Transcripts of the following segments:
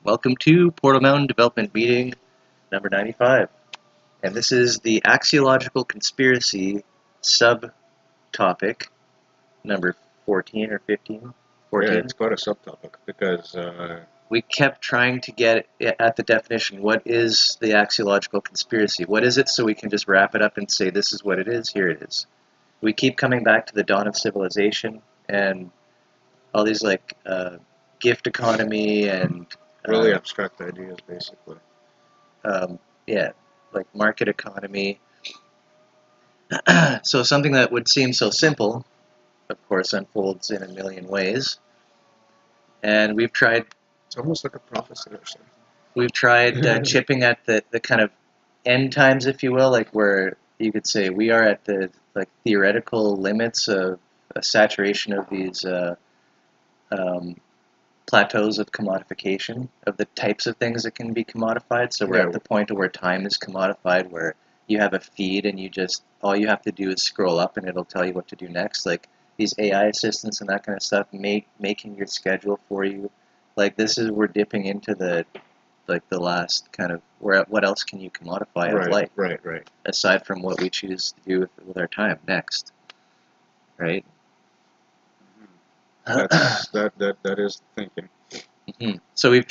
Welcome to Portal Mountain Development Meeting number 95. And this is the Axiological Conspiracy subtopic number 14 or 15? 14? Yeah, it's quite a subtopic because we kept trying to get at the definition. What is the axiological conspiracy? What is it, so we can just wrap it up and say this is what it is, here it is. We keep coming back to the dawn of civilization and all these gift economy and really abstract ideas, basically. Yeah, like market economy. So something that would seem so simple, of course, unfolds in a million ways. And we've tried... It's almost like a prophecy or something. We've tried chipping at the kind of end times, if you will, like where you could say we are at the theoretical limits of a saturation of these plateaus of commodification, of the types of things that can be commodified. So we're at the point where time is commodified, where you have a feed and you just, all you have to do is scroll up and it'll tell you what to do next. Like these AI assistants and that kind of stuff, making your schedule for you. Like this is, we're dipping into the last kind of, what else can you commodify of life? Right. Aside from what we choose to do with our time next. Right? That is thinking. Mm-hmm. So we've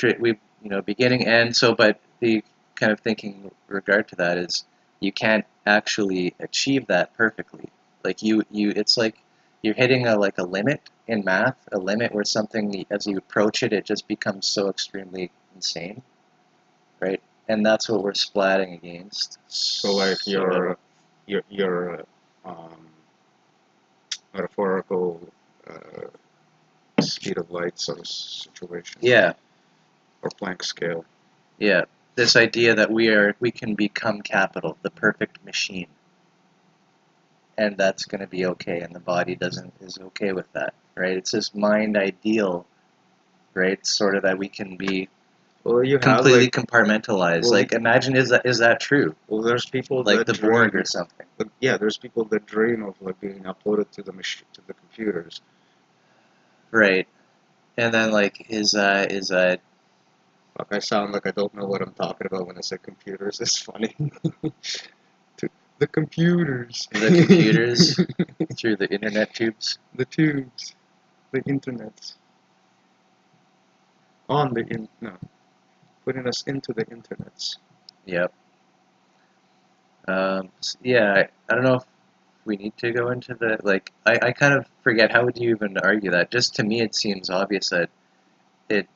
beginning, end. So, but the kind of thinking in regard to that is you can't actually achieve that perfectly. Like it's like you're hitting a limit in math, a limit where something, as you approach it, it just becomes so extremely insane, right? And that's what we're splatting against. So like your metaphorical speed of light sort of situation. Yeah. Or Planck scale. Yeah. This idea that we can become capital, the perfect machine. And that's going to be okay, and the body is okay with that, right? It's this mind ideal, right? Sort of that we can be completely compartmentalized. Well, like, imagine, is that true? Well, there's people like that the Borg or something. Yeah, there's people that dream of being uploaded to the computers. Right, and then is that? Fuck, I sound like I don't know what I'm talking about when I say computers. It's funny. The computers. The computers through the internet tubes. The tubes. The internet. Putting us into the internets. Yep. Yeah, I don't know if we need to go into the, I kind of forget, how would you even argue that? Just to me it seems obvious that it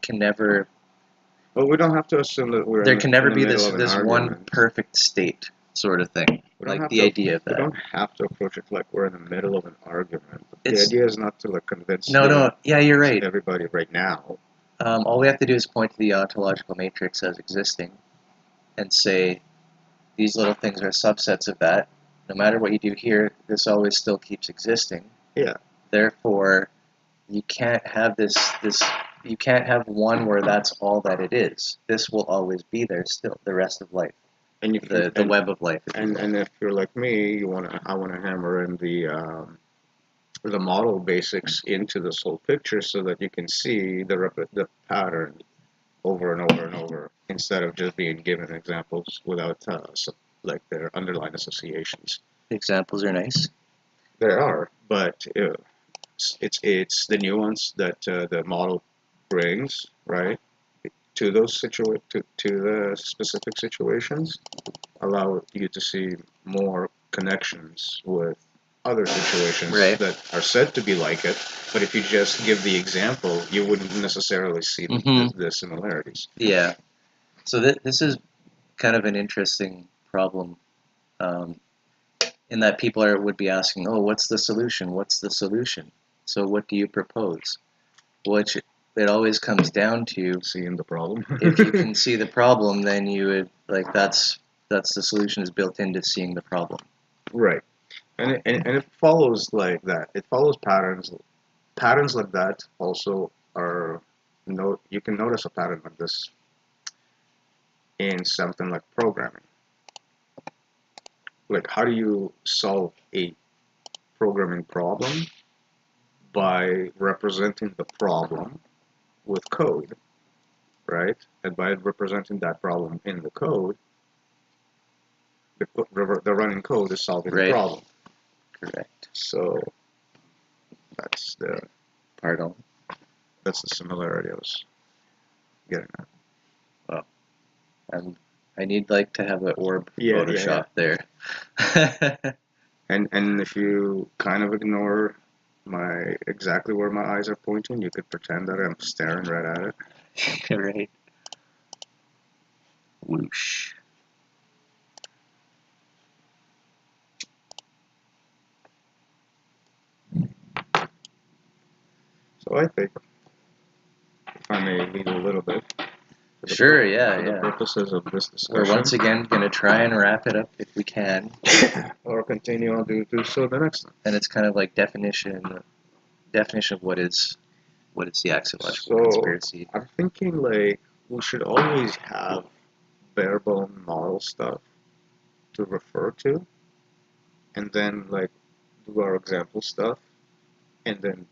can never... Well, we don't have to assume that there can never be this one perfect state sort of thing. Like the idea of that. We don't have to approach it like we're in the middle of an argument. The idea is not to convince yeah, you're right. everybody right now. All we have to do is point to the ontological matrix as existing and say these little things are subsets of that. No matter what you do here, this always still keeps existing. Yeah. Therefore, you can't have you can't have one where that's all that it is. This will always be there still, the rest of life. And the web of life. And if you're like me, I want to hammer in the model basics into this whole picture so that you can see the pattern over and over and over, instead of just being given examples without their underlying associations. Examples are nice. There are, but it's the nuance that the model brings, right, to those to the specific situations, allow you to see more connections with other situations that are said to be like it, but if you just give the example, you wouldn't necessarily see the similarities. Yeah. So this is kind of an interesting problem, in that people would be asking, oh, what's the solution? What's the solution? So what do you propose? Which it always comes down to seeing the problem. If you can see the problem, then you would, that's the solution is built into seeing the problem. Right. And it follows like that. It follows patterns. Patterns like that also are, you can notice a pattern like this in something like programming. Like, how do you solve a programming problem? By representing the problem with code. right? And by representing that problem in the code, the running code is solving the problem. Correct. So that's the Pardon. That's the similarity I was getting at. Well, I need like to have an orb Photoshop there. And if you kind of ignore exactly where my eyes are pointing, you could pretend that I'm staring right at it. Right. Whoosh. So I think, if I may leave a little bit. Sure, for the purposes of this discussion. We're once again going to try and wrap it up if we can. Or continue on to do so the next time. And it's kind of like definition of what is the axiological conspiracy. I'm thinking like we should always have bare bone model stuff to refer to, and then like do our example stuff, and then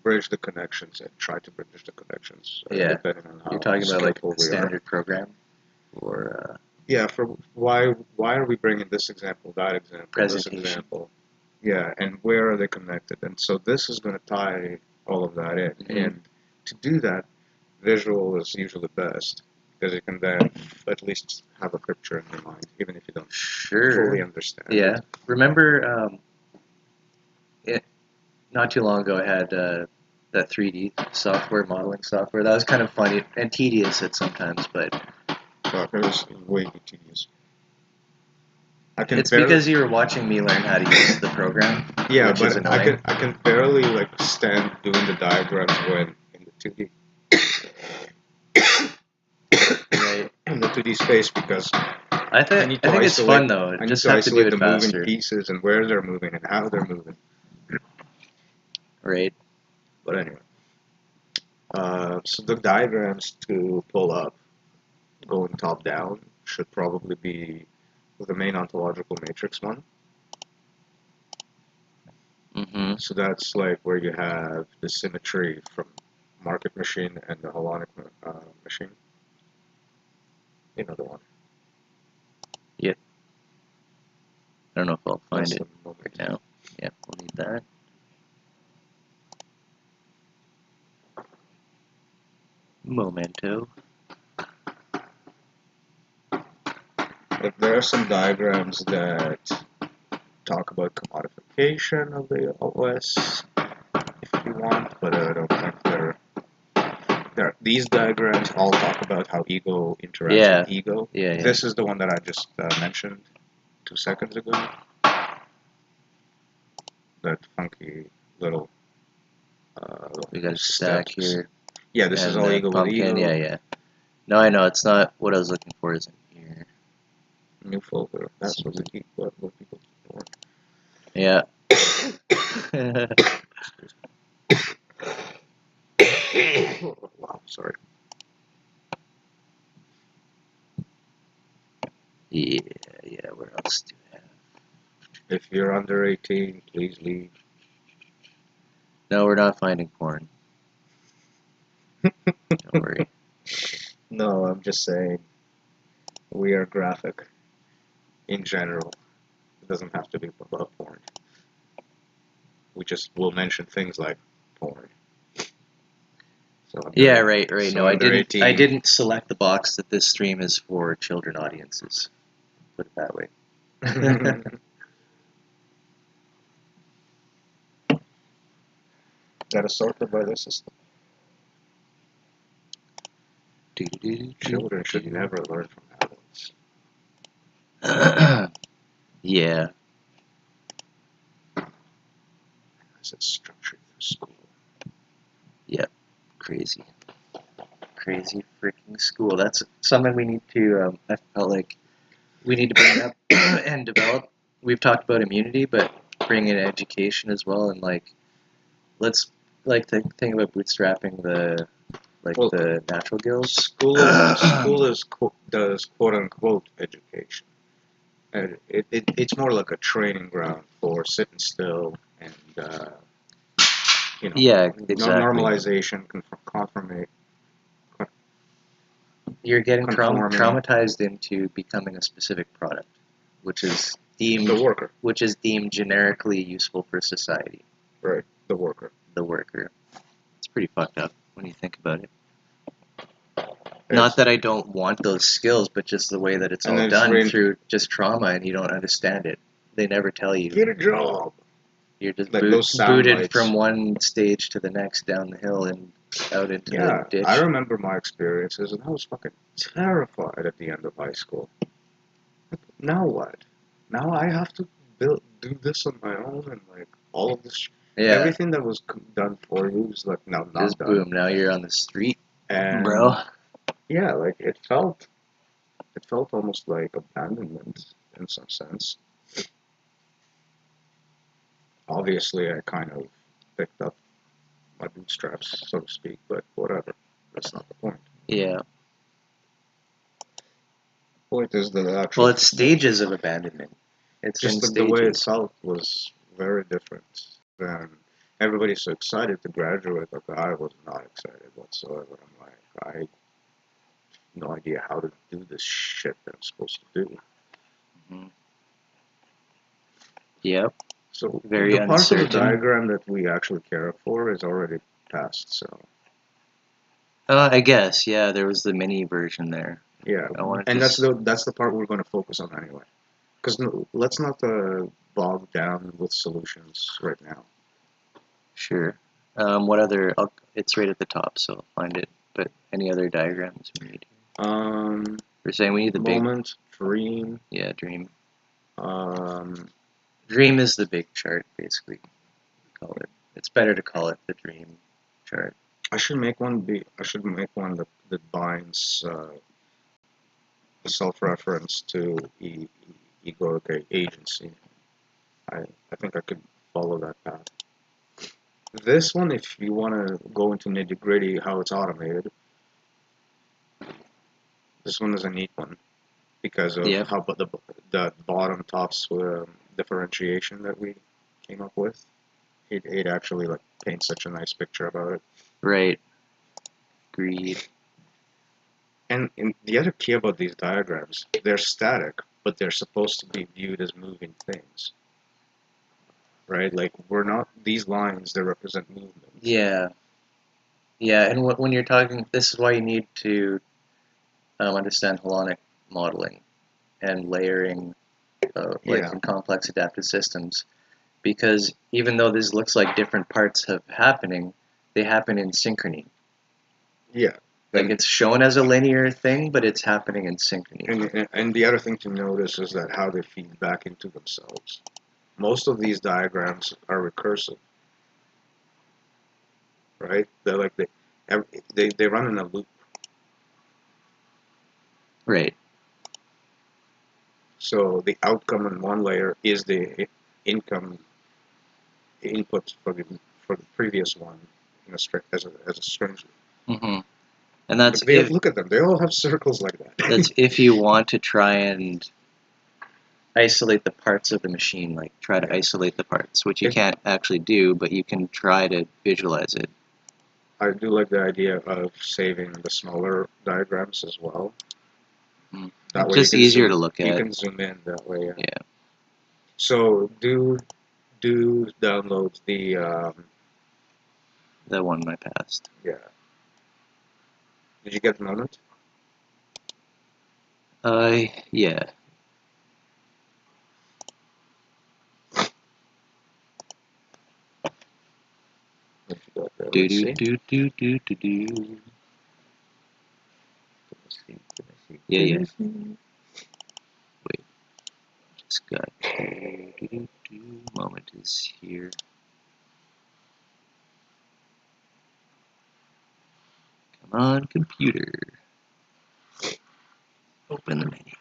bridge the connections and try to bridge the connections. Depending on how you're talking about like a standard are. program, or yeah. For why are we bringing this example, that example, presentation. This example? Yeah, and where are they connected? And so this is going to tie all of that in. Mm-hmm. And to do that, visual is usually best because you can then at least have a picture in your mind, even if you don't fully understand. Yeah. Remember, not too long ago, I had that 3D software, modeling software. That was kind of funny and tedious at sometimes, but it was way too tedious. It's because you were watching me learn how to use the program. Yeah, but I can barely like stand doing the diagrams when in the 2D. Right. In the 2D space, because I think it's fun though. I need to isolate the moving pieces and where they're moving and how they're moving. Right. But anyway, so the diagrams to pull up, going top down, should probably be the main ontological matrix one. Mm-hmm. So that's like where you have the symmetry from market machine and the holonic machine. Another one. Yep. I don't know if I'll find it right now. Yep, we'll need that. Momento. But there are some diagrams that talk about commodification of the OS if you want, but I don't think these diagrams all talk about how ego interacts with ego. Yeah. This is the one that I just mentioned 2 seconds ago. That funky little we got a stack here. Yeah, this is all ego with ego. Yeah. No, I know, it's not what I was looking for isn't here. New folder. That's what people keep doing. Yeah. Wow, sorry. Yeah, where else do we have? If you're under 18, please leave. No, we're not finding porn. Don't worry. No, I'm just saying we are graphic in general. It doesn't have to be about porn. We just will mention things like porn. So right. So no, I didn't select the box that this stream is for children audiences. Put it that way. That is sorted by the system. Children should never learn from adults. Yeah. As it's structured for school. Yep. Crazy freaking school. That's something we need to, I felt like we need to bring up and develop. We've talked about immunity, but bring in education as well, and like, let's like think about bootstrapping the natural guilds. School does quote unquote education, and it's more like a training ground for sitting still and yeah, exactly. normalization, you're getting conforming. traumatized into becoming a specific product, which is deemed The worker. which is deemed generically useful for society. Right. The worker. The worker. It's pretty fucked up when you think about it. Not that I don't want those skills, but just the way that it's all done through just trauma, and you don't understand it. They never tell you. Get a job. You're just like booted lights. from one stage to the next down the hill and out into the ditch. I remember my experiences, and I was fucking terrified at the end of high school. Now what? Now I have to do this on my own, and like all of this, everything that was done for you is like now not just done. Boom! Now you're on the street, and bro. Yeah, like it felt almost like abandonment in some sense. Obviously, I kind of picked up my bootstraps, so to speak, but whatever. That's not the point. Yeah. Point is that actually. Well, it's stages of abandonment. It's just in the way it felt was very different than everybody's so excited to graduate. Like I was not excited whatsoever. I'm like, I have no idea how to do this shit that I'm supposed to do. Mm-hmm. Yep. So very the part uncertain. of the diagram that we actually care for is already passed. So. I guess, yeah, there was the mini version there. Yeah, and that's the part we're going to focus on anyway. Because let's not bog down with solutions right now. Sure. What other? It's right at the top, so I'll find it. But any other diagrams we need? We're saying we need the moment, dream. Yeah, dream. Dream is the big chart, basically. Call it. It's better to call it the dream chart. I should make one. That binds the self-reference to egoic agency. I think I could follow that path. This one, if you want to go into nitty-gritty how it's automated, this one is a neat one because of how the bottom tops differentiation that we came up with. It actually like paints such a nice picture about it. Right. Agreed. And the other key about these diagrams, they're static, but they're supposed to be viewed as moving things. Right? Like, these lines, they represent movement. Yeah. Yeah, and when you're talking, this is why you need to understand holonic modeling and layering, in complex adaptive systems. Because even though this looks like different parts have happening, they happen in synchrony. Yeah. Like it's shown as a linear thing, but it's happening in synchrony. And the other thing to notice is that how they feed back into themselves. Most of these diagrams are recursive, right? They're like they run in a loop. Right. So the outcome in one layer is the input for the previous one in as a string. Mm-hmm. And that's look at them. They all have circles like that. That's if you want to try and isolate the parts of the machine, like try to isolate the parts, which you can't actually do, but you can try to visualize it. I do like the idea of saving the smaller diagrams as well. That way just easier to look at. You can zoom in that way. Yeah. So do download the one I passed. Yeah. Did you get the moment? Yeah. Do do do do do do do. Yeah. Wait. Just got moment is here. Come on, computer. Open the menu.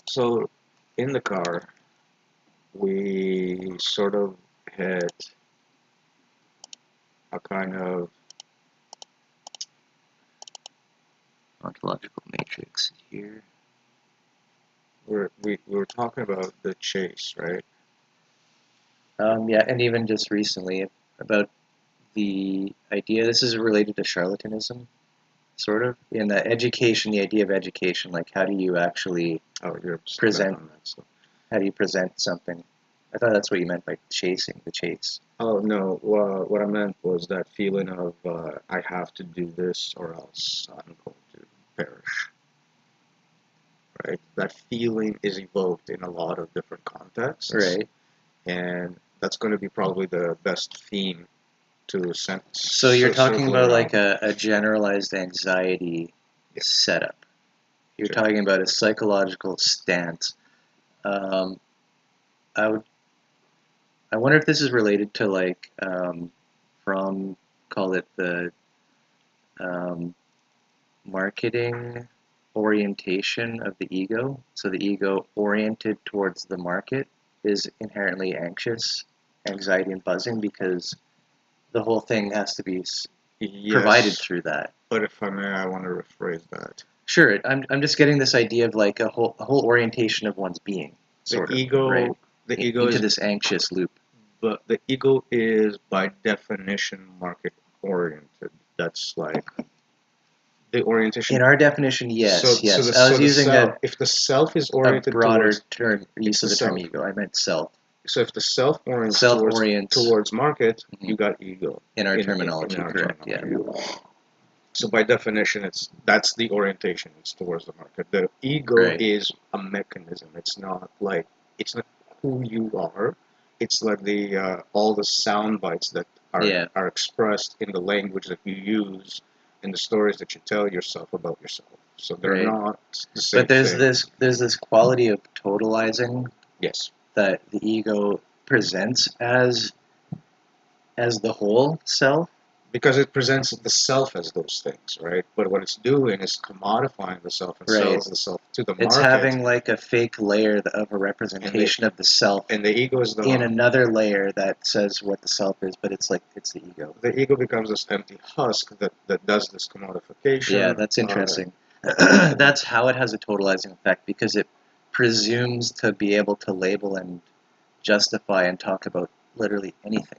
So, in the car, we sort of hit a kind of ontological matrix here. we were talking about the chase, right? Yeah, and even just recently about the idea. This is related to charlatanism, sort of, in the education. The idea of education, like how do you actually You're present? on that. So. How do you present something? I thought that's what you meant by chasing, the chase. Oh no, what I meant was that feeling of I have to do this or else I'm going to perish. Right? That feeling is evoked in a lot of different contexts, Right. and that's going to be probably the best theme to sense. So you're talking about around. like a generalized anxiety setup. You're talking about a psychological stance. Um, I wonder if this is related to like from call it the um, marketing orientation of the ego. So the ego oriented towards the market is inherently anxious, anxiety and buzzing because the whole thing has to be provided through that. But if I may, I want to rephrase that. Sure, I'm just getting this idea of like a whole orientation of one's being, sort of, right? The ego into is this anxious loop. But the ego is by definition market oriented. That's like the orientation. In our definition, yes, yes. I was using if the self is a oriented broader towards use of the term ego. I meant self. So if the self orients towards market, you got ego. In our terminology, correct? Yeah. So by definition, that's the orientation. It's towards the market. The ego is a mechanism. It's not who you are. It's like the all the sound bites that are expressed in the language that you use and the stories that you tell yourself about yourself. So they're not the same. But there's this quality of totalizing. Yes. That the ego presents as the whole self. Because it presents the self as those things, right? But what it's doing is commodifying the self and sells the self to the market. It's having like a fake layer of a representation of the self. And the ego is in another layer that says what the self is, but it's like it's the ego. The ego becomes this empty husk that does this commodification. Yeah, that's interesting. That's how it has a totalizing effect because it presumes to be able to label and justify and talk about literally anything,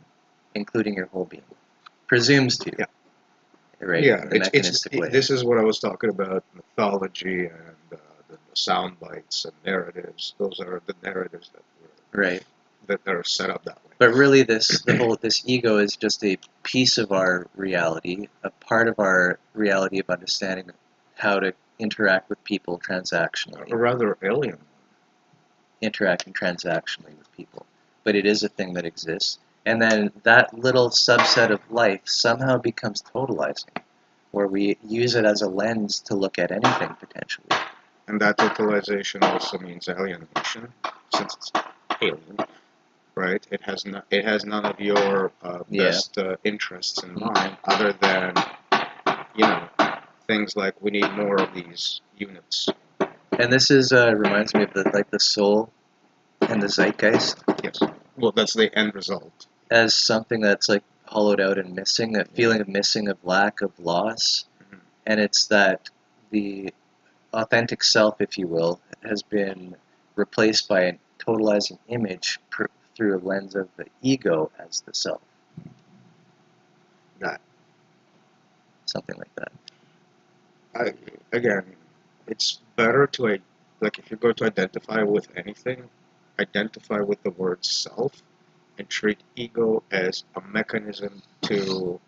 including your whole being. Presumes to. Yeah. Right? Yeah, this is what I was talking about, mythology and the sound bites and narratives. Those are the narratives that are set up that way. But really this ego is just a piece of our reality, a part of our reality of understanding how to interact with people transactionally. A rather alien. Interacting transactionally with people. But it is a thing that exists. And then that little subset of life somehow becomes totalizing, where we use it as a lens to look at anything potentially. And that totalization also means alienation, since it's alien, right? It has none of your best interests in mind, other than things like we need more of these units. And this is reminds me of the soul and the zeitgeist. Yes. Well, that's the end result. As something that's like hollowed out and missing, that feeling of missing, of lack, of loss. Mm-hmm. And it's that the authentic self, if you will, has been replaced by a totalizing image through a lens of the ego as the self. That. Something like that. Again, it's better to, if you're going to identify with anything, identify with the word self and treat ego as a mechanism to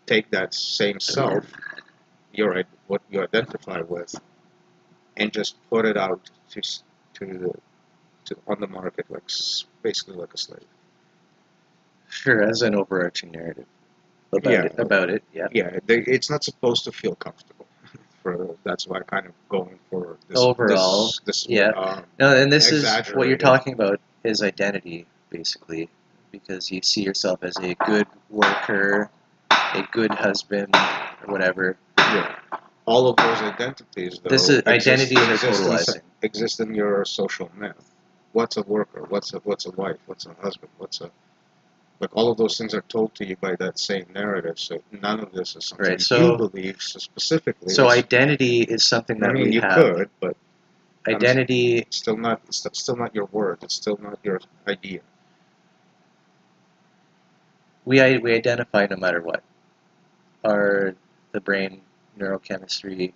take that same self, what you identify with, and just put it out to on the market, basically like a slave. Sure, as an overarching narrative about it. Yeah. Yeah, it's not supposed to feel comfortable. That's why I'm kind of going for this overall. No, and this is what you're talking about is identity, basically, because you see yourself as a good worker, a good husband, or whatever. Yeah. All of those identities, though, identities are totalizing. Exist in your social myth. What's a worker? What's a wife? What's a husband? All of those things are told to you by that same narrative. So none of this is something you believe specifically. So identity is something that we have. You could, but identity. It's still not your word. It's still not your idea. We identify no matter what. The brain neurochemistry,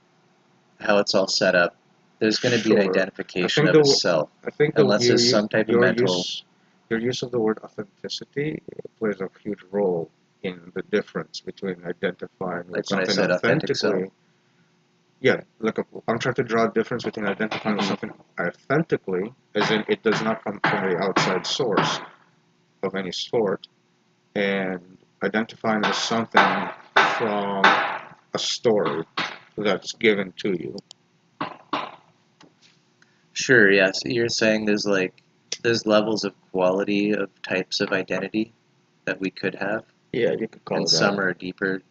how it's all set up. There's going to be an identification of a self, unless there's some type of mental. Your use of the word authenticity plays a huge role in the difference between identifying with something authentically. Yeah, I'm trying to draw a difference between identifying with something authentically, as in it does not come from the outside source of any sort, and identifying with something from a story that's given to you. Sure, yes. You're saying there's levels of quality of types of identity that we could have. Yeah, you could call it that. And some are deeper,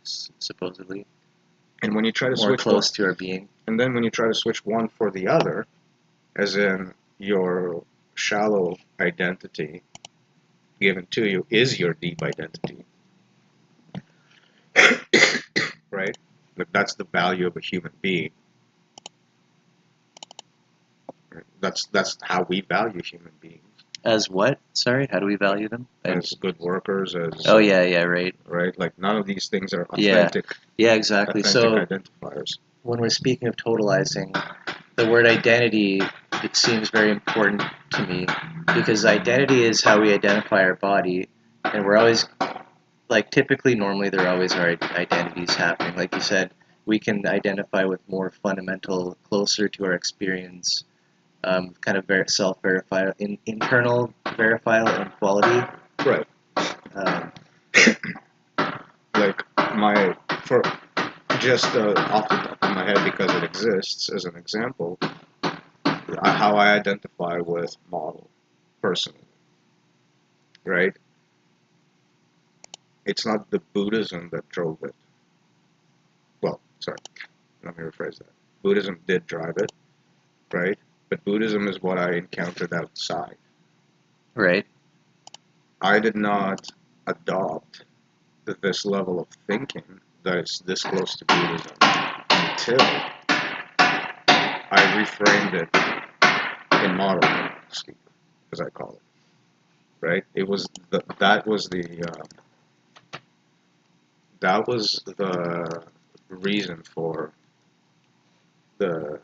supposedly. And when you try to switch more close to our being. And then when you try to switch one for the other, as in your shallow identity given to you is your deep identity. Right? That's the value of a human being. That's how we value human beings. As what? Sorry, how do we value them? As good workers, as oh yeah, right. Right, like none of these things are authentic. Yeah, exactly. Authentic identifiers. When we're speaking of totalizing, the word identity, it seems very important to me because identity is how we identify our body, and we're always typically, normally there always are identities happening. Like you said, we can identify with more fundamental, closer to our experience. Kind of self-verify, internal verifiable and quality. Right. For just off the top of my head, because it exists as an example, how I identify with model personally. Right? It's not the Buddhism that drove it. Well, sorry, let me rephrase that. Buddhism did drive it, right? But Buddhism is what I encountered outside. Right. I did not adopt this level of thinking that is this close to Buddhism until I reframed it in model, as I call it. Right? It was that was the reason for the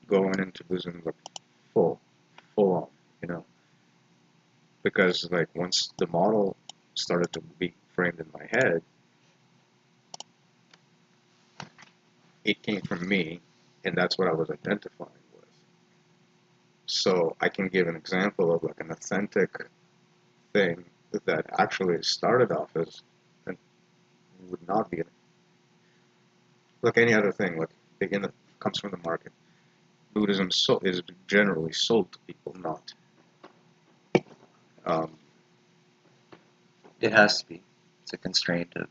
going into Buddhism full on, because once the model started to be framed in my head, it came from me, and that's what I was identifying with. So I can give an example of an authentic thing that actually started off as and would not be like any other thing. Again, that comes from the market. Buddhism is generally sold to people, not. It has to be. It's a constraint of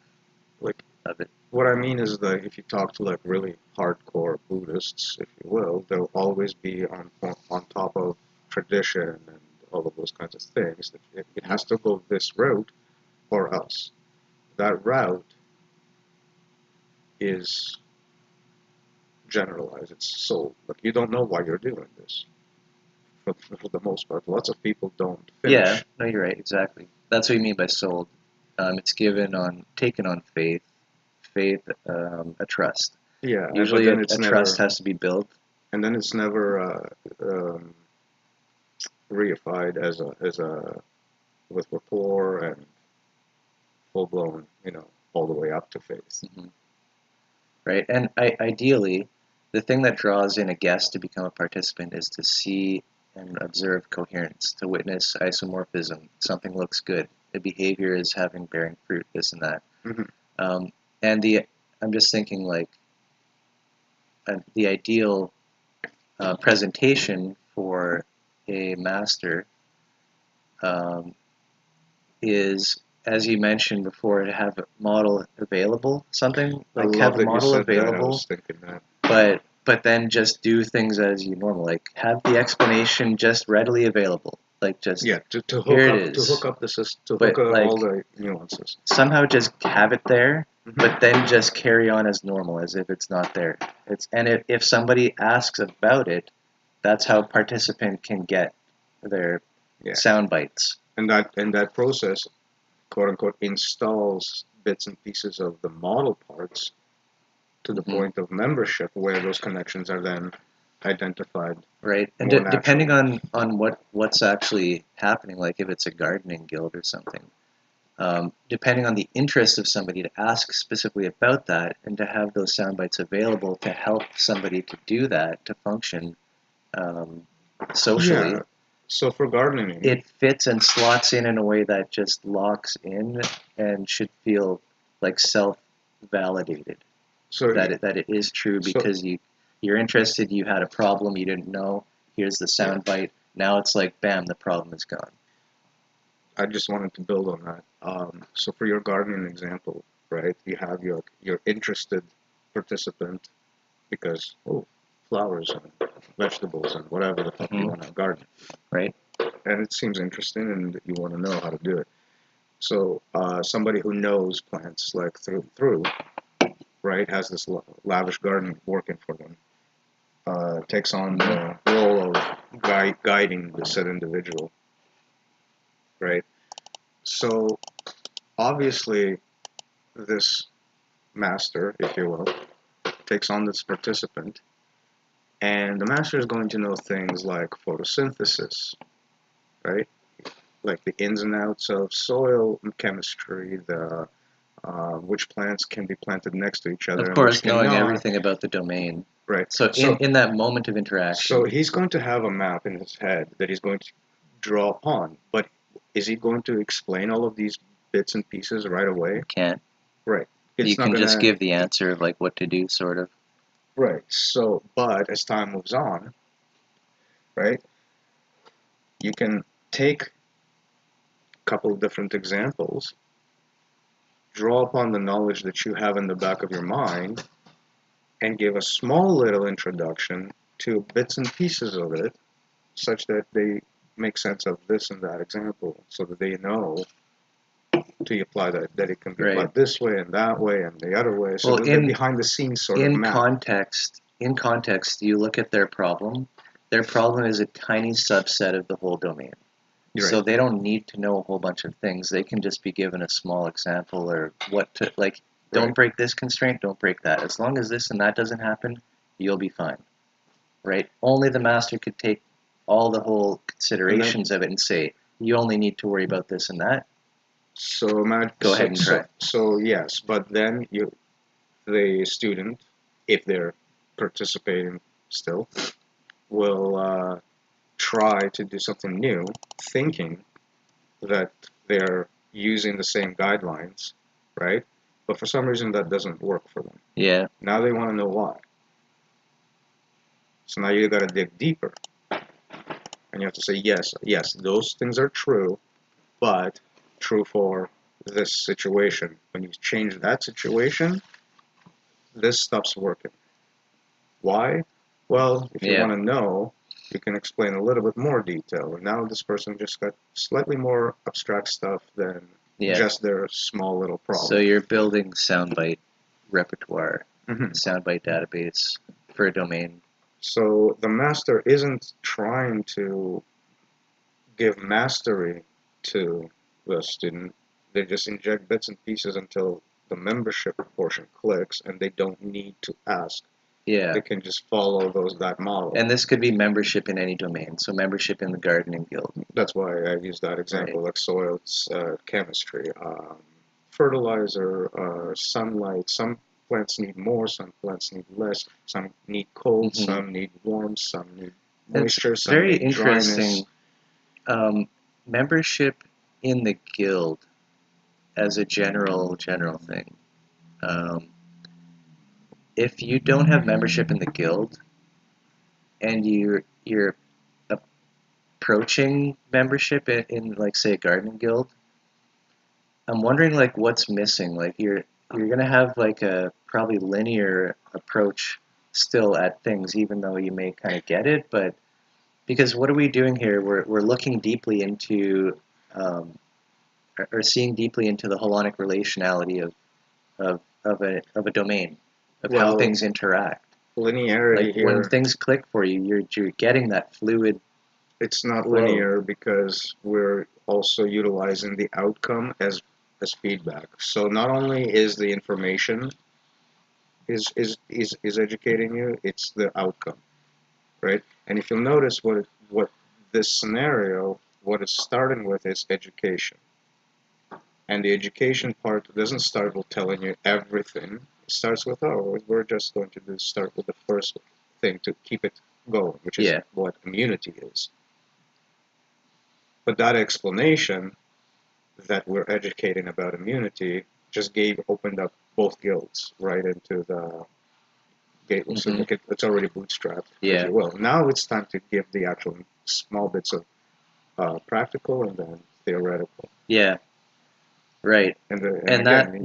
it. What I mean is that if you talk to really hardcore Buddhists, if you will, they'll always be on top of tradition and all of those kinds of things. It has to go this route or else. That route is generalized. It's sold. You don't know why you're doing this. For the most part, lots of people don't finish. Yeah, no, you're right. Exactly. That's what you mean by sold. It's taken on faith, a trust. Yeah. Usually, a trust has to be built. And then it's never reified as with rapport and full blown, all the way up to faith. Mm-hmm. Right, and ideally, the thing that draws in a guest to become a participant is to see and observe coherence, to witness isomorphism. Something looks good. The behavior is bearing fruit, this and that. Mm-hmm. I'm just thinking the ideal presentation for a master is, as you mentioned before, to have a model available, something have a model available. I was thinking that. But then just do things as you normal, have the explanation just readily available, to hook up the system, to hook up all the nuances. Somehow just have it there, but then just carry on as normal, as if it's not there. If somebody asks about it, that's how participant can get their sound bites. And that process, quote unquote, installs bits and pieces of the model parts to the point of membership, where those connections are then identified. Right, and depending on what's actually happening, like if it's a gardening guild or something, depending on the interest of somebody, to ask specifically about that and to have those sound bites available to help somebody to do that, to function socially. Yeah. So for gardening, it fits and slots in a way that just locks in and should feel like self-validated. So that it is true, because you're interested, you had a problem, you didn't know, here's the sound bite. Now it's like, bam, the problem is gone. I just wanted to build on that. So for your gardening example, right, you have your interested participant because, flowers and vegetables and whatever the fuck you want to garden. Right. And it seems interesting and you want to know how to do it. So somebody who knows plants like through, right, has this lavish garden working for them, takes on the role of guiding the said individual, right? So obviously this master, if you will, takes on this participant, and the master is going to know things like photosynthesis, right? Like the ins and outs of soil chemistry, the which plants can be planted next to each other. Of course, knowing everything about the domain. Right. So in that moment of interaction. So he's going to have a map in his head that he's going to draw upon, but is he going to explain all of these bits and pieces right away? Can't. Right. You can just give the answer of like what to do, sort of. Right. So, but as time moves on, right, you can take a couple of different examples, draw upon the knowledge that you have in the back of your mind, and give a small little introduction to bits and pieces of it, such that they make sense of this and that example, so that they know to apply that it can be applied this way and that way and the other way. So they're behind the scenes sort of map. In context, you look at their problem. Their problem is a tiny subset of the whole domain. Right. So they don't need to know a whole bunch of things. They can just be given a small example or what to, like, don't break this constraint, don't break that. As long as this and that doesn't happen, you'll be fine. Right? Only the master could take all the whole considerations of it and say, you only need to worry about this and that. So go ahead and try. So yes, but then the student, if they're participating still, will try to do something new, thinking that they're using the same guidelines, right? But for some reason that doesn't work for them. Yeah. Now they want to know why. So now you got to dig deeper, and you have to say, yes, those things are true, but true for this situation. When you change that situation, this stops working. Why? Well, if you want to know, you can explain a little bit more detail. And now this person just got slightly more abstract stuff than just their small little problem. So you're building soundbite repertoire, soundbite database for a domain. So the master isn't trying to give mastery to the student. They just inject bits and pieces until the membership portion clicks, and they don't need to ask. Yeah. They can just follow that model. And this could be membership in any domain, so membership in the gardening guild. That's why I use that example, like soil chemistry, fertilizer, sunlight. Some plants need more, some plants need less, some need cold, some need warm, some need moisture, some very need interesting. Dryness. Membership in the guild as a general thing. If you don't have membership in the guild and you're approaching membership in like, say, a gardening guild, I'm wondering like what's missing. Like you're gonna have like a probably linear approach still at things, even though you may kind of get it. But because what are we doing here? We're looking deeply into or seeing deeply into the holonic relationality of a domain of how Well, things interact. linearity Like here, when things click for you, you're getting that fluid it's not flow. linear because we're also utilizing the outcome as feedback. So not only is the information is educating you, it's the outcome, right? And if you'll notice what this scenario, what it's starting with is education. And the education part doesn't start with telling you everything. It starts with, oh, we're just going to start with the first thing to keep it going, which is what immunity is. But that explanation that we're educating about immunity just opened up both guilds right into the gateway. So it's already bootstrapped, if you will. Now it's time to give the actual small bits of practical and then theoretical. Yeah. Right. And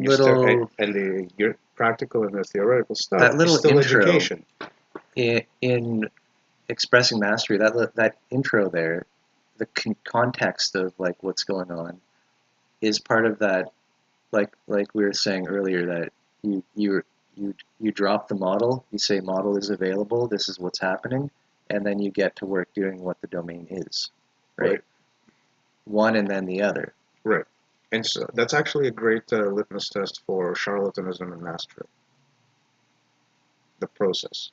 your practical and the theoretical stuff that little is still intro education. In expressing mastery, that intro there, the context of like what's going on, is part of that. Like we were saying earlier, that you drop the model, you say model is available, this is what's happening, and then you get to work doing what the domain is, right? One and then the other. Right. And so that's actually a great litmus test for charlatanism and mastery. The process.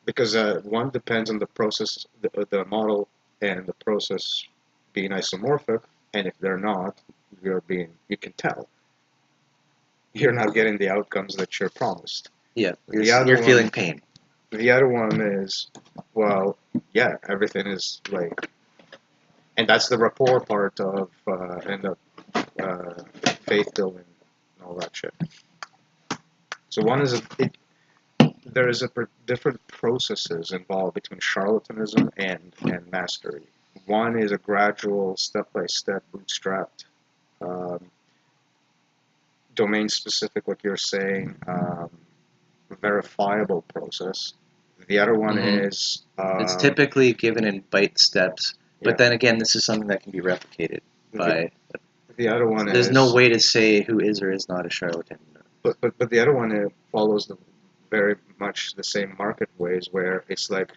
Because one depends on the process, the model and the process being isomorphic, and if they're not, you can tell. You're not getting the outcomes that you're promised. Yeah, you're feeling pain. The other one is, well, yeah, everything is like, and that's the rapport part of, and the faith building and all that shit. So one is, there is different processes involved between charlatanism and mastery. One is a gradual, step-by-step, bootstrapped, domain-specific, what you're saying, verifiable process. The other one is... it's typically given in bite steps, but then again, this is something that can be replicated by... The other one there's no way to say who is or is not a charlatan. But the other one follows very much the same market ways, where it's like,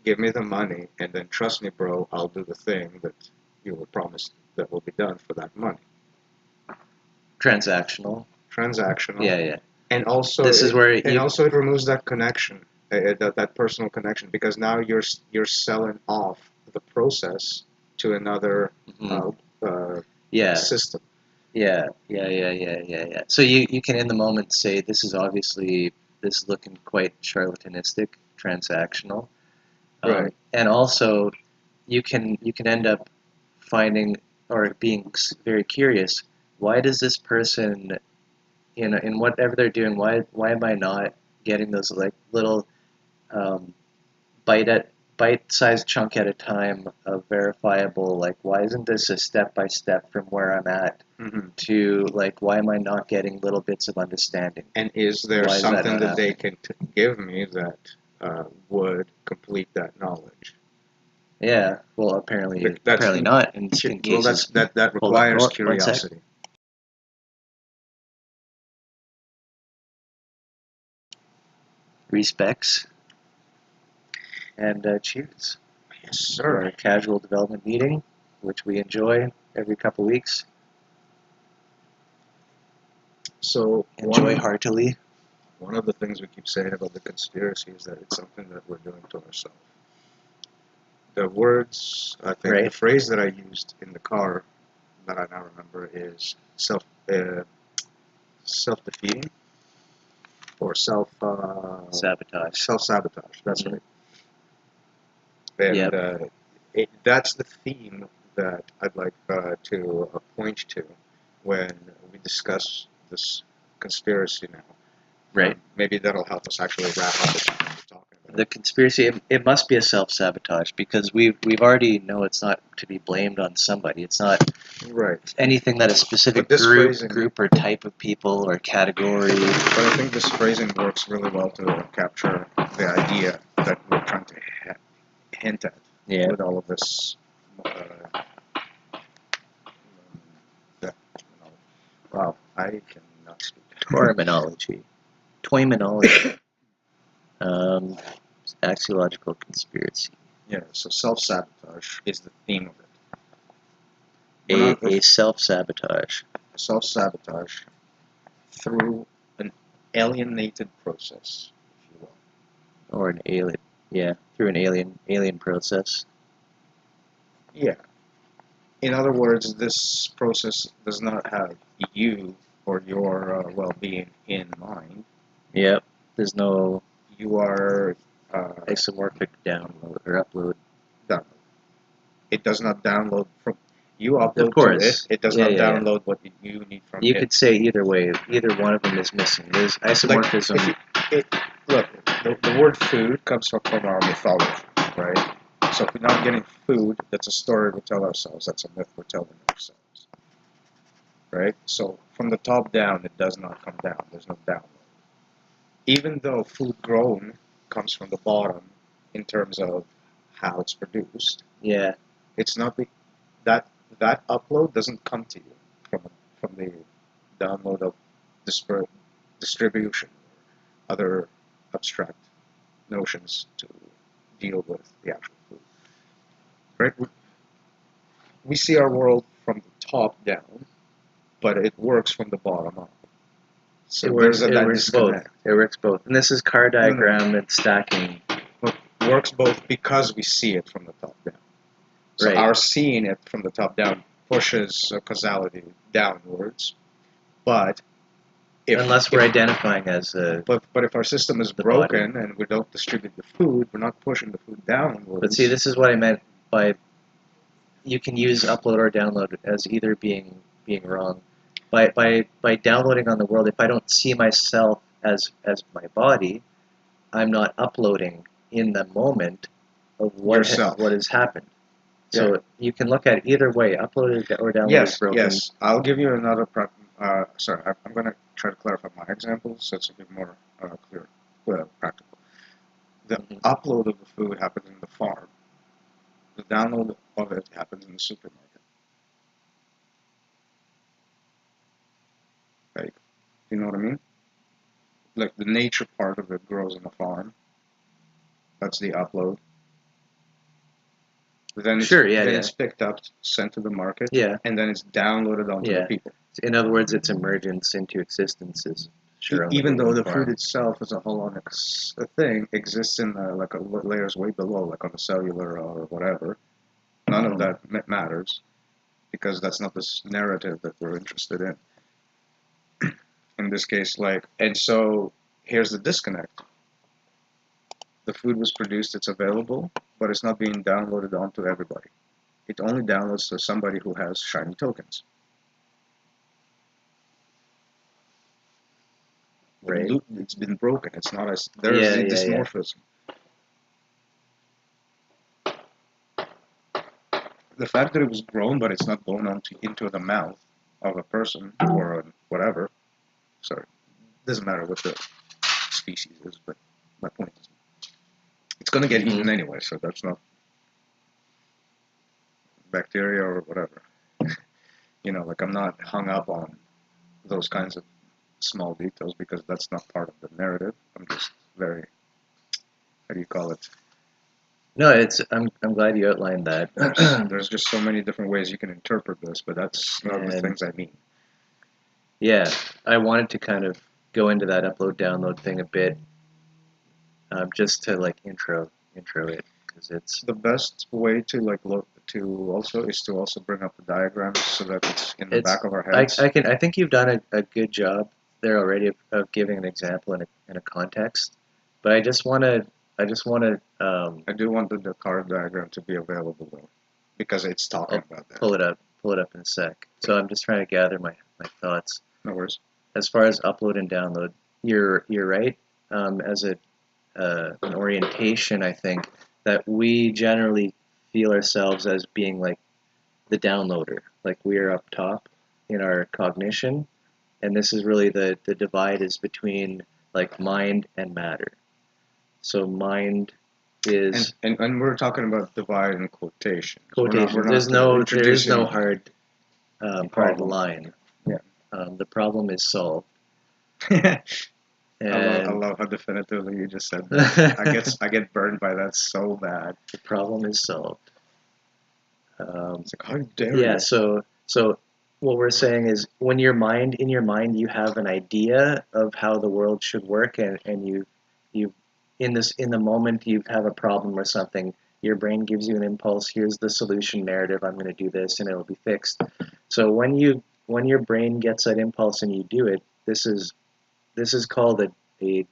give me the money, and then trust me, bro, I'll do the thing that you were promised that will be done for that money. Transactional. Yeah. And also, this is where it removes that connection, that personal connection, because now you're selling off the process to another system. Yeah. So you can in the moment say, this is looking quite charlatanistic, transactional. Right. And also, you can end up finding or being very curious. Why does this person, in whatever they're doing, why am I not getting those like little bite-sized chunk at a time of verifiable? Like, why isn't this a step-by-step from where I'm at to, like, why am I not getting little bits of understanding? And is there something that they can give me that would complete that knowledge? Yeah, well, apparently not in cases. Well, that requires curiosity. Respects. And cheers. Yes, sir. For our casual development meeting, which we enjoy every couple weeks. So enjoy heartily. One of the things we keep saying about the conspiracy is that it's something that we're doing to ourselves. The words, I think, the phrase that I used in the car that I now remember is self-defeating or sabotage. Self-sabotage. That's right. And that's the theme that I'd like to point to when we discuss this conspiracy now. Right. Maybe that'll help us actually wrap up what we're talking about. The conspiracy, it must be a self-sabotage, because we've already know it's not to be blamed on somebody. It's not anything that a specific group or type of people or category. But I think this phrasing works really well to capture the idea that we're trying to hint at with all of this. Wow, I cannot speak. Terminology. Toyminology. Axiological conspiracy. Yeah, so self-sabotage is the theme of it. A self-sabotage. Self-sabotage through an alienated process, if you will. Or an alien. Yeah, through an alien process. Yeah. In other words, this process does not have you or your well-being in mind. Yep. There's no You are isomorphic download or upload. download. It does not download from you upload to it. It does not download what you need from it. You could say either way. Either one of them is missing. There's isomorphism. Look, the word food comes from our mythology, right? So if we're not getting food, that's a story we tell ourselves. That's a myth we're telling ourselves, right? So from the top down, it does not come down. There's no download. Even though food grown comes from the bottom in terms of how it's produced, it's not that upload doesn't come to you from the download of distribution or other abstract notions to deal with the actual food. Right? We see our world from the top down, but it works from the bottom up. So it works both. It works both. And this is car diagram and stacking. It works both because we see it from the top down. So our seeing it from the top down pushes causality downwards, but unless we're identifying as a... But if our system is broken body, and we don't distribute the food, we're not pushing the food downwards. But see, this is what I meant by you can use upload or download as either being wrong. By downloading on the world, if I don't see myself as my body, I'm not uploading in the moment of what has happened. So you can look at it either way, upload or download is broken. Yes, I'll give you another sorry, I'm going to try to clarify my example so it's a bit more clear, practical. The upload of the food happens in the farm. The download of it happens in the supermarket. Like, you know what I mean? Like the nature part of it grows in the farm. That's the upload. Then it's picked up, sent to the market, and then it's downloaded onto the people. In other words, its emergence into existence is even though the food itself as a holonic thing exists in like a layers way below, like on the cellular or whatever. None of that matters because that's not this narrative that we're interested in. In this case, and so here's the disconnect. The food was produced, it's available, but it's not being downloaded onto everybody. It only downloads to somebody who has shiny tokens. Right. It's been broken. It's not as there's a dysmorphism. The fact that it was grown, but it's not blown into the mouth of a person or whatever. Sorry, doesn't matter what the species is, but my point is, it's going to get eaten anyway. So that's not bacteria or whatever. Like I'm not hung up on those kinds of small details because that's not part of the narrative. I'm just very, how do you call it? No, I'm glad you outlined that. There's just so many different ways you can interpret this, but that's not the things I mean. Yeah, I wanted to kind of go into that upload-download thing a bit, just to like intro it, because it's the best way to look to also bring up the diagrams so that it's in the back of our heads. I think you've done a good job there already of giving an example in a context, but I do want the card diagram to be available though, because it's talking about that. Pull it up in a sec. So I'm just trying to gather my thoughts. No worries. As far as upload and download, you're right. As an orientation, I think that we generally feel ourselves as being like the downloader, like we're up top in our cognition, and this is really the divide is between like mind and matter. So mind is and we're talking about divide in quotation. There's no hard line. Yeah. The problem is solved. I love how definitively you just said that. I get burned by that so bad. The problem is solved. It's like, how dare Yeah, you? so what we're saying is when in your mind you have an idea of how the world should work, and you in the moment you have a problem or something, your brain gives you an impulse, here's the solution narrative, I'm going to do this and it'll be fixed. So when your brain gets that impulse and you do it, this is called a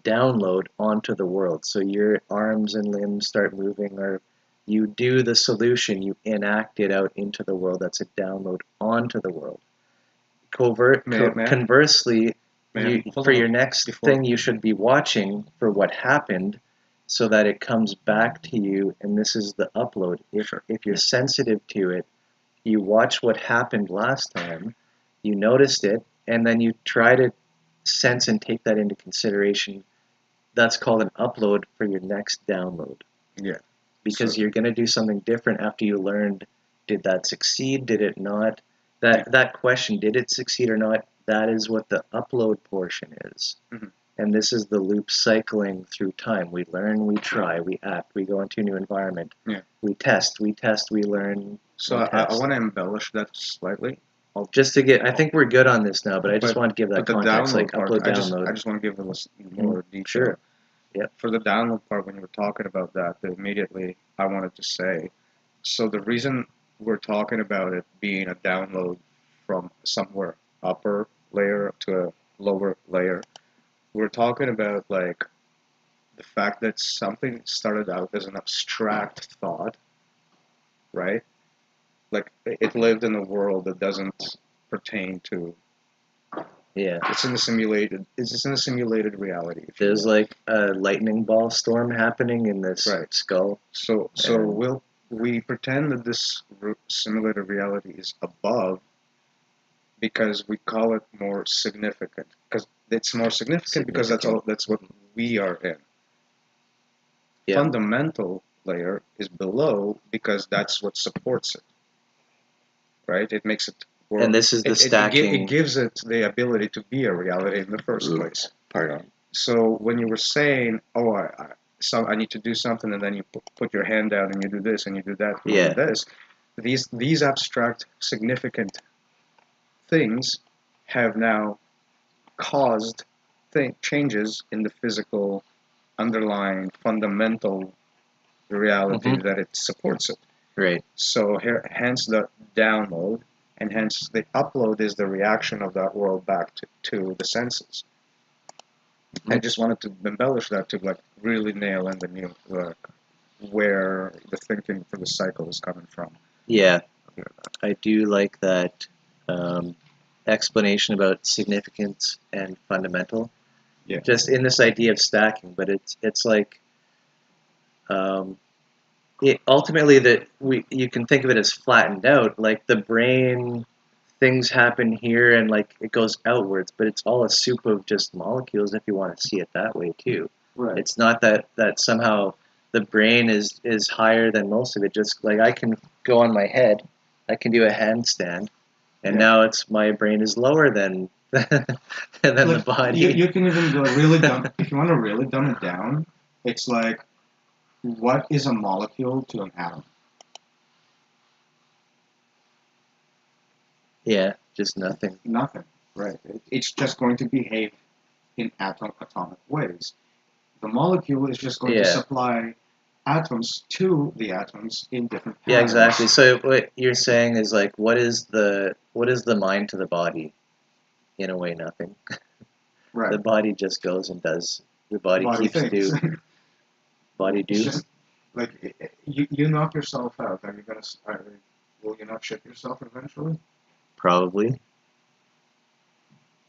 download onto the world. So your arms and limbs start moving, or you do the solution, you enact it out into the world. That's a download onto the world. Conversely, for your next thing, you should be watching for what happened so that it comes back to you, and this is the upload. If you're sensitive to it, you watch what happened last time, you noticed it, and then you try to sense and take that into consideration. That's called an upload for your next download. Yeah. Because you're going to do something different after you learned, did that succeed, did it not? That question, did it succeed or not, that is what the upload portion is. Mm-hmm. And this is the loop cycling through time. We learn, we try, we act, we go into a new environment. Yeah. We test, we learn. So I want to embellish that slightly. Just to get, I think we're good on this now, but I just want to give that context, like part, upload, download. I just want to give a little more detail. Sure. Yep. For the download part, when you were talking about that, immediately I wanted to say, so the reason we're talking about it being a download from somewhere upper layer to a lower layer, we're talking about like the fact that something started out as an abstract thought, right? Like it lived in a world that doesn't pertain to. Yeah. It's in a simulated reality. There's like a lightning ball storm happening in this skull. So we pretend that this simulated reality is above because we call it more significant. Because it's more significant because that's what we are in. Yeah. Fundamental layer is below because that's what supports it. Right? It makes it work. And this is the stacking. It gives it the ability to be a reality in the first place. Pardon. So when you were saying, "Oh, I need to do something," and then you put your hand down and you do this and you do that, and you do this, these abstract, significant things have now caused changes in the physical, underlying, fundamental reality that it supports it. Right. So hence the download, and hence the upload is the reaction of that world back to the senses. I just wanted to embellish that to like really nail in where the thinking for the cycle is coming from. Yeah, I do like that explanation about significance and fundamental. Yeah. Just in this idea of stacking, but it's like ultimately that you can think of it as flattened out. Like the brain, things happen here and like it goes outwards, but it's all a soup of just molecules if you want to see it that way too. Right. It's not that somehow the brain is higher than most of it. Just like I can go on my head, I can do a handstand, and now it's my brain is lower than the body. You can even go really dumb. If you want to really dumb it down, it's like, what is a molecule to an atom? Yeah, just nothing. Nothing, right? It's just going to behave in atomic ways. The molecule is just going to supply atoms to the atoms in different patterns. Yeah, exactly. So what you're saying is like, what is the mind to the body? In a way, nothing. Right. The body just goes and does. The body keeps do. Body do. It's just like you knock yourself out. Are you gonna? Will you not shit yourself eventually? Probably.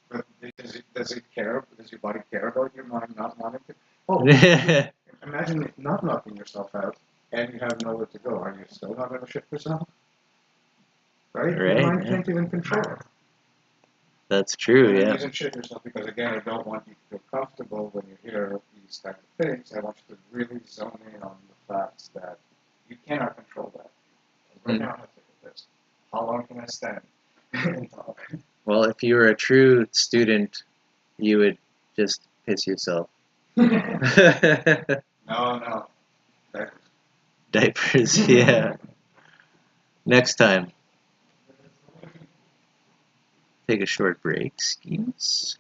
But does it care? Does your body care about your mind not wanting to? Oh, imagine not knocking yourself out and you have nowhere to go. Are you still not going to shit yourself? Right? Your mind can't even control it. That's true, and you can shit yourself because, again, I don't want you to feel comfortable when you hear these types of things. I want you to really zone in on the facts that you cannot control that. Right now, I have to look at this. How long can I stand and talk? Well, if you were a true student You would just piss yourself. No. Diapers, yeah. Next time, take a short break, skis.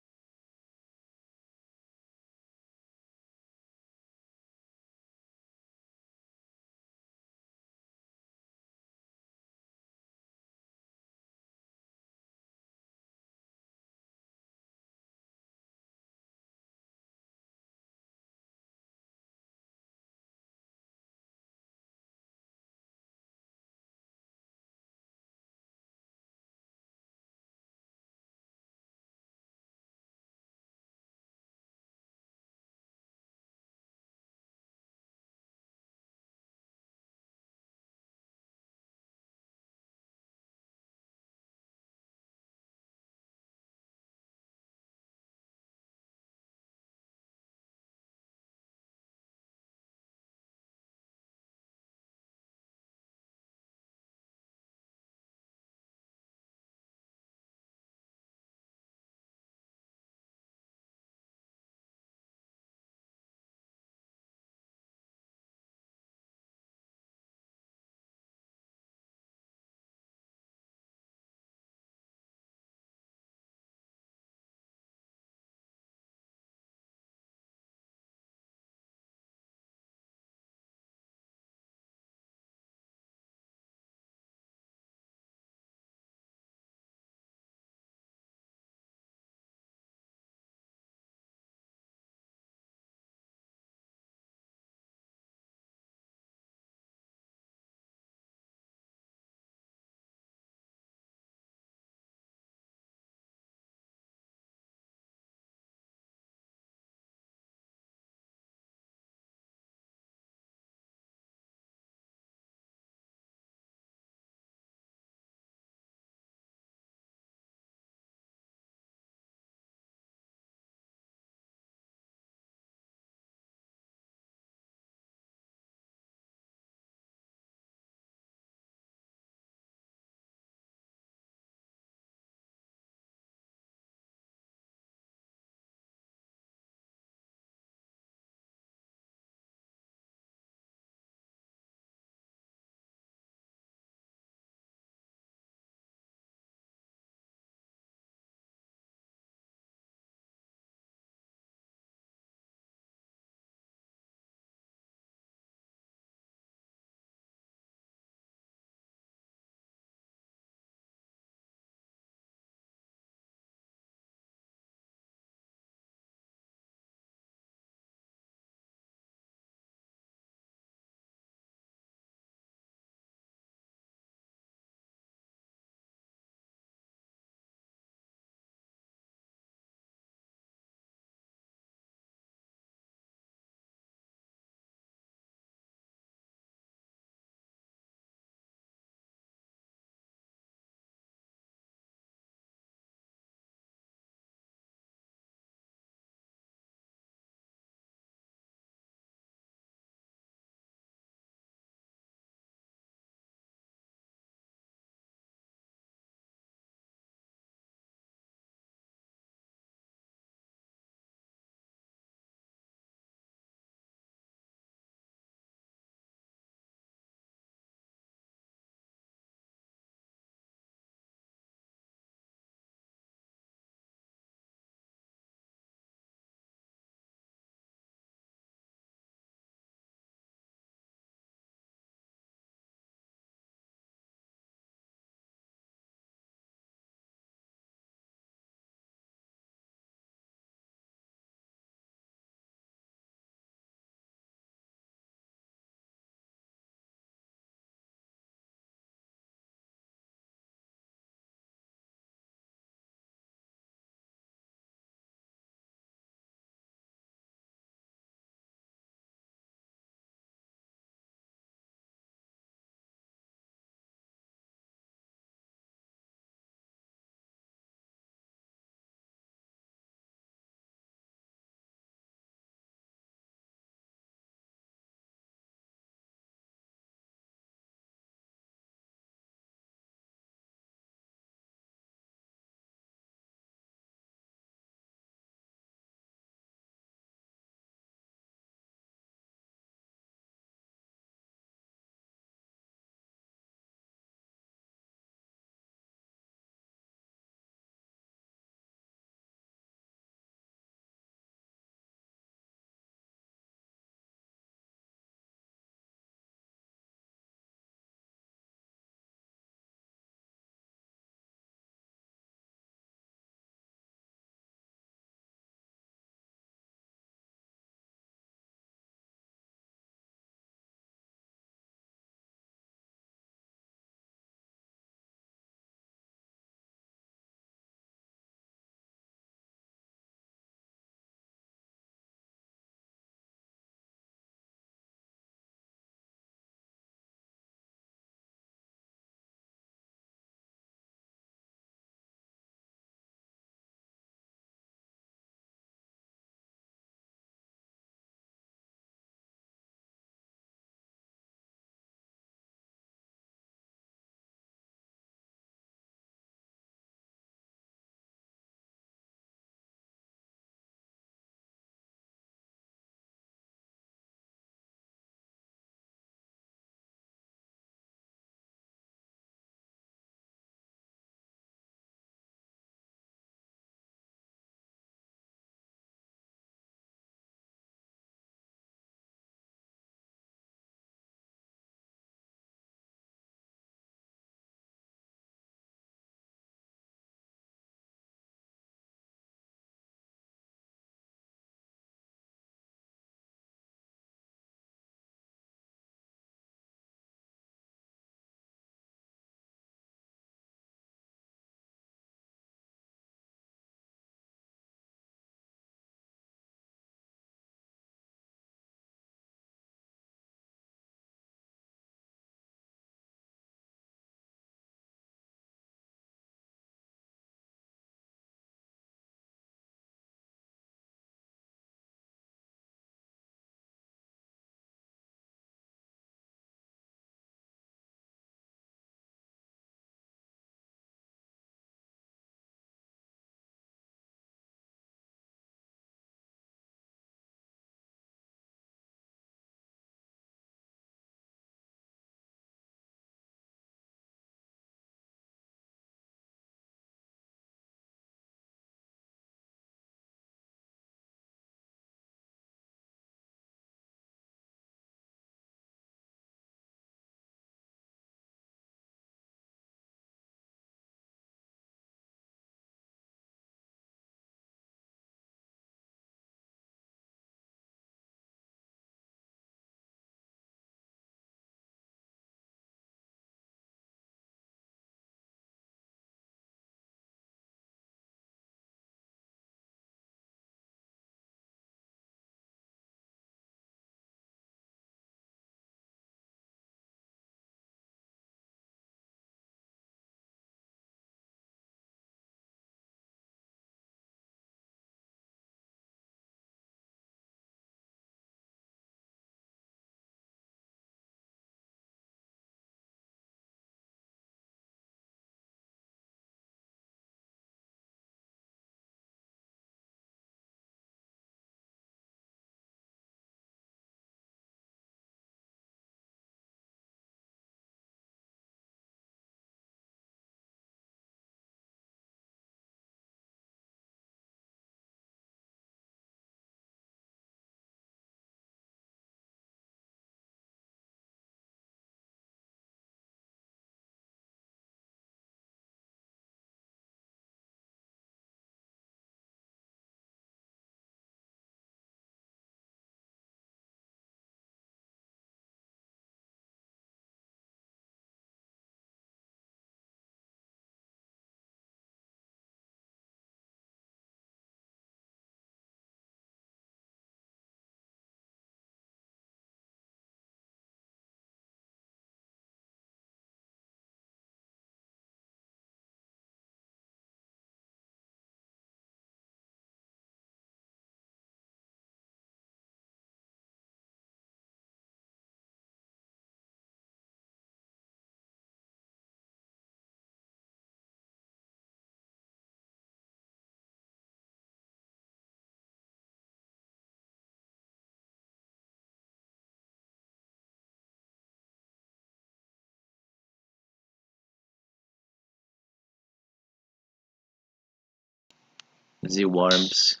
the worms.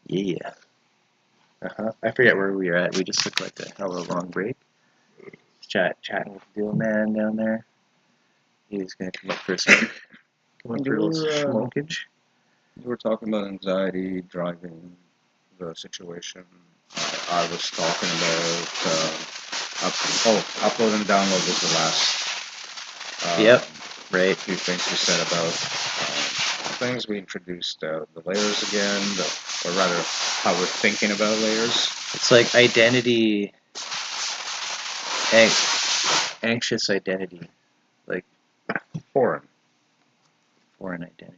Yeah. I forget where we were at. We just took like a hell of a long break. Chatting with Dill Man down there. He's gonna come up for a second. Come up for a little smokage. You were talking about anxiety driving the situation. I was talking about upload and download was the last. Yep. Right. Few things we said about things. We introduced the layers again, or rather, how we're thinking about layers. It's like identity, anxious identity, like foreign identity.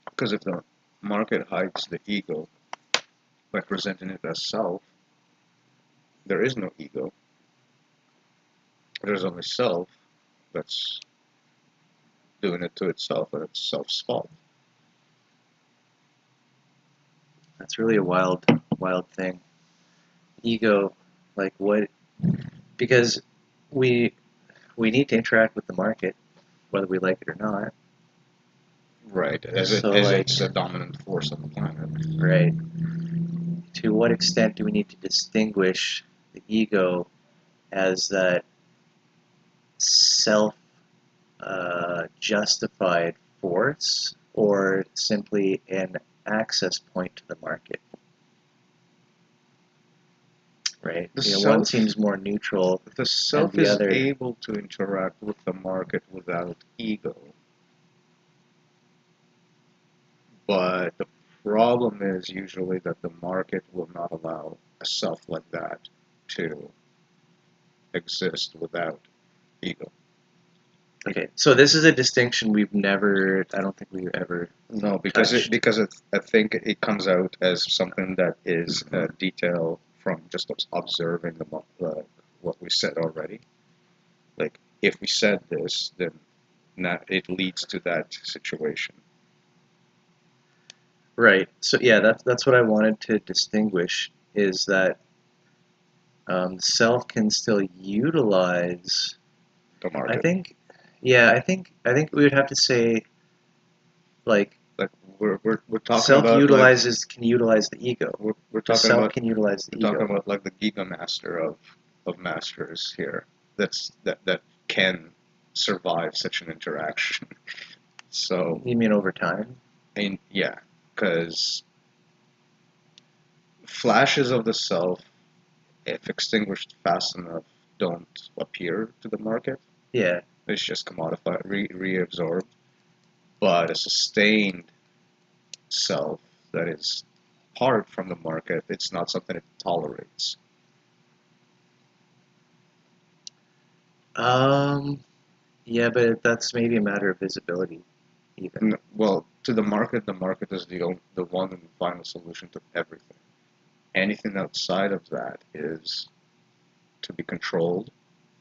Because if the market hides the ego by presenting it as self, there is no ego. There's only self that's doing it to itself, and it's self's fault. That's really a wild thing. Ego, like what? Because we need to interact with the market, whether we like it or not. Right, as it's a dominant force on the planet. Right. To what extent do we need to distinguish the ego as that self-justified force, or simply an access point to the market? Right. One seems more neutral. The self is able to interact with the market without ego. But the problem is usually that the market will not allow a self like that to exist without ego. Okay, so this is a distinction I don't think we've ever. No, because I think it comes out as something that is a detail from just observing what we said already. Like, if we said this, then it leads to that situation. Right. So yeah, that's what I wanted to distinguish, is that self can still utilize the market. I think we would have to say, like we're talking self about can utilize the ego. We're talking self about can utilize the ego. We're talking about like the giga master of masters here. That can survive such an interaction. So you mean over time? Yeah, because flashes of the self, if extinguished fast enough, don't appear to the market. Yeah, it's just commodified, reabsorbed. But a sustained self that is apart from the market, it's not something it tolerates. Yeah, but that's maybe a matter of visibility, even. No, well, to the market is the one and final solution to everything. Anything outside of that is to be controlled,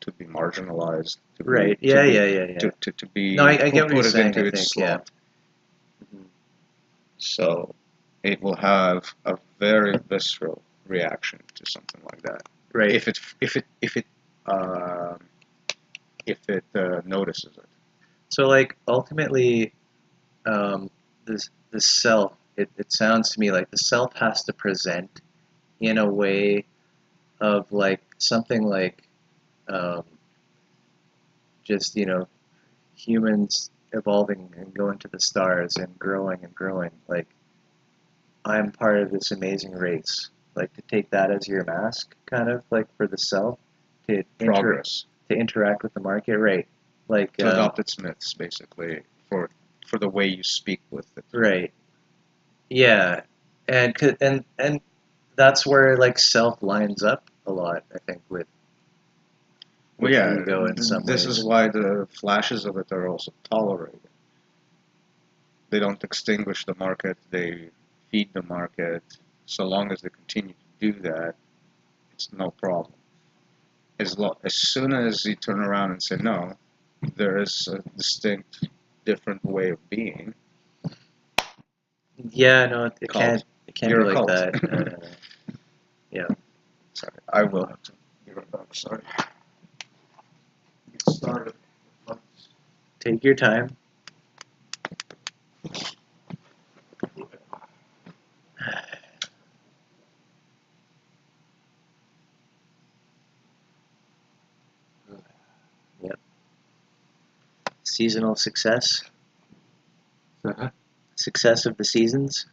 to be marginalized, to right. Be, yeah. To be no, I get what you're saying. Into its slot. Yeah. So it will have a very visceral reaction to something like that. Right. If it notices it. So, like, ultimately, the self, it sounds to me like the self has to present in a way of like something like just humans evolving and going to the stars and growing, like I'm part of this amazing race, like to take that as your mask, kind of like for the self, to interact with the market, right? Like to adopt its myths, basically, for the way you speak with it. Right. Yeah, and that's where like self lines up a lot, I think, with ego in some ways. This is why the flashes of it are also tolerated. They don't extinguish the market, they feed the market. So long as they continue to do that, it's no problem. As soon as you turn around and say, no, there is a distinct, different way of being. Yeah, no, it can't be like that. Yeah. Sorry, I will have to be right back. Sorry. Sorry. Take your time. Yep. Seasonal success. Success of the seasons.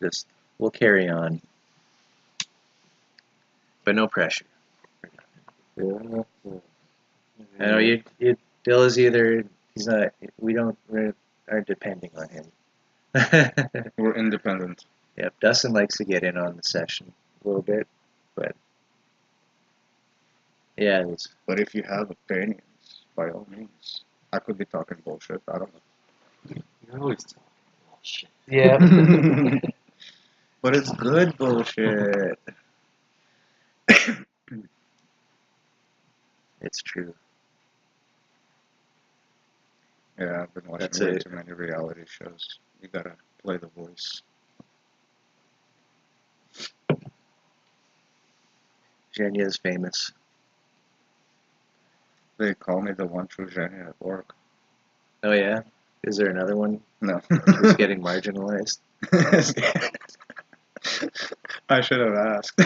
Just we'll carry on, but no pressure. I know you. Bill is either he's not. We aren't depending on him. We're independent. Yep, Dustin likes to get in on the session a little bit, but yeah, it's, But if you have opinions, by all means. I could be talking bullshit. I don't know. You're always talking bullshit. yeah. But it's good bullshit. It's true. Yeah, I've been watching That's way it. too many reality shows. You gotta play the voice. Jenya's famous. They call me the one true Jenny at work. Oh yeah. Is there another one No. who's getting marginalized? I should have asked.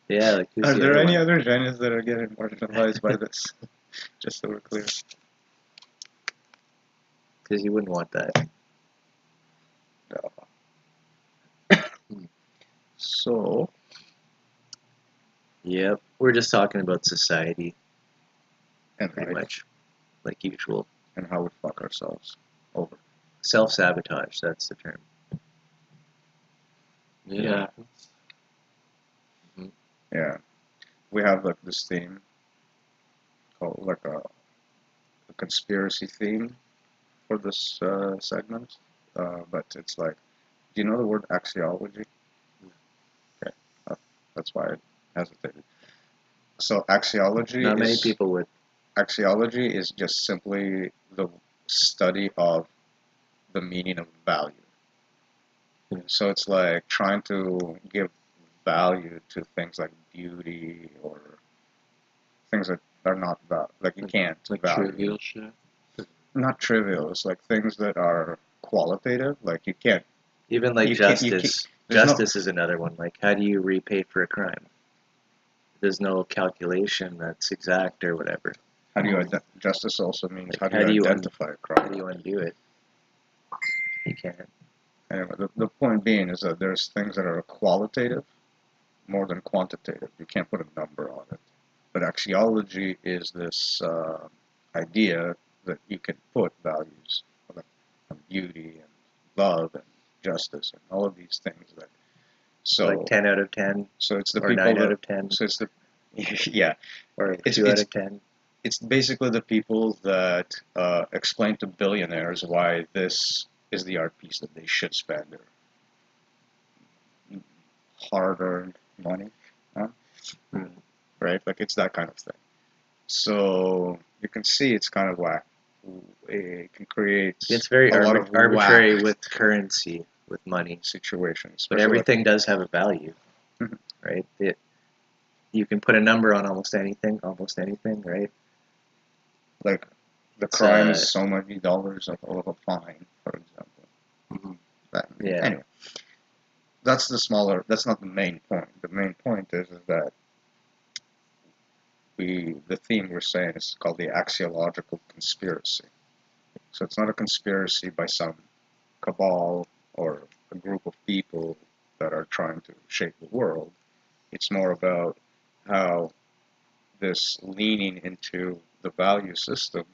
Yeah, like who's Are the there other any one? other Jennies that are getting marginalized by this? Just so we're clear. Because you wouldn't want that. No. So, Yep. We're just talking about society, and pretty life, much, like usual. and how we fuck ourselves over. Self-sabotage, that's the term. Yeah. Yeah. We have like this theme called like a conspiracy theme for this segment. But it's like, do you know the word axiology? Okay. That's why I hesitated. So axiology Not many is people would. axiology is just simply the study of the meaning of value. So it's like trying to give value to things like beauty or things that are not like you can't Like value. trivial shit. Not trivial. It's like things that are qualitative. Like you can't. Even like You can't. You can't. justice. There's no. Justice is another one. Like, how do you repay for a crime? There's no calculation that's exact or whatever. How do you justice also means Like, how do you identify a How crime? do you undo it? You can't. Anyway, the point being is that there's things that are qualitative more than quantitative. You can't put a number on it. But axiology is this idea that you can put values like beauty and love and justice and all of these things that. So Like 10 out of 10 so it's the or people 9 that. out of 10 So it's the yeah. or It's 2 out it's of 10. it's basically the people that explain to billionaires why this is the art piece that they should spend their hard-earned money on, right? Like it's that kind of thing. So you can see it's kind of whack. It can create It's very a lot of arbitrary whack with currency, with money. situations. But especially everything does have a value, Mhm. right? You can put a number on almost anything, right? like the It's, crime is so many dollars of a fine, for example. Mhm. Yeah. Anyway, that's the smaller. That's not the main point. The main point is that the theme we're saying is called the axiological conspiracy. So it's not a conspiracy by some cabal or a group of people that are trying to shape the world. It's more about how this leaning into the value system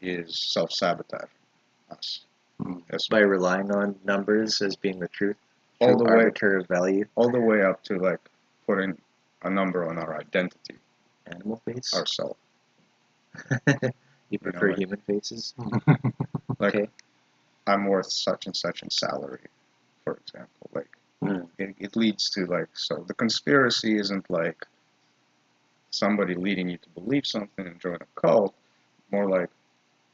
is self-sabotaging us. As By relying on numbers as being the truth, all true the way arbiter of value. all the way up to like putting a number on our identity, Animal face? ourself. You prefer like- human faces? Like Okay. I'm worth such and such in salary, for example. Like it leads to like so the conspiracy isn't like somebody leading you to believe something and join a cult, more like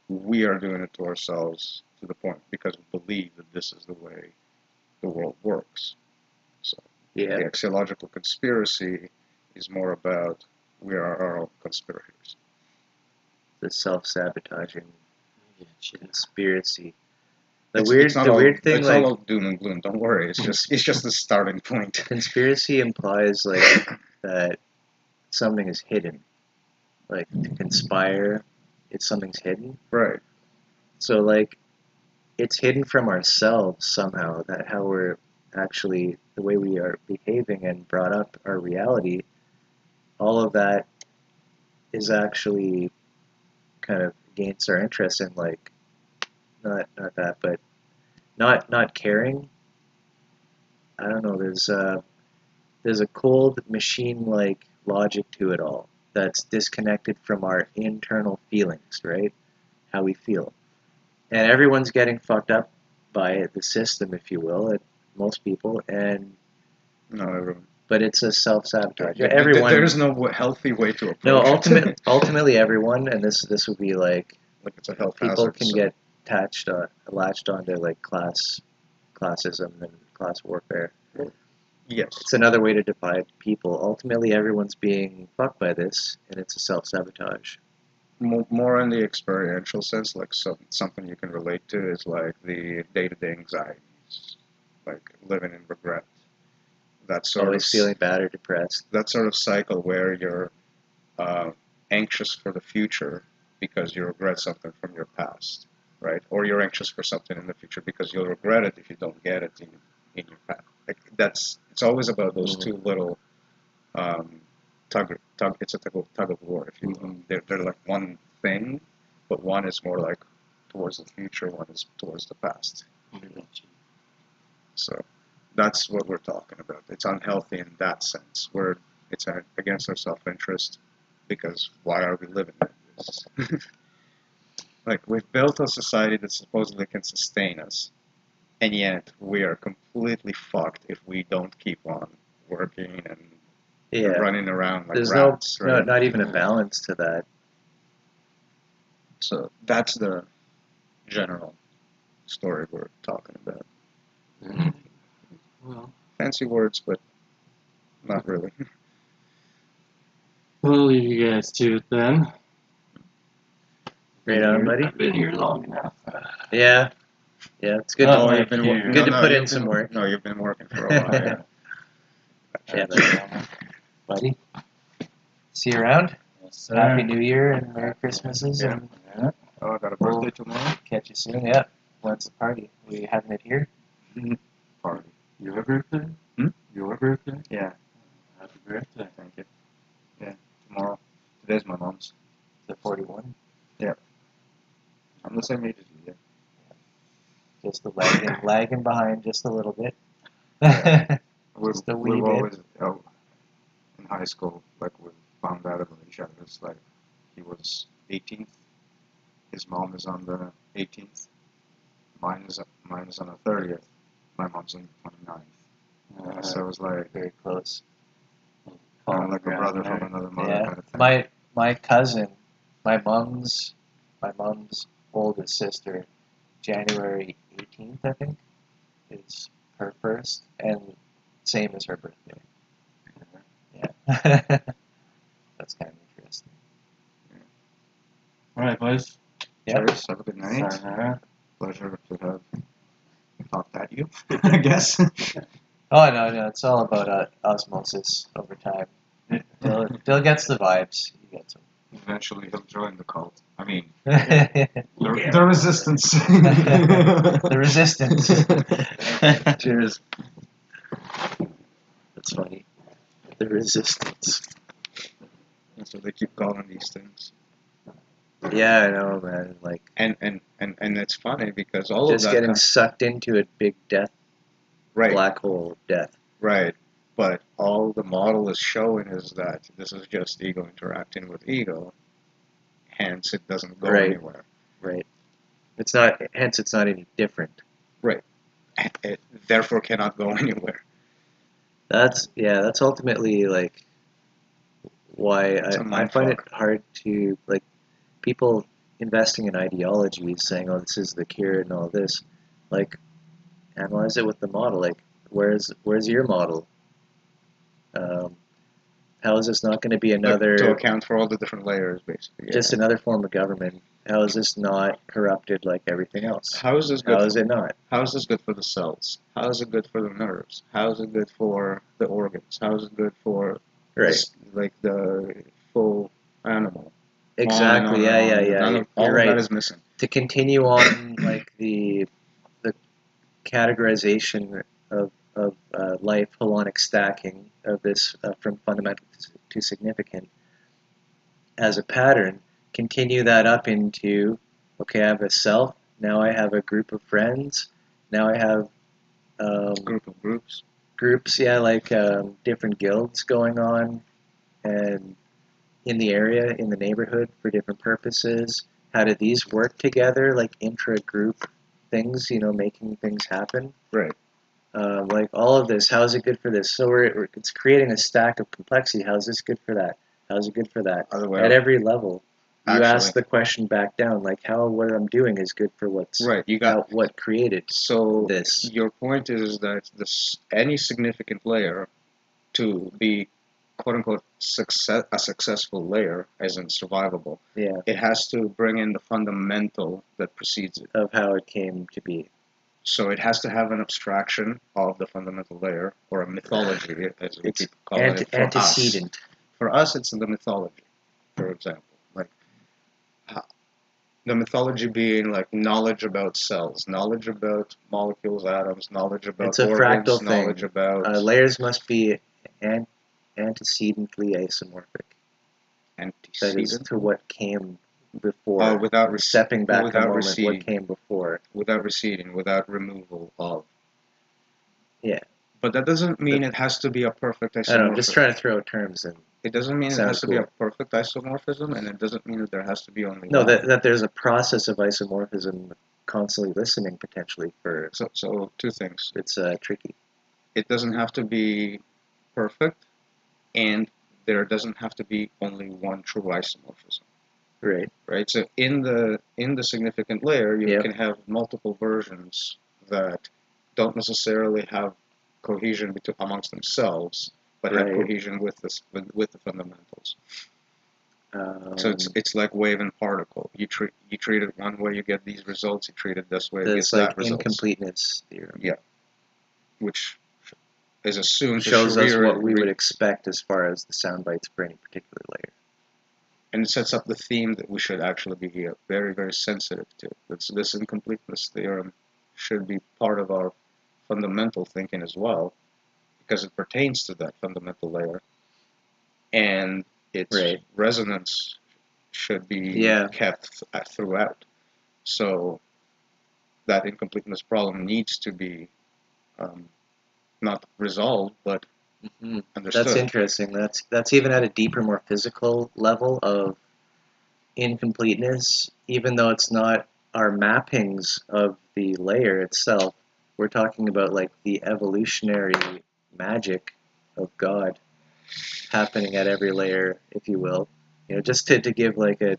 we are doing it to ourselves to the point because we believe that this is the way the world works. So Yeah. the axiological conspiracy is more about we are our own conspirators. The self-sabotaging Yeah, shit. conspiracy. The It's weird not all, thing, it's like, not all doom and gloom. Don't worry. It's just the starting point. conspiracy implies like that something is hidden. Like to conspire, it's something's hidden. Right. So like it's hidden from ourselves somehow. That how we're actually the way we are behaving and brought up our reality. All of that is actually kind of against our interest in like not that, but not caring. I don't know. There's a cold machine-like logic to it all that's disconnected from our internal feelings, right? How we feel, and everyone's getting fucked up by the system, if you will. Most people, and Not everyone. but it's a self-sabotage. Everyone. There's no healthy way to approach No, it. ultimately, everyone, and this would be like Like it's a health people hazard. can get latched onto like classism and class warfare. Yes. It's another way to divide people. Ultimately, everyone's being fucked by this, and it's a self-sabotage. More in the experiential sense, like something you can relate to is like the day-to-day anxieties, like living in regret. That sort Always of feeling bad or depressed. that sort of cycle where you're anxious for the future because you regret something from your past, right? Or you're anxious for something in the future because you'll regret it if you don't get it in your past. Like it's always about those two little um, tug. It's a tug of war, if you will. They're like one thing, but one is more like towards the future, one is towards the past. So that's what we're talking about. It's unhealthy in that sense, where it's against our self-interest, because why are we living like this? Like we've built a society that supposedly can sustain us, and yet we are completely fucked if we don't keep on working and Yeah. running around like There's rats, right? not even a balance to that. So that's the general story we're talking about. Well, Fancy words, but not really. we'll leave you guys to it then. Right on, buddy. I've been here long enough. Yeah. Yeah, it's good. Oh, to, you've been good no, to no, put you've in some been- work. No, you've been working for a while. Yeah. Yeah, buddy. See you around. Yes, sir. Happy New Year and Merry Christmases, Yeah. and Yeah. Oh, I got a birthday tomorrow. catch you soon. Yeah. When's the party? We having it here? Party. Your birthday? Hmm? Your birthday? Yeah, Happy birthday. thank you. Yeah, tomorrow. Today's my mom's. The 41. I'm the same age as you. Just the lagging behind just a little bit. Yeah. We've, Just a wee we've bit. always, in high school, like we found out about each other. It's like he was 18th. His mom is on the 18th. Mine is on the 30th. My mom's on the 29th. So it was like Very close. kind of like a brother from another mother Yeah. kind of thing. My cousin, my mom's oldest sister, January 18th, I think, is her first, and same as her birthday. Yeah. That's kind of interesting. All right, boys. Yeah. Cheers. Have a good night. Sayonara. Pleasure to have talked at you, I guess. Oh no, it's all about osmosis over time. Bill gets the vibes. He gets Eventually, he'll join the cult. I mean, them. the resistance. The resistance. Cheers. That's funny. The resistance. That's what they keep calling these things. Yeah, I know, man. Like And it's funny because all just of that getting sucked into a big death, right, black hole of death. right. But all the model is showing is that this is just ego interacting with ego. Hence, it doesn't go Right. anywhere. Right. It's not. Hence, it's not any different. It therefore cannot go anywhere. That's ultimately like why It's a I find it mindfuck. hard to like people investing in ideologies saying, "Oh, this is the cure" and all this. Like, analyze it with the model. Like, where's your model? How is this not going to be Like, another to account for all the different layers, basically. just another form of government? How is this not corrupted like everything else? How is this good? How is it not? How is this good for the cells? How is it good for the nerves? How is it good for the organs? How is it good for Right. like the full animal? Exactly. On and on. Yeah. None of, all You're of that right. is missing. To continue on, like the categorization of life, holonic stacking of this from fundamental to significant as a pattern, continue that up into, okay, I have a self, now I have a group of friends, now I have Group of groups. groups, yeah, like different guilds going on, and in the area, in the neighborhood for different purposes. How do these work together, like intra-group things, making things happen? Right. Like all of this, how is it good for this? So it's creating a stack of complexity. How is this good for that? How is it good for that? Other way At up. every level, you Actually. ask the question back down, like how what I'm doing is good for Right. You got what created so this. your point is that any significant layer to be quote unquote a successful layer, as in survivable, Yeah, it has to bring in the fundamental that precedes it. of how it came to be. So it has to have an abstraction of the fundamental layer, or a mythology, as we It's keep calling it for us. antecedent. For us, it's the mythology, for example. Like the mythology being like knowledge about cells, knowledge about molecules, atoms, knowledge about It's a organs, fractal knowledge thing. about Layers must be antecedently isomorphic. That is antecedent. to what came before. Without Stepping back without a moment, receding. what came before. Without receding, without removal of. Yeah. But that doesn't mean it has to be a perfect isomorphism. I don't know, I'm just trying to throw terms in. It doesn't mean it Sounds has to be cool. a perfect isomorphism, and it doesn't mean that there has to be only No, one. that there's a process of isomorphism, constantly listening potentially for. So two things. It's tricky. It doesn't have to be perfect, and there doesn't have to be only one true isomorphism. Right. Right. So in the significant layer, you Yep. can have multiple versions that don't necessarily have cohesion amongst themselves, but have Right. cohesion with the fundamentals. So it's like wave and particle. You treat it one way, you get these results. You treat it this way, you get It's like that results. incompleteness theorem. Yeah, which is assumed Shows to us what we would expect as far as the sound bites for any particular layer. And it sets up the theme that we should actually be very, very sensitive to. This incompleteness theorem should be part of our fundamental thinking as well, because it pertains to that fundamental layer, and its Right. resonance should be kept throughout. So that incompleteness problem needs to be not resolved, but understood. That's interesting. That's even at a deeper, more physical level of incompleteness, even though it's not our mappings of the layer itself. We're talking about like the evolutionary magic of God happening at every layer, if you will. You know, just to give like a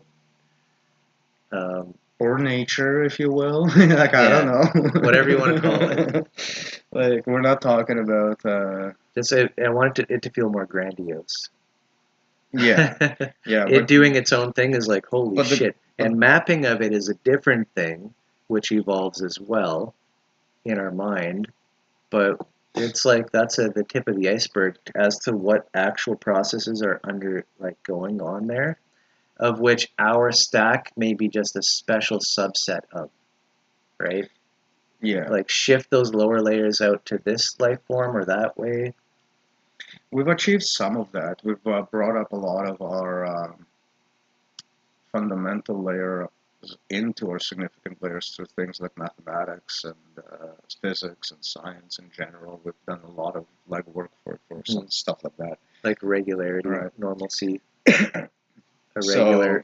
or nature, if you will. Like, I don't know. Whatever you want to call it. Like, we're not talking about... Just I wanted it to feel more grandiose. Yeah. Yeah. It doing its own thing is like, holy shit. And mapping of it is a different thing, which evolves as well in our mind. But it's like that's the tip of the iceberg as to what actual processes are going on there, of which our stack may be just a special subset of, right? Yeah. Like shift those lower layers out to this life form or that way. We've achieved some of that. We've brought up a lot of our fundamental layers into our significant layers through things like mathematics and physics and science in general. We've done a lot of legwork for some stuff like that. Like regularity, right. Normalcy, a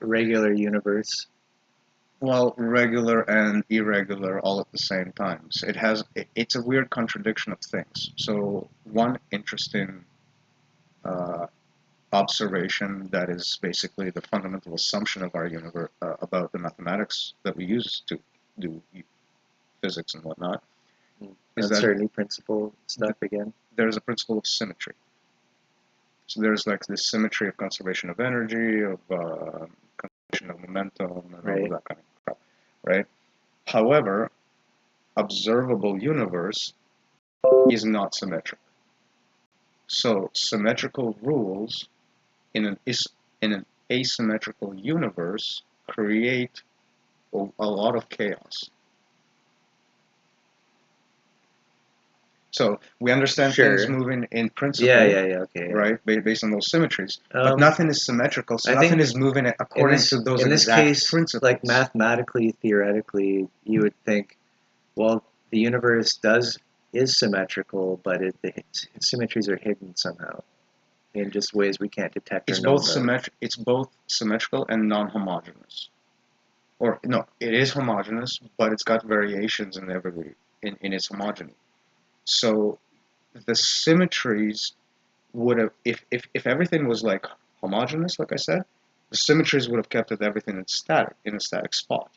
regular universe. Well, regular and irregular all at the same time. So it's a weird contradiction of things. So one interesting observation that is basically the fundamental assumption of our universe about the mathematics that we use to do physics and whatnot. Is that certainly principle stuff again? There's a principle of symmetry. So there's like this symmetry of conservation of energy, of conservation of momentum, and all of that kind of crap, right? However, observable universe is not symmetric. So symmetrical rules in an asymmetrical universe create a lot of chaos. So we understand things moving in principle, okay, right, based on those symmetries. But nothing is symmetrical, so nothing is moving according to those exact principles. Like mathematically, theoretically, you would think, well, the universe is symmetrical, but its symmetries are hidden somehow in just ways we can't detect. It's both symmetrical and non-homogeneous. Or no, it is homogeneous, but it's got variations in its homogeny. So the symmetries would have, if everything was like homogeneous, like I said, the symmetries would have kept everything in a static spot.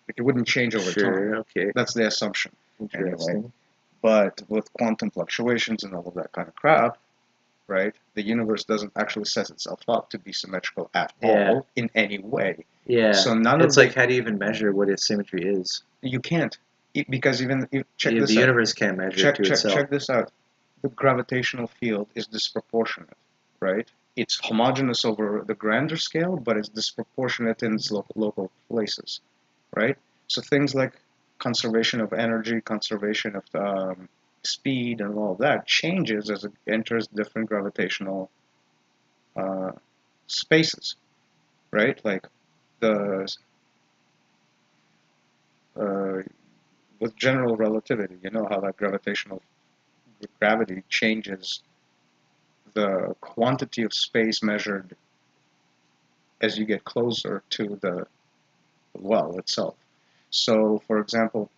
Like it wouldn't change over time. Okay. That's the assumption. Anyway. But with quantum fluctuations and all of that kind of crap, right, the universe doesn't actually set itself up to be symmetrical at all in any way. Yeah. So it's like, how do you even measure what its symmetry is? You can't. Because even check this out. The universe can't measure it to itself. Check this out. The gravitational field is disproportionate, right? It's homogeneous over the grander scale, but it's disproportionate in its local places, right? So things like conservation of energy, conservation of speed, and all of that changes as it enters different gravitational spaces, right? Like with general relativity, you know how that gravity changes the quantity of space measured as you get closer to the well itself. So, for example,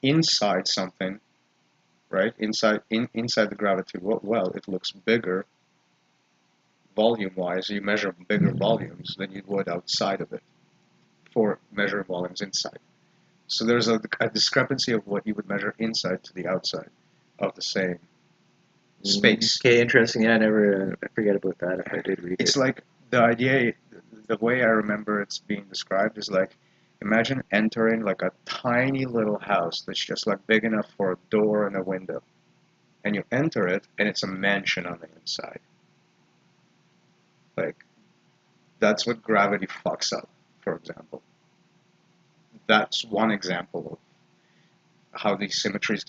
inside something, right? Inside the gravity well, it looks bigger volume-wise. You measure bigger volumes than you would outside of it for measuring volumes inside. So there's a discrepancy of what you would measure inside to the outside of the same space. Okay, interesting. Yeah, I forget about that if I did read It's it. like the idea, the way I remember it's being described is like, imagine entering like a tiny little house that's just like big enough for a door and a window. And you enter it, and it's a mansion on the inside. Like, that's what gravity fucks up, for example. That's one example of how these symmetries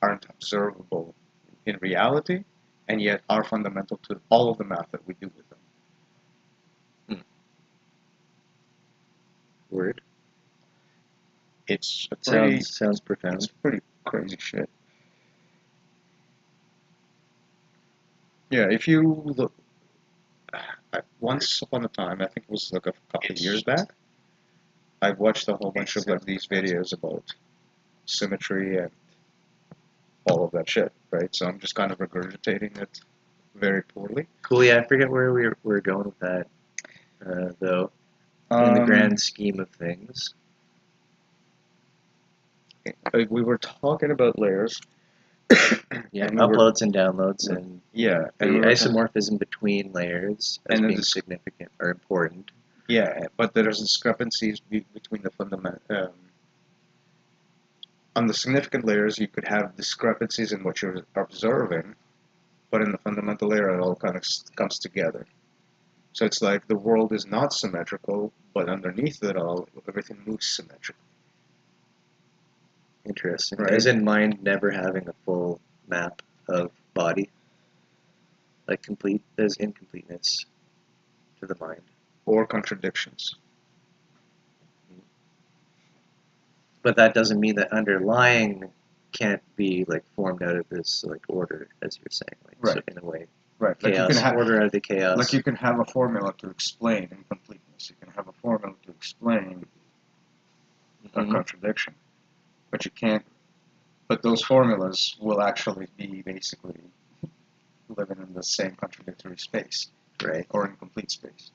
aren't observable in reality, and yet are fundamental to all of the math that we do with them. Word. It's Sounds profound. It's pretty crazy shit. Yeah, if you look, once upon a time, I think it was like a couple of years back, I watched a whole bunch of like these videos about symmetry and all of that shit, right? So I'm just kind of regurgitating it very poorly. Cool. Yeah, I forget where we're going with that, though. In the grand scheme of things. We were talking about layers. Yeah, and uploads and downloads, and yeah, the and isomorphism between layers as being significant or important. Yeah, but there's discrepancies between the fundamental. On the significant layers, you could have discrepancies in what you're observing, but in the fundamental layer, it all kind of comes together. So it's like the world is not symmetrical, but underneath it all, everything moves symmetrically. Interesting. Right. As in mind never having a full map of body. Like complete, there's incompleteness to the mind. Or contradictions. But that doesn't mean that underlying can't be like formed out of this like order, as you're saying. Like, right. So in a way. Right. Chaos, like order out of the chaos. Like you can have a formula to explain incompleteness. You can have a formula to explain a contradiction. But you can't. But those formulas will actually be basically living in the same contradictory space, right? Or incomplete space.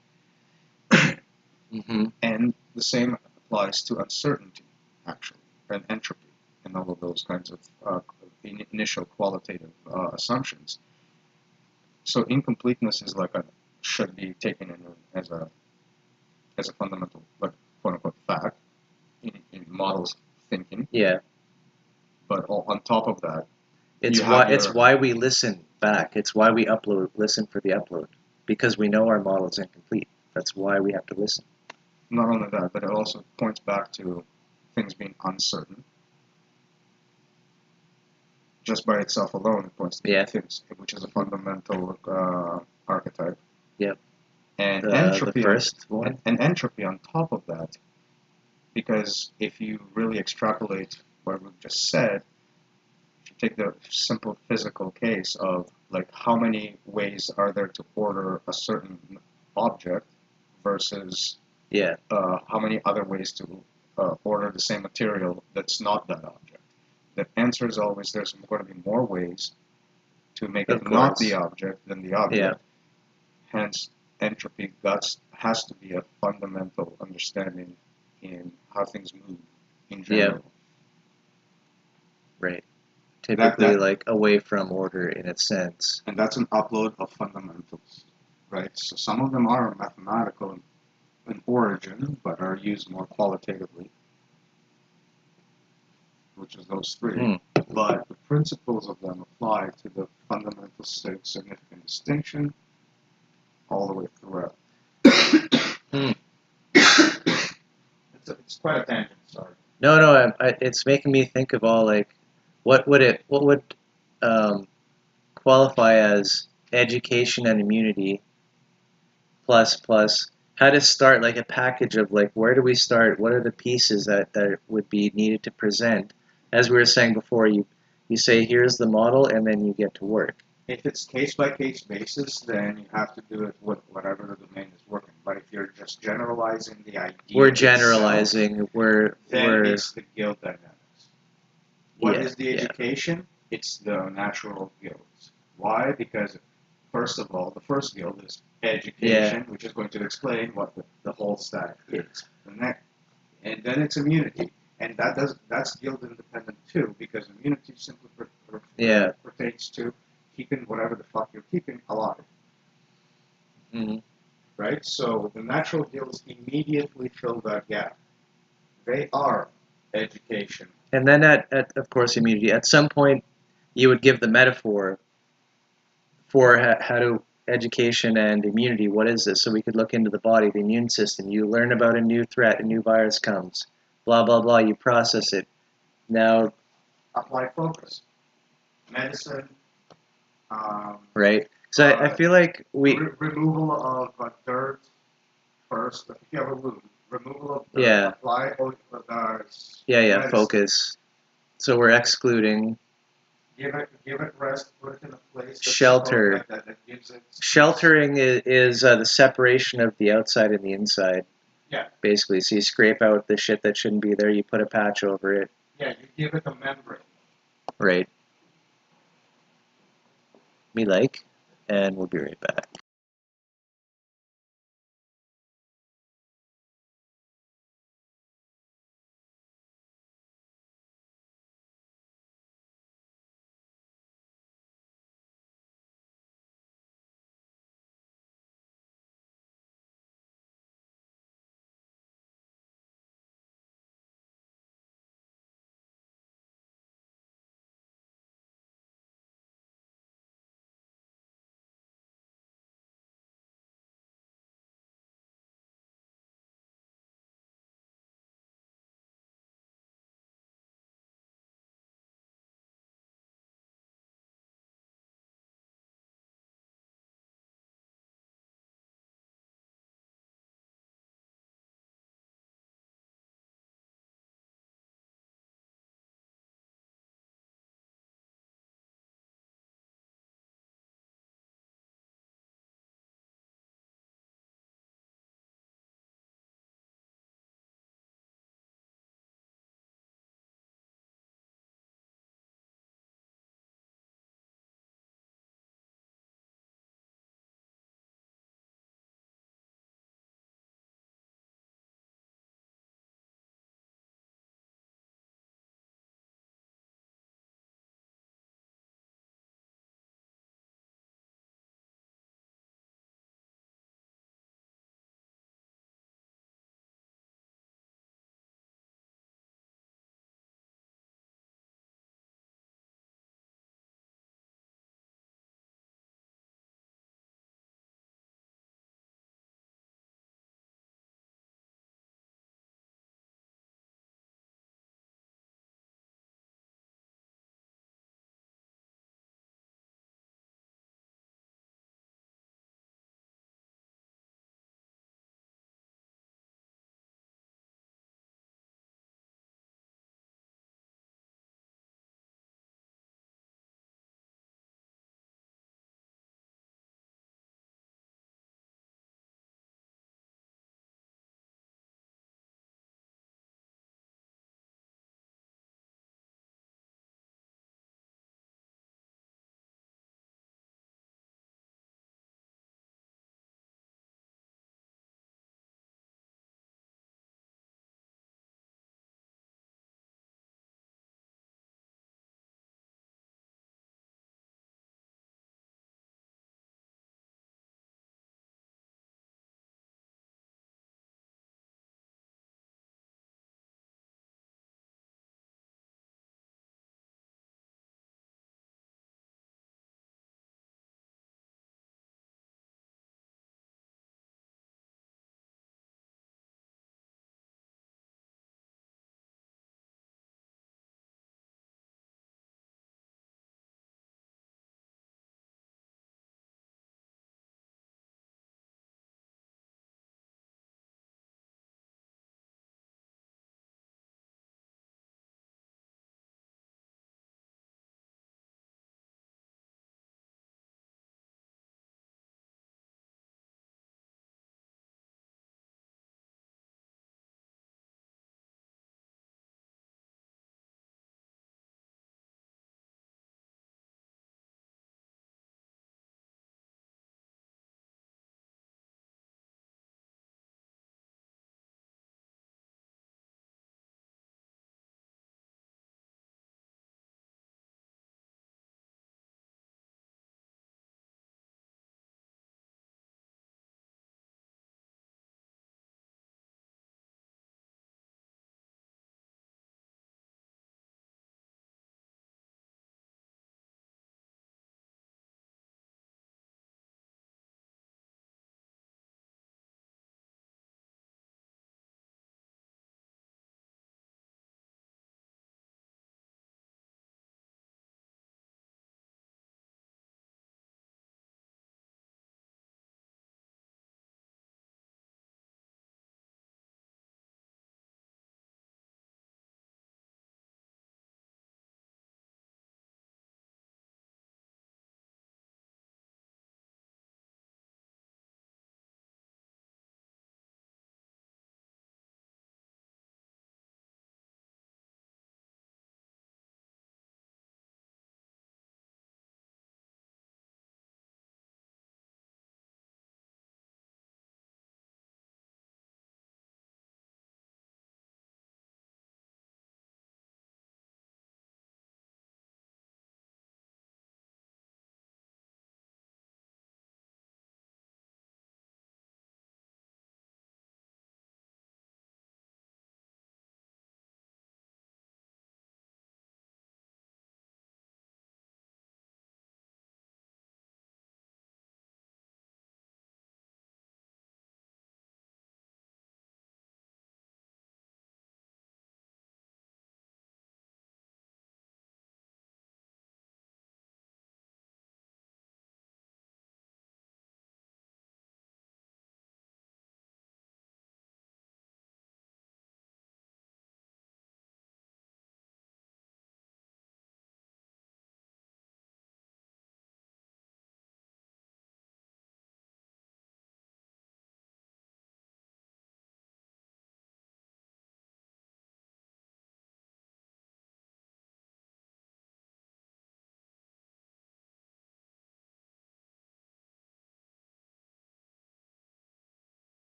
And the same applies to uncertainty, actually, and entropy, and all of those kinds of initial qualitative assumptions. So incompleteness is like should be taken as a fundamental, like quote unquote fact in models thinking. Yeah. But on top of that, it's why we listen back. It's why we listen for the upload, because we know our model is incomplete. That's why we have to listen. Not only that, but it also points back to things being uncertain. Just by itself alone, it points to things, which is a fundamental archetype. Yep. And entropy, and entropy on top of that, because if you really extrapolate what we've just said, if you take the simple physical case of like how many ways are there to order a certain object versus how many other ways to order the same material that's not that object. The answer is always there's going to be more ways to make it not the object than the object. Yeah. Hence, entropy has to be a fundamental understanding in how things move in general. Right. Typically, like away from order in its sense. And that's an upload of fundamentals, right? So some of them are mathematical in origin, but are used more qualitatively, which is those three. But the principles of them apply to the fundamental significant distinction all the way throughout. It's quite a tangent, sorry. No, it's making me think of all like, what would qualify as education and immunity plus how to start like a package of like, where do we start? What are the pieces that would be needed to present? As we were saying before, you say here's the model and then you get to work. If it's case-by-case basis, then you have to do it with whatever the domain is working. But if you're just generalizing the idea, we're generalizing. Then it's the guild dynamics. What is the education? it's the natural guilds. Why? Because first of all, the first guild is education, which is going to explain what the whole stack is. And then it's immunity, and that's guild independent too, because immunity simply pertains to keeping whatever the fuck you're keeping alive. Mm-hmm. Right? So the natural guilds immediately fill that gap. They are education. And then of course, immunity. At some point, you would give the metaphor for how to education and immunity. What is this? So we could look into the body, the immune system. You learn about a new threat, a new virus comes, blah, blah, blah. You process it. Now, apply focus. Medicine. Right. So I feel like removal of dirt first. If you have a wound, removal of dirt. Yeah. Apply Yeah. medicine. Focus. So we're excluding. Give it rest. Put it in a place. Shelter. That gives it. Sheltering is the separation of the outside and the inside. Yeah. Basically, so you scrape out the shit that shouldn't be there. You put a patch over it. Yeah, you give it a membrane. Right. Me like, and we'll be right back.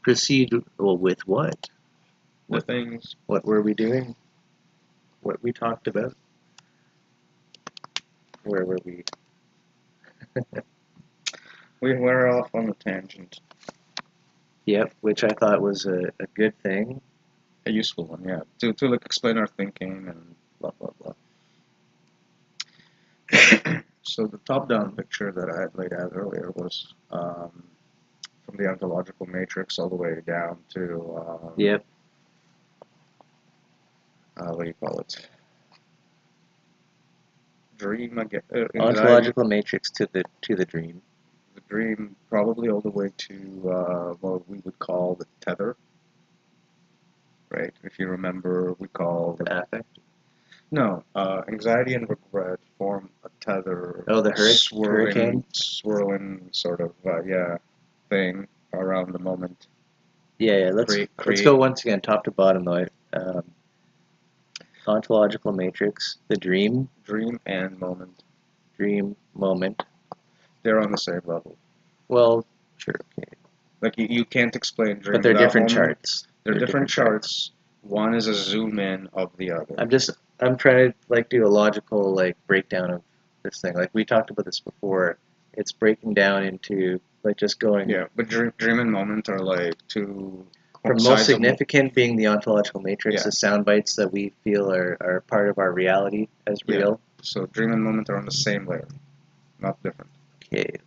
Proceed with what? The things. What were we doing? What we talked about? Where were we? We were off on a tangent. Yep, which I thought was a good thing. A useful one, yeah. To like explain our thinking and blah blah blah. So the top-down picture that I had laid out earlier was from the ontological matrix all the way down to Yep. What do you call it? Dream again. Ontological matrix to the dream. The dream, probably all the way to what we would call the tether. Right. If you remember, we call The affect. no anxiety and regret form a tether. Oh, the hurricane. Swirling sort of thing around the moment. Yeah. Let's go once again, top to bottom though. Ontological matrix, the dream. Dream and moment. Dream, moment. They're on the same level. Well, sure, okay. Like you can't explain dream. But they're without different moment. charts. They're different charts. One is a zoom in of the other. I'm trying to do a logical breakdown of this thing. Like we talked about this before. It's breaking down into just going. Yeah, but dream and moment are like two. From most significant being the ontological matrix, the sound bites that we feel are part of our reality as real. So dream and moment are on the same layer, not different. Okay.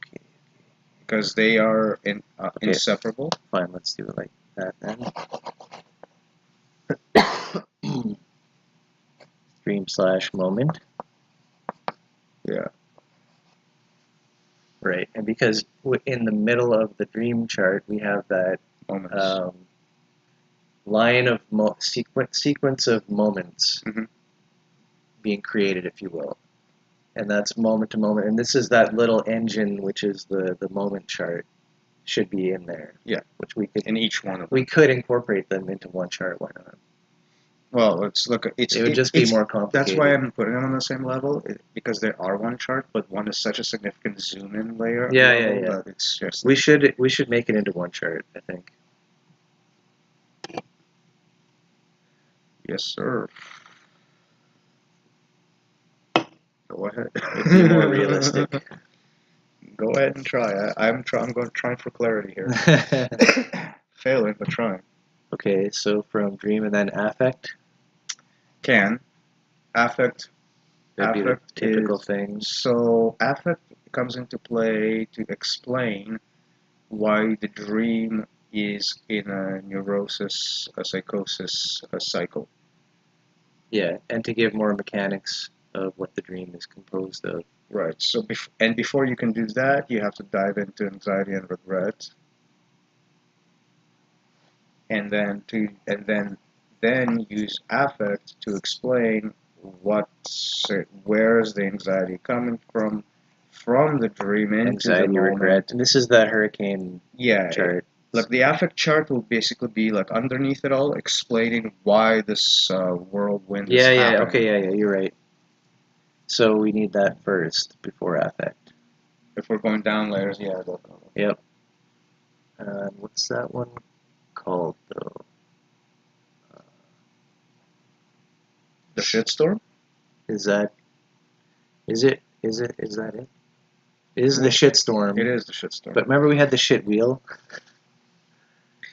Because they are inseparable. Fine, let's do it like that then. Dream/moment. Yeah. Right, and because in the middle of the dream chart we have that line of sequence of moments being created, if you will, and that's moment to moment. And this is that little engine, which is the moment chart, should be in there. Yeah, which we could in each one of them. We could incorporate them into one chart. Why not? Well, it would just be more complicated. That's why I'm putting them on the same level, because they are one chart, but one is such a significant zoom-in layer. Yeah. That it's just we should make it into one chart, I think. Yes, sir. Go ahead. Be more realistic. Go ahead and try. I'm going to try for clarity here. Failing, but trying. Okay, so from dream and then affect. Affect. That'd be the typical things. So affect comes into play to explain why the dream is in a neurosis, a psychosis, a cycle. Yeah, and to give more mechanics of what the dream is composed of. Right. So before you can do that, you have to dive into anxiety and regret, and then use affect to explain where's the anxiety coming from the dream into anxiety, the moment. Regret. And this is that hurricane chart. Like the affect chart will basically be like underneath it all, explaining why this whirlwind is happening. Okay, you're right. So we need that first before affect. If we're going down layers, yeah, definitely. Yep. What's that one called though? The shitstorm? Is that it? Is that it? It is the shitstorm. It is the shitstorm. But remember we had the shit wheel?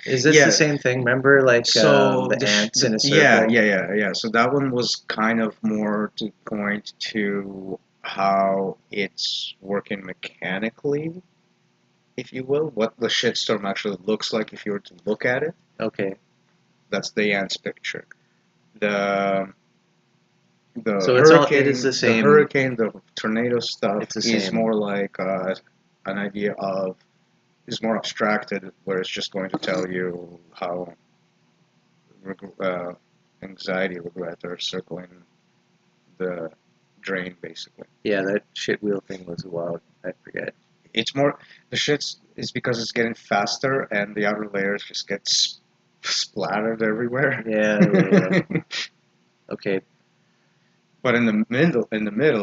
Is this the same thing? Remember the ants in a circle? Yeah. So that one was kind of more to point to how it's working mechanically, if you will, what the shitstorm actually looks like if you were to look at it. Okay. That's the ants picture. The so hurricane, it is the same. The hurricane, the tornado stuff is same. more like an idea of, is more abstracted, where it's just going to tell you how anxiety, regret are circling the drain, basically. Yeah, that shit wheel thing was wild. I forget. It's more, the shits is because it's getting faster and the outer layers just get splattered everywhere. Yeah. Okay. But in the middle,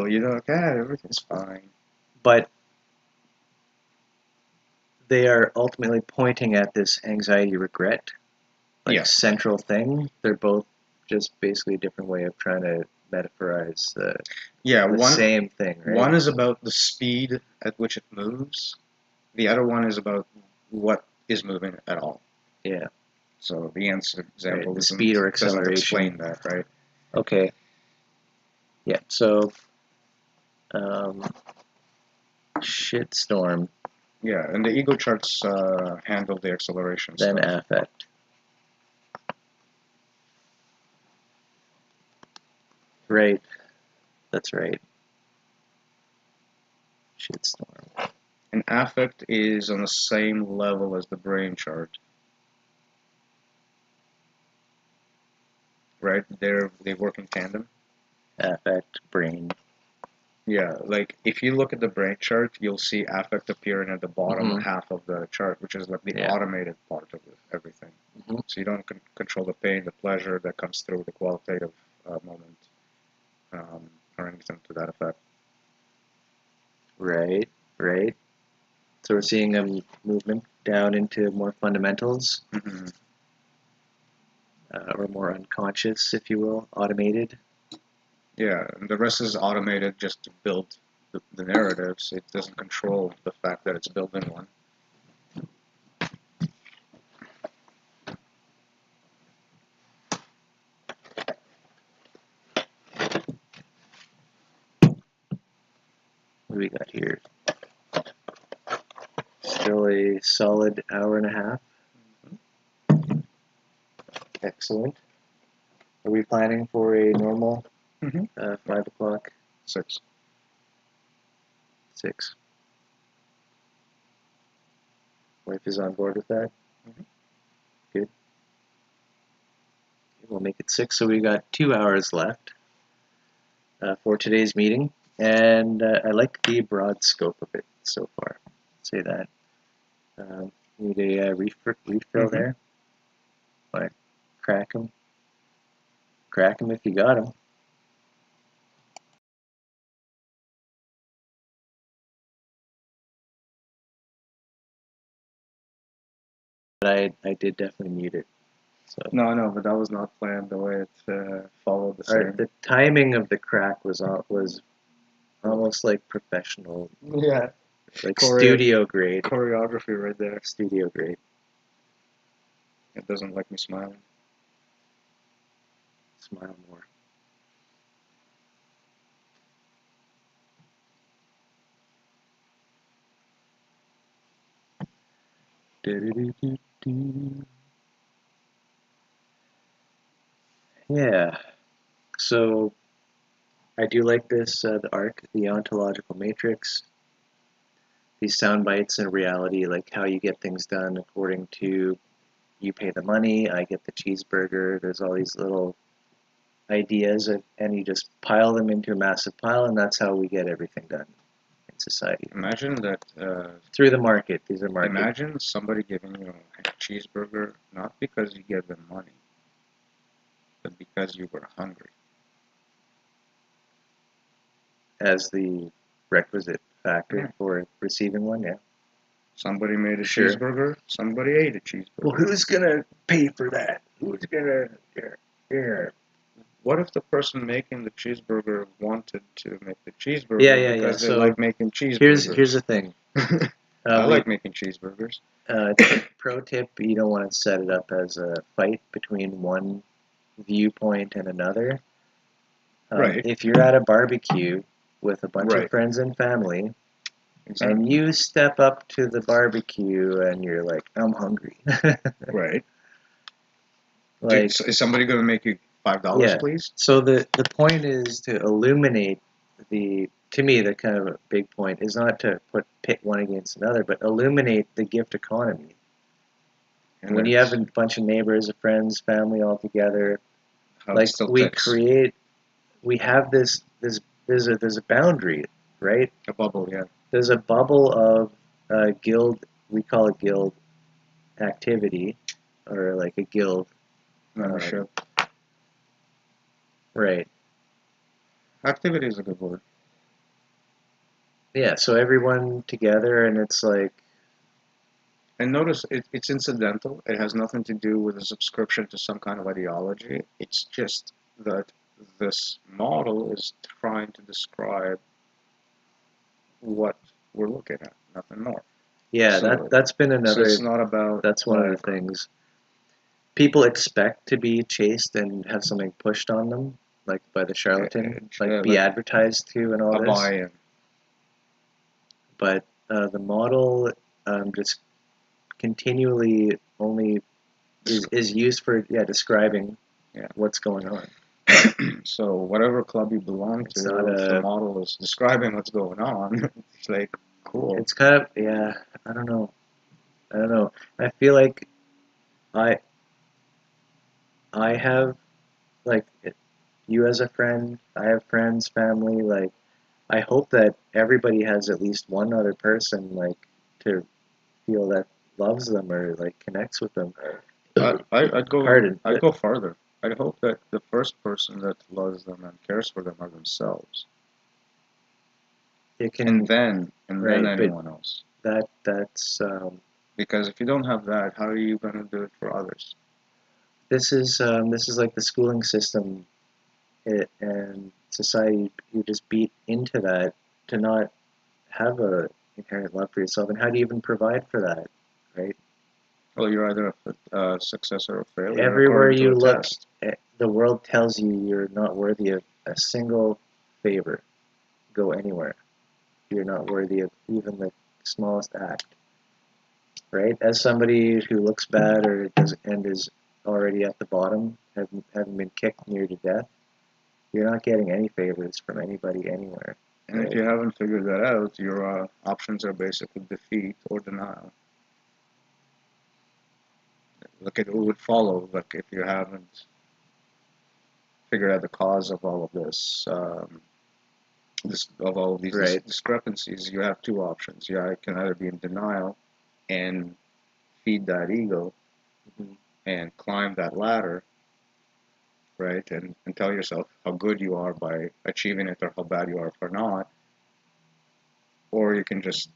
you know, everything's fine. But they are ultimately pointing at this anxiety regret, like Yeah. central thing. They're both just basically a different way of trying to metaphorize the one same thing, right? one is about the speed at which it moves. The other one is about what is moving at all. Yeah. So the answer example The speed or doesn't acceleration. explain that, right? Okay. Yeah. So, shitstorm, Yeah, and the ego charts handle the acceleration then stuff. affect. Right. That's right. Shitstorm. And affect is on the same level as the brain chart. Right? They work in tandem. Affect, brain. Yeah, like if you look at the brain chart, you'll see affect appearing at the bottom half of the chart, which is like the automated part of everything. So you don't control the pain, the pleasure that comes through the qualitative moment, or anything to that effect. Right. Right. So we're seeing a movement down into more fundamentals, or more unconscious, if you will, automated. Yeah, and the rest is automated just to build the narratives. It doesn't control the fact that it's building one. What do we got here? Still a solid hour and a half. Excellent. Are we planning for a normal 5 o'clock? 6. 6. Wife is on board with that? Good. We'll make it 6, so we got 2 hours left for today's meeting, and I like the broad scope of it so far. Say that. Need a refill there. Like, crack 'em. Crack 'em if you got 'em. But I did definitely mute it. So. No, but that was not planned the way it followed the same. The timing of the crack was almost like professional. Yeah. Like studio grade. Choreography right there. Studio grade. It doesn't like me smiling. Smile more. Yeah. So I do like this, the ARC, the ontological matrix. These sound bites in reality, like how you get things done according to you pay the money, I get the cheeseburger. There's all these little ideas, and you just pile them into a massive pile, and that's how we get everything done in society. Imagine that. Through the market. These are market. Imagine somebody giving you a cheeseburger not because you gave them money, but because you were hungry. As the requisite factor for receiving one, yeah. Somebody made a cheeseburger, somebody ate a cheeseburger. Well, who's gonna pay for that? Who's gonna... Yeah. What if the person making the cheeseburger wanted to make the cheeseburger because they so like making cheeseburgers? Here's the thing. I like making cheeseburgers. Pro tip, you don't want to set it up as a fight between one viewpoint and another. Right. If you're at a barbecue with a bunch of friends and family, and you step up to the barbecue and you're like, I'm hungry. Right. Like, is somebody going to make you $5, please? So the point is to illuminate to me, the kind of a big point is not to pit one against another, but illuminate the gift economy. And when you have a bunch of neighbors, friends, family all together, like we have there's a boundary, right? A bubble, yeah. There's a bubble of guild, we call it guild activity, or like a guild membership. Right. Activity is a good word. Yeah, so everyone together, and it's like And notice it's incidental. It has nothing to do with a subscription to some kind of ideology. It's just that this model is trying to describe what we're looking at, nothing more. Yeah, So, that's been so another. it's not about That's one of like, the things. People expect to be chased and have something pushed on them, like by the charlatan, like be like advertised to and all a this. buy-in. But the model just continually only is used for describing Yeah. what's going on. So whatever club you belong It's to, not if the a. model is describing what's going on, it's like cool. It's kind of I don't know. I don't know. I feel like I I have like you as a friend. I have friends, family. Like I hope that everybody has at least one other person like to feel that loves them or like connects with them. I'd go Pardon. I'd go farther. I'd hope that the first person that loves them and cares for them are themselves, It can and right, then but anyone else. that's Because if you don't have that, how are you going to do it for others? this is like the schooling system and society. You just beat into that to not have a inherent love for yourself, and how do you even provide for that, right? Well, you're either a success or a failure Everywhere according to you a look, test. the world tells you you're not worthy of a single favor. Go anywhere. You're not worthy of even the smallest act, right? As somebody who looks bad or does and is already at the bottom, having been kicked near to death, you're not getting any favors from anybody anywhere. And if Right? you haven't figured that out, your options are basically defeat or denial. Look at who would follow. Like if you haven't figured out the cause of all of of all of these Right. discrepancies, you have two options. You can either be in denial and feed that ego Mhm. and climb that ladder, right? And tell yourself how good you are by achieving it or how bad you are for not. Or you can just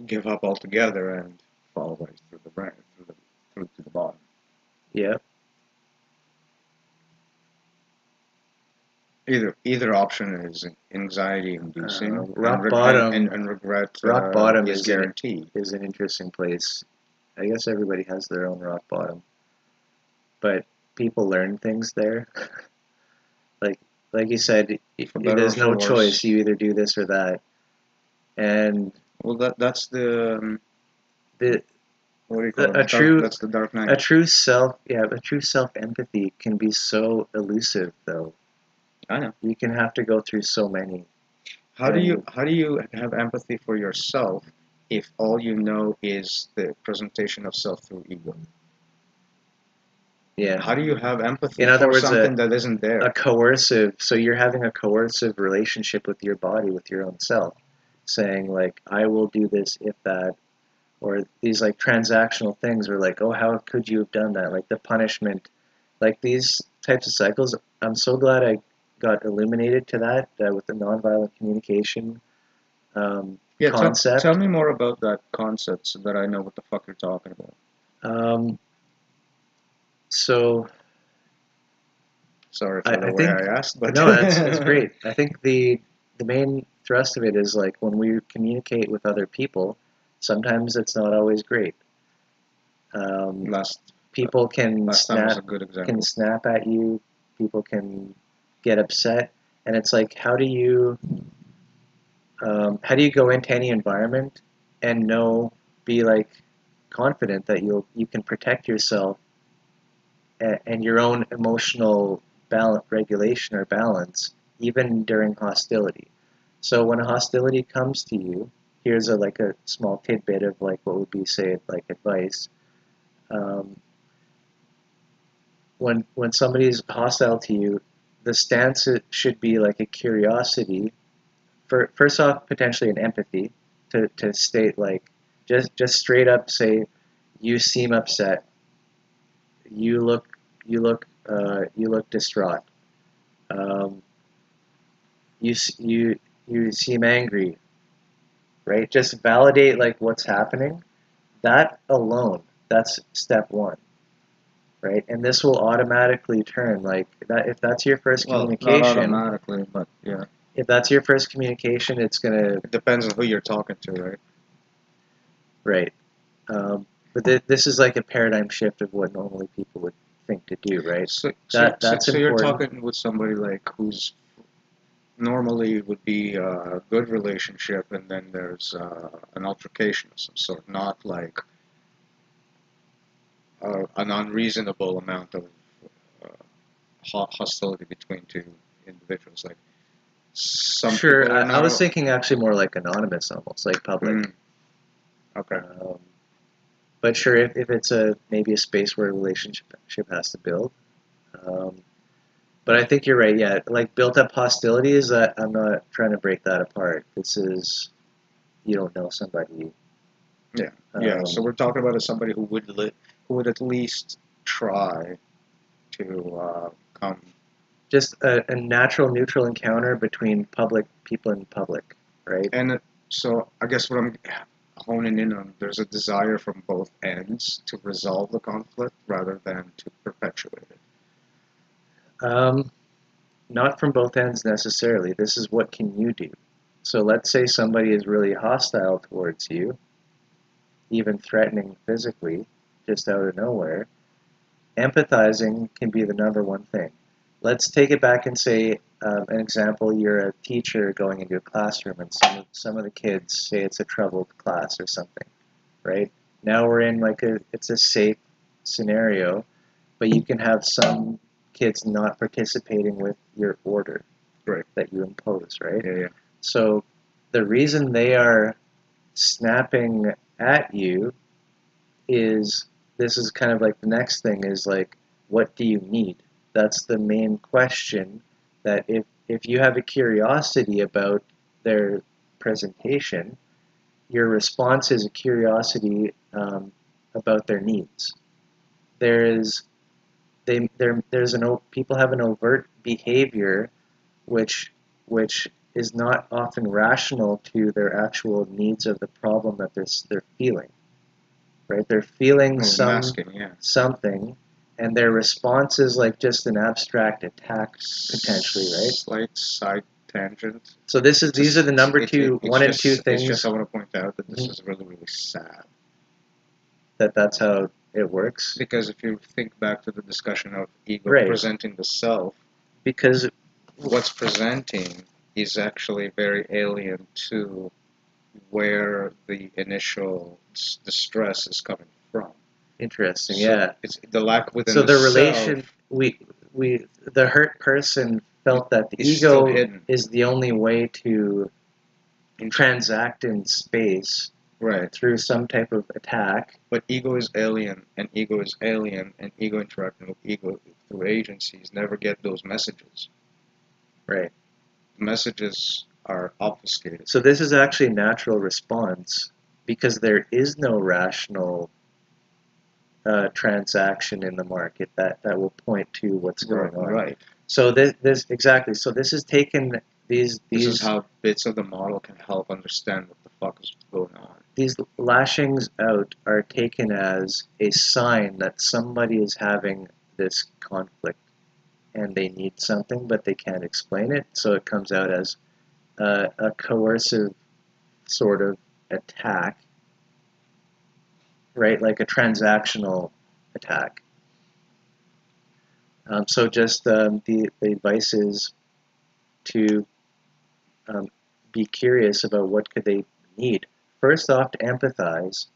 give up altogether and fall right through the brain, through to the bottom. Yeah. Either option is anxiety inducing Rock bottom. and regret Rock bottom is guaranteed. is an interesting place. I guess everybody has their own rock bottom, but people learn things there. like like you said, For better or there's no for choice. worse. You either do this or that, and Well, that's the what do you call it? a true That's the dark a night. true self empathy can be so elusive though. I know. You can have to go through so many. And How do you have empathy for yourself if all you know is the presentation of self through ego? yeah, How do you have empathy in other for words, something that isn't a there? coercive. So you're having a coercive relationship with your body, with your own self, saying like, "I will do this if that," or these like transactional things, or like, "Oh, how could you have done that?" Like the punishment, like these types of cycles. I'm so glad I got illuminated to that with the nonviolent communication Yeah, tell concept. me more about that concept so that I know what the fuck you're talking about. Um, so Sorry for the I way think I asked, but no, that's great. I think the main thrust of it is like when we communicate with other people, sometimes it's not always great. Um, last people last time was a good example. snap at you. People can get upset, and it's like how do you go into any environment and be like confident that you can protect yourself and your own emotional regulation or balance even during hostility. So when a hostility comes to you, here's like a small tidbit of like what would be say like advice. Um, when somebody's hostile to you, the stance should be like a curiosity. First off, potentially an empathy to state like just straight up say, you seem upset. You look you look distraught. Um, you seem angry, right? Just validate like what's happening, That alone, that's step one, right? And this will automatically turn like that if that's your first Well, not communication. automatically, but yeah. If that's your first communication, it's gonna It depends on who you're talking to, right? right. But this is like a paradigm shift of what normally people would think to do, right? That's So you're important. talking with somebody like who's normally would be a good relationship, and then there's an altercation of some sort, not like an unreasonable amount of hostility between two individuals. Like some Sure, people are I not. was thinking actually more like anonymous, almost like public. Okay. But sure, if it's maybe a space where a relationship has to build. Um, but I think you're right. Yeah, like built up hostilities. I'm not trying to break that apart. This is you don't know somebody. Yeah. Yeah. So we're talking about somebody who would at least try to come. Just a natural neutral encounter between public people in public, right? And so I guess what I'm honing in on, there's a desire from both ends to resolve the conflict rather than to perpetuate it. Not from both ends necessarily. This is what can you do. So let's say somebody is really hostile towards you, even threatening physically, just out of nowhere. Empathizing can be the number one thing. Let's take it back and say an example. You're a teacher going into a classroom, and some of the kids say it's a troubled class or something, right? Now we're in like it's a safe scenario, but you can have some kids not participating with your order Right. that you impose, right? Yeah. So the reason they are snapping at you is this is kind of like the next thing is like, what do you need? That's the main question. That if you have a curiosity about their presentation, your response is a curiosity about their needs. There is there's people have an overt behavior which is not often rational to their actual needs of the problem that they're feeling. Right? They're feeling something, and their response is like just an abstract attack potentially, right? Slight side tangent. So these are the number one and two things. It's just I want to point out that this is really, really sad. That's how it works. Because if you think back to the discussion of ego presenting the self, because what's presenting is actually very alien to where the initial distress is coming from. Interesting, so yeah. It's the lack within so the relation self, the hurt person felt that the ego is the only way to transact in space, right, through some type of attack. But ego is alien, and ego is alien, and ego interacting with ego through agencies never get those messages. Right. The messages are obfuscated. So this is actually a natural response because there is no rational transaction in the market that will point to what's going on. Right. So this exactly. So this is taken these. This is how bits of the model can help understand what the fuck is going on. These lashings out are taken as a sign that somebody is having this conflict and they need something, but they can't explain it. So it comes out as a coercive sort of attack, right? Like a transactional attack. So just the advice is to be curious about what could they need. First off, to empathize.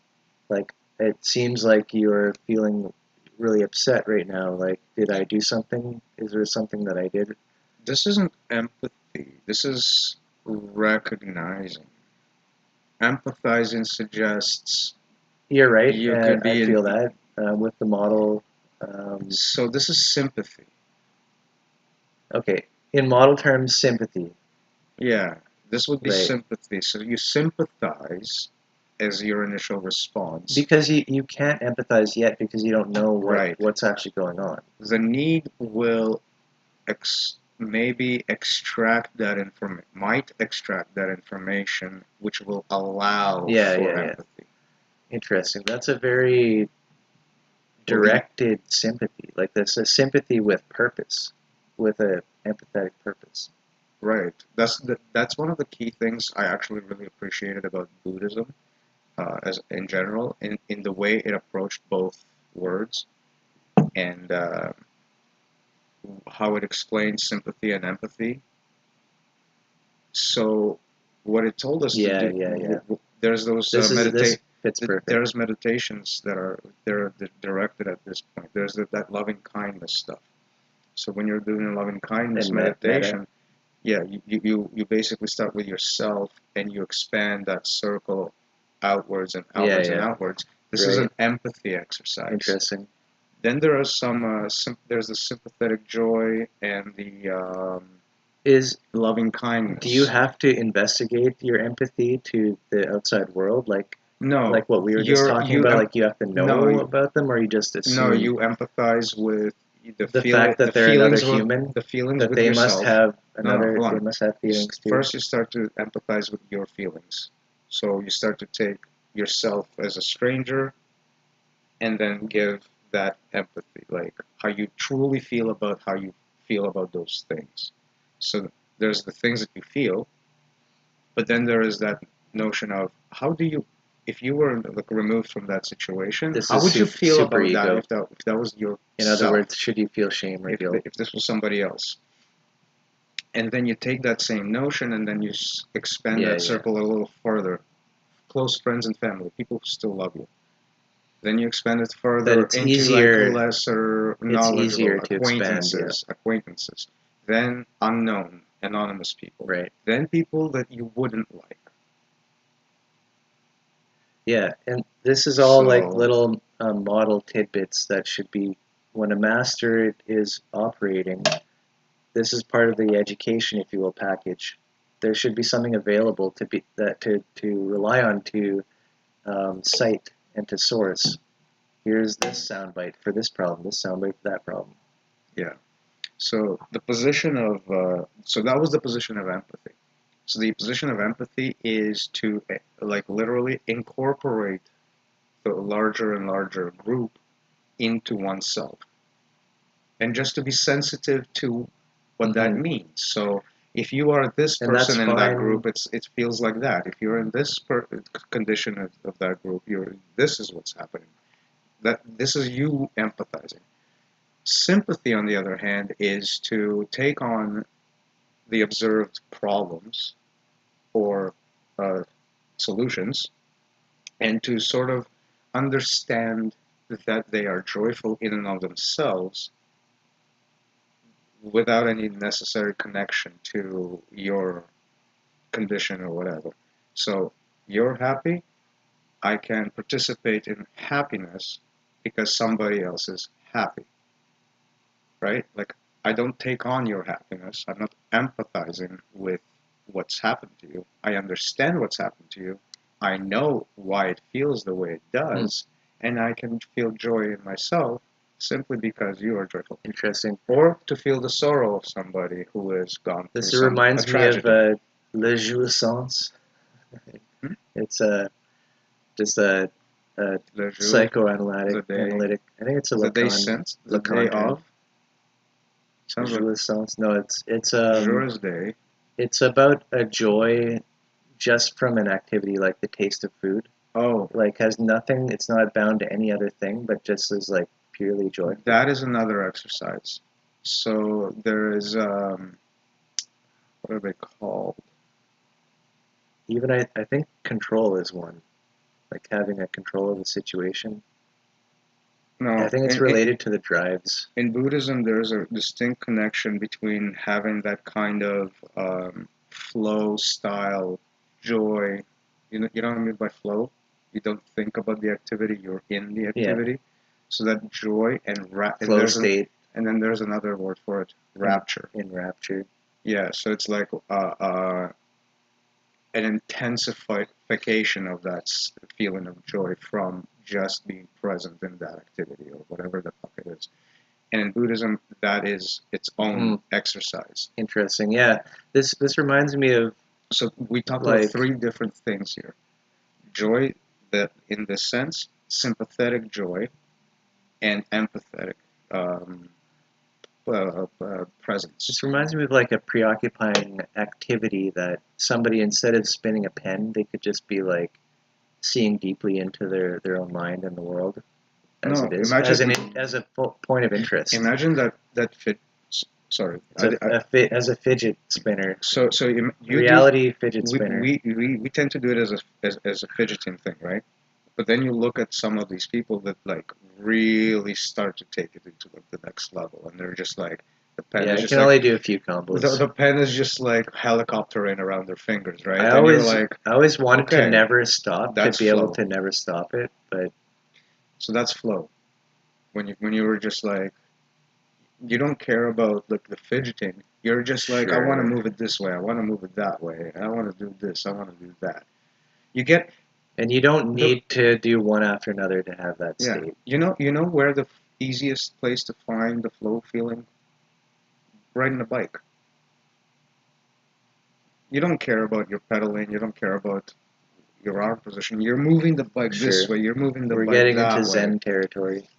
Like, it seems like you're feeling really upset right now. Like, did I do something? Is there something that I did? This isn't empathy. This is recognizing. Empathizing suggests... You're right. You could be I feel that with the model. So this is sympathy. Okay. In model terms, sympathy. Yeah. This would be sympathy. So you sympathize as your initial response. Because you can't empathize yet because you don't know what's actually going on. The need will maybe extract that information, which will allow for empathy. Interesting. That's a very directed sympathy. Like that's a sympathy with purpose, with a empathetic purpose. Right. That's one of the key things I actually really appreciated about Buddhism, as in general, in the way it approached both words and how it explained sympathy and empathy. So, what it told us to Yeah, do, yeah, yeah. there's those This fits perfect. there's meditations that are they're directed at this point. There's that loving kindness stuff. So when you're doing loving kindness And meditation, yeah, you basically start with yourself and you expand that circle outwards and outwards and yeah. outwards. This is Right. an empathy exercise. Interesting. Then there are there's the sympathetic joy and the Is loving kindness. Do you have to investigate your empathy to the outside world, like No, what we were just talking about? Like you have to know about them, or you just assume? No, you empathize with the fact that they're another human, the feelings that with they yourself. must have No, another. hold on. They must have feelings too. First, you start to empathize with your feelings. So you start to take yourself as a stranger, and then give that empathy, like how you truly feel about how you feel about those things. So there's the things that you feel, but then there is that notion of how do you, if you were like removed from that situation, This how is would you feel super about ego. that if that was your In other self, words, should you feel shame or guilt? if this was somebody else? And then you take that same notion and then you expand that circle a little further. Close friends and family, people who still love you. Then you expand it further into easier, like lesser knowledgeable acquaintances. Then unknown, anonymous people. Right. Then people that you wouldn't like. Yeah, and this is all like little model tidbits that should be, when a master is operating, this is part of the education, if you will, package. There should be something available to rely on, to cite and to source. Here's this soundbite for this problem, this soundbite for that problem. Yeah. So the position of so that was the position of empathy. So the position of empathy is to like literally incorporate the larger and larger group into oneself, and just to be sensitive to what that means. So if you are this person in that group, it feels like that. If you're in this condition of that group, this is what's happening. That this is you empathizing. Sympathy, on the other hand, is to take on the observed problems or solutions, and to sort of understand that they are joyful in and of themselves without any necessary connection to your condition or whatever. So you're happy, I can participate in happiness because somebody else is happy, right? Like, I don't take on your happiness. I'm not empathizing with what's happened to you. I understand what's happened to you. I know why it feels the way it does, and I can feel joy in myself simply because you are joyful. Interesting. Or to feel the sorrow of somebody who has gone through This reminds me of Le Jouissance. It's just a psychoanalytic. I think it's a Lacan. The day of. Jouissance. No, it's Jour's day. It's about a joy just from an activity, like the taste of food. Oh. Like has nothing, it's not bound to any other thing, but just is like purely joy. That is another exercise. So there is, what are they called? Even I think control is one. Like having a control of the situation. No, I think it's related to the drives. In Buddhism, there's a distinct connection between having that kind of flow style joy. You know what I mean by flow? You don't think about the activity, you're in the activity. Yeah. So that joy and flow state. And then there's another word for it, rapture. In rapture. Yeah, so it's like an intensification of that feeling of joy from just being present in that activity or whatever the fuck it is. And in Buddhism, that is its own exercise. Interesting. Yeah, this reminds me of. So we talked about three different things here: joy, that in this sense, sympathetic joy and empathetic um, presence. This reminds me of like a preoccupying activity that somebody, instead of spinning a pen, they could just be like seeing deeply into their own mind and the world as No, it is, imagine as a point of interest. imagine that fit. Sorry, As a fidget spinner, so you reality fidget we, spinner. we tend to do it as a fidgeting thing, right? But then you look at some of these people that like really start to take it into like the next level, and they're just like the pen Yeah, is I just can like only do a few combos. the pen is just like helicoptering around their fingers, right? I And you're always like, I always wanted to okay, never stop, to that's be able flow. to never stop it, but So that's flow. When you were just like you don't care about like the fidgeting. You're just like I want to sure. move it this way. I want to move it that way. I want to do this. I want to do that. You get And you don't the need to do one after another to have that yeah. state. You know where the easiest place to find the flow feeling? Riding a bike. You don't care about your pedaling. You don't care about your arm position. You're moving the bike this Sure. way. You're moving the We're bike getting into that way. Zen territory.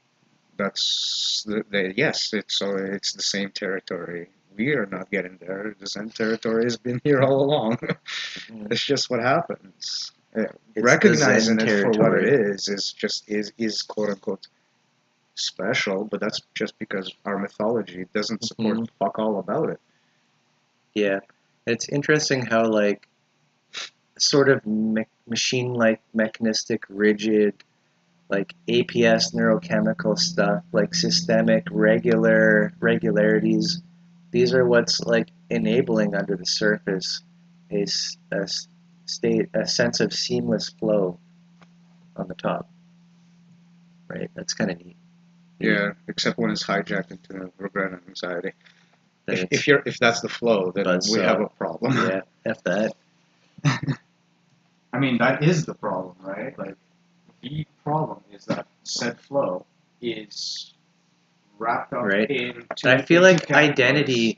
That's yes. It's the same territory. We are not getting there. The Zen territory has been here all along. Mhm. It's just what happens. It's Recognizing the Zen it for what it territory. is just is quote unquote special, but that's just because our mythology doesn't support Hmm. fuck all about it. Yeah. It's interesting how like sort of machine-like, mechanistic, rigid, like APS neurochemical stuff, like systemic regularities. These are what's like enabling under the surface a state, a sense of seamless flow on the top, right? That's kind of neat. Yeah, except when it's hijacked into regret and anxiety. Then it's If that's the flow, then we have buzzsaw. a problem. Yeah, F that. I mean, that is the problem, right? Like, the problem is that said flow is wrapped up Right. into And I feel like categories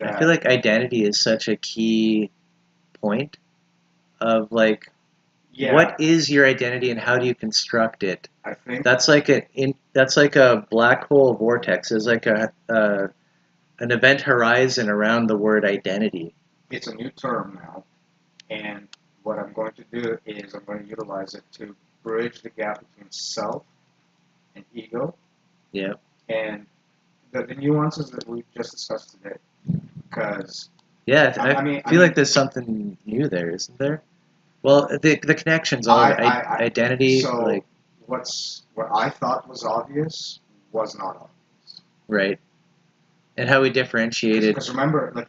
identity is such a key point of like yeah, what is your identity and how do you construct it? I think That's like that's like a black hole vortex. There's like an event horizon around the word identity. it's a new term now, and what I'm going to do is I'm going to utilize it to bridge the gap between self and ego Yeah. and the nuances that we just discussed today. Because Yeah, I feel mean, like there's something new there, isn't there? Well, the connections, all of identity, so like what I thought was obvious was not obvious. right, and how we differentiated. Because remember, like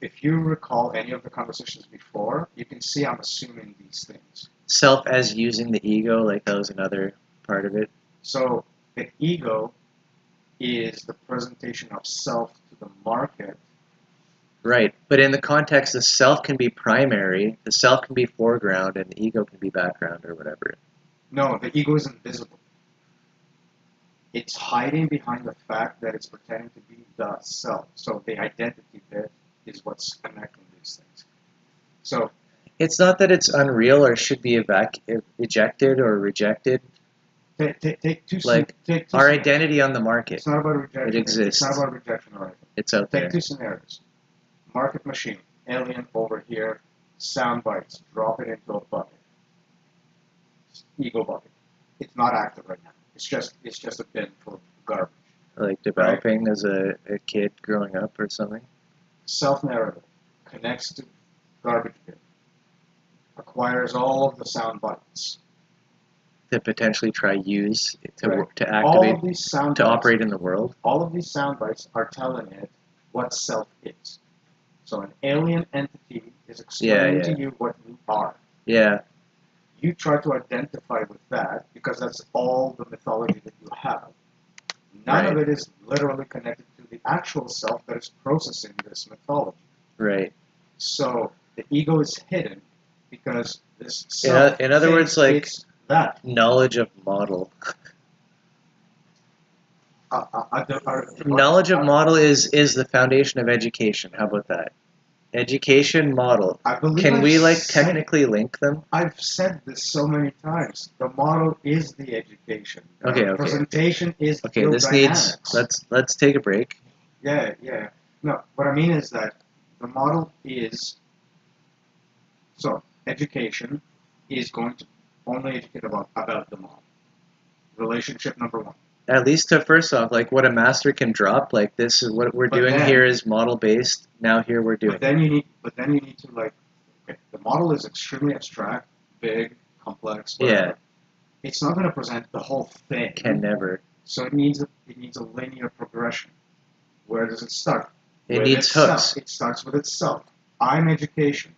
if you recall any of the conversations before, you can see I'm assuming these things. Self as using the ego, like that was another part of it. So the ego is the presentation of self to the market. Right, but in the context, the self can be primary, the self can be foreground, and the ego can be background or whatever. No, the ego is invisible. It's hiding behind the fact that it's pretending to be the self. So the identity bit is what's connecting these things. So It's not that it's unreal or should be ejected or rejected. Like take two our scenarios. identity on the market, It's not about rejection. it exists. It's not about rejection or anything. It's out Take there. two scenarios. Market machine, alien over here, sound bites, drop it into a bucket. Ego bucket. It's not active right now. It's just a bin full of garbage. Like developing as a kid growing up or something. Self-narrative connects to garbage bin. Acquires all of the sound bites. To potentially try use Right. to All activate of these sound to bites, operate in the world. all of these sound bites are telling it what self is. So an alien entity is explaining to you what you are. Yeah. You try to identify with that because that's all the mythology that you have. None of it is literally connected to the actual self that is processing this mythology. Right. So the ego is hidden because this self In other words, like it's that knowledge of model. Knowledge of model is the foundation of education. How about that? education model. I believe Can we like said- technically link them? I've said this so many times. The model is the education. The Okay, okay. representation is Okay, field this dynamics. needs. Let's take a break. Yeah. No, what I mean is that the model is. So, education is going to only educate about the model. Relationship number one. At least to first off, like what a master can drop. Like this is what we're But doing then- here is model based. Now here we're doing. But then you need to like. Okay, the model is extremely abstract, big, complex. Whatever. Yeah. It's not going to present the whole thing. Can never. So it needs a linear progression. Where does it start? It With needs itself. hooks. It starts with itself. I'm education.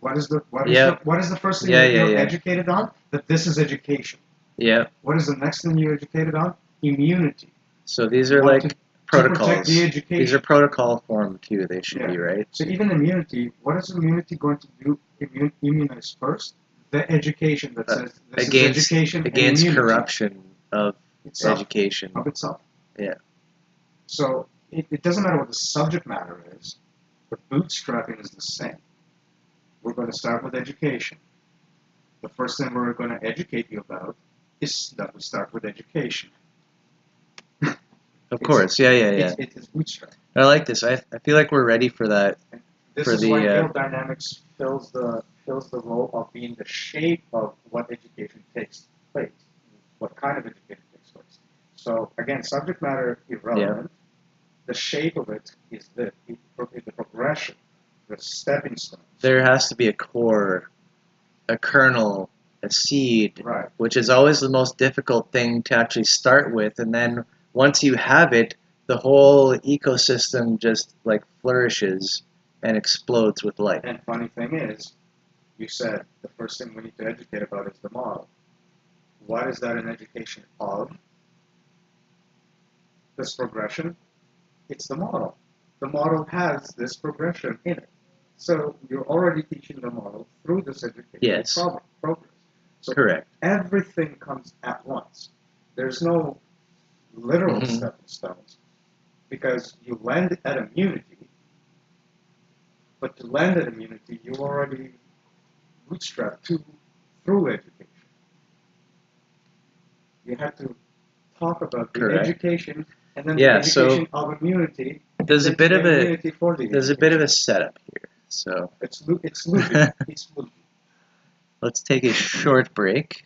What is the first thing Yeah, you're yeah. educated on? That this is education. Yeah. What is the next thing you're educated on? Immunity. So these You are want like to protocols. protect the education. These are protocol form too. They should Yeah. be right. So even immunity, what is immunity going to do? Immunize first the education that says this is education against and immunity corruption of itself, education. of itself. Yeah. So it doesn't matter what the subject matter is, but bootstrapping is the same. We're going to start with education. The first thing we're going to educate you about is that we start with education. Of course. Yeah. It is bootstrap. I like this. I feel like we're ready for that. This For is the, why field dynamics fills the role of being the shape of what education takes place, what kind of education takes place. So again, subject matter irrelevant. The shape of it is the progression, the stepping stones. There has to be a core, a kernel, a seed, Right. which is always the most difficult thing to actually start with. And then once you have it, the whole ecosystem just like flourishes and explodes with life. And funny thing is, you said the first thing we need to educate about is the model. What is that an education of? This progression? It's the model. The model has this progression in it. So you're already teaching the model through this education Yes. progress. So Correct. everything comes at once. There's no literal Mhm. stepping stones because you land at immunity, but to land at immunity, you already bootstrapped through education. You have to talk about the Correct. education and then Yeah, the so education of immunity. There's a then bit the of a immunity for the there's a bit of education. a setup here. So It's looping. It's looping. let's take a short break.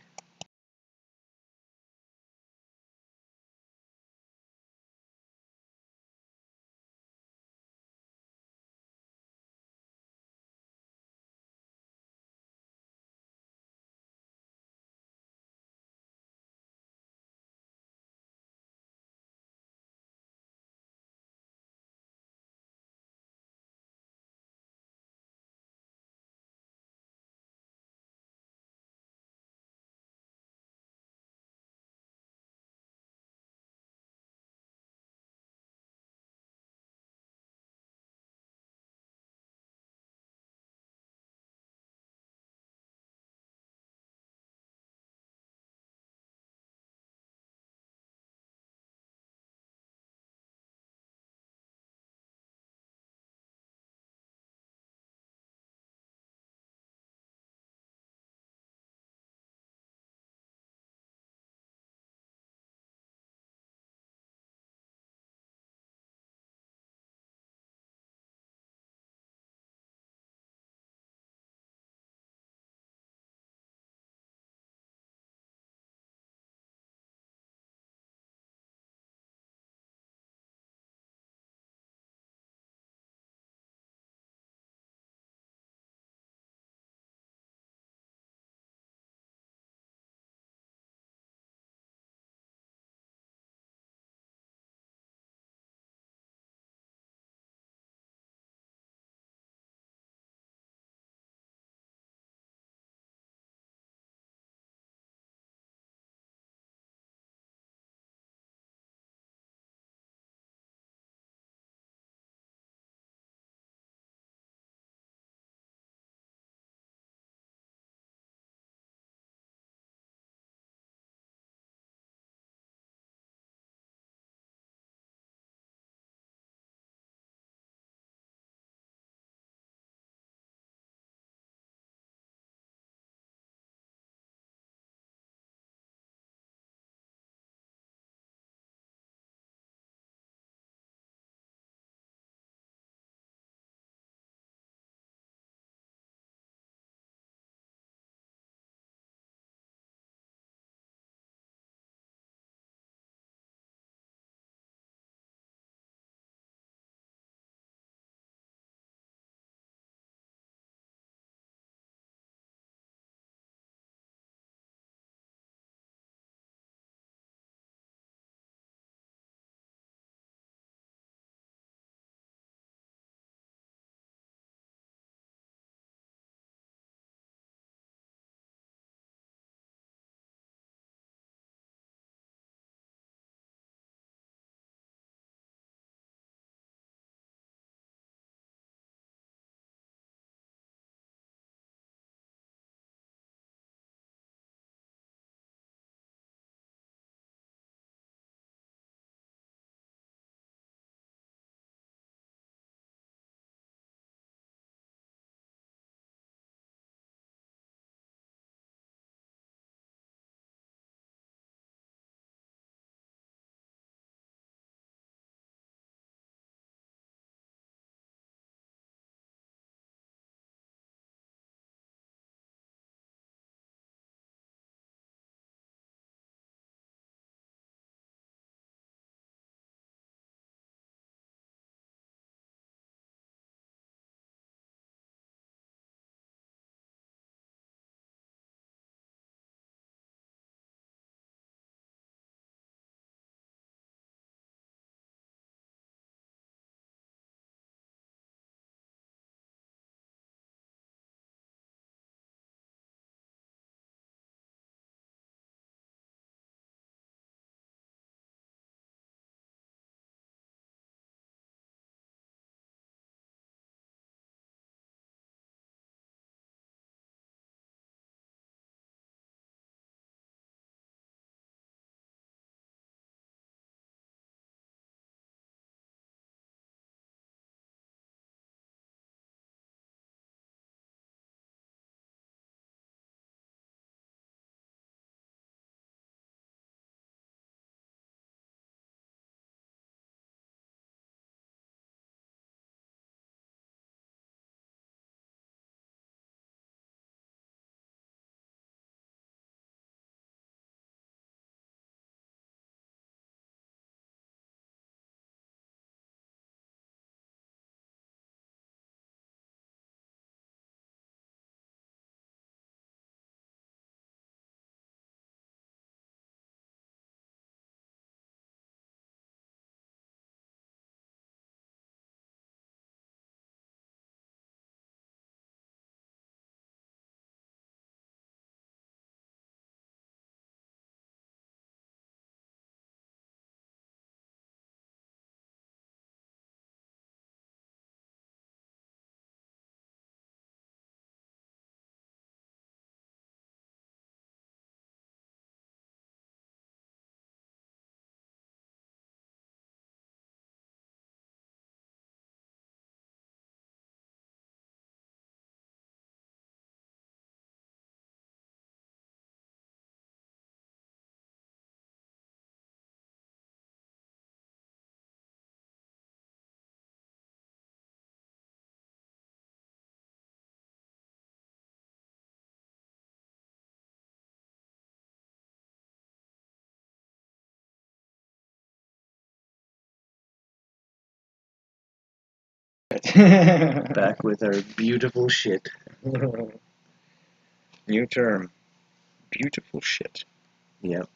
Back with our beautiful shit. New term. Beautiful shit. Yep.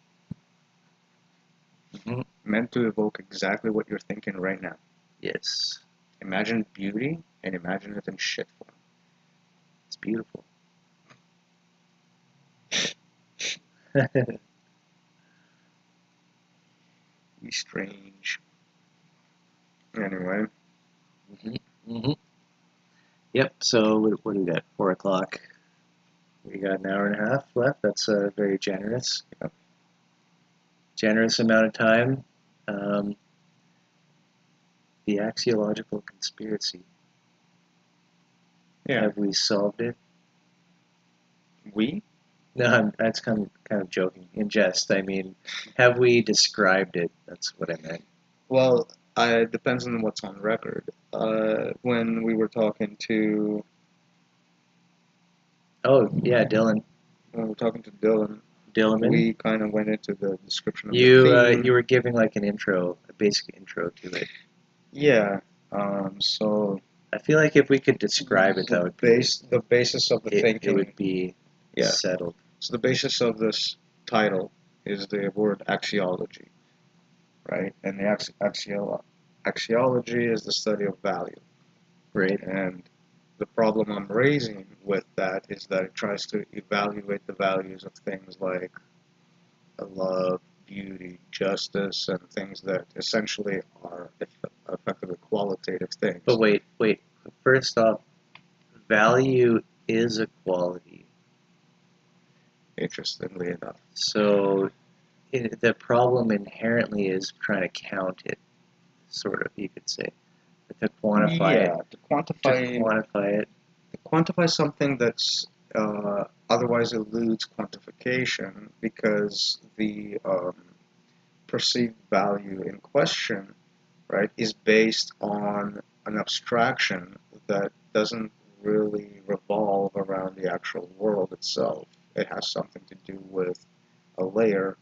Mm-hmm. Meant to evoke exactly what you're thinking right now. Yes. Imagine beauty and imagine it in shit form. It's beautiful. Be strange. Anyway. Mm-hmm. Yep, so what do we got? 4 o'clock. We got an hour and a half left. That's very generous. Yep. Generous amount of time. The axiological conspiracy. Yeah. Have we solved it? We? No, that's kind of joking. In jest, I mean, have we described it? That's what I meant. Well, it depends on what's on record. When we were talking to... Oh, yeah, Dylan. When we were talking to Dylan, Dillerman. we kind of went into the description of You the theme. you were giving like an intro, a basic intro to it. Yeah. So I feel like if we could describe it, that would be the basis of the thinking. It would be settled. So the basis of this title is the word axiology, right? And the axiology is the study of value, right? And the problem I'm raising with that is that it tries to evaluate the values of things like love, beauty, justice, and things that essentially are effectively qualitative things. But wait. First off, value is a quality. Interestingly enough. So the problem inherently is trying to count it, sort of, you could say. To quantify it. To quantify something that's otherwise eludes quantification because the perceived value in question, right, is based on an abstraction that doesn't really revolve around the actual world itself. It has something to do with a layer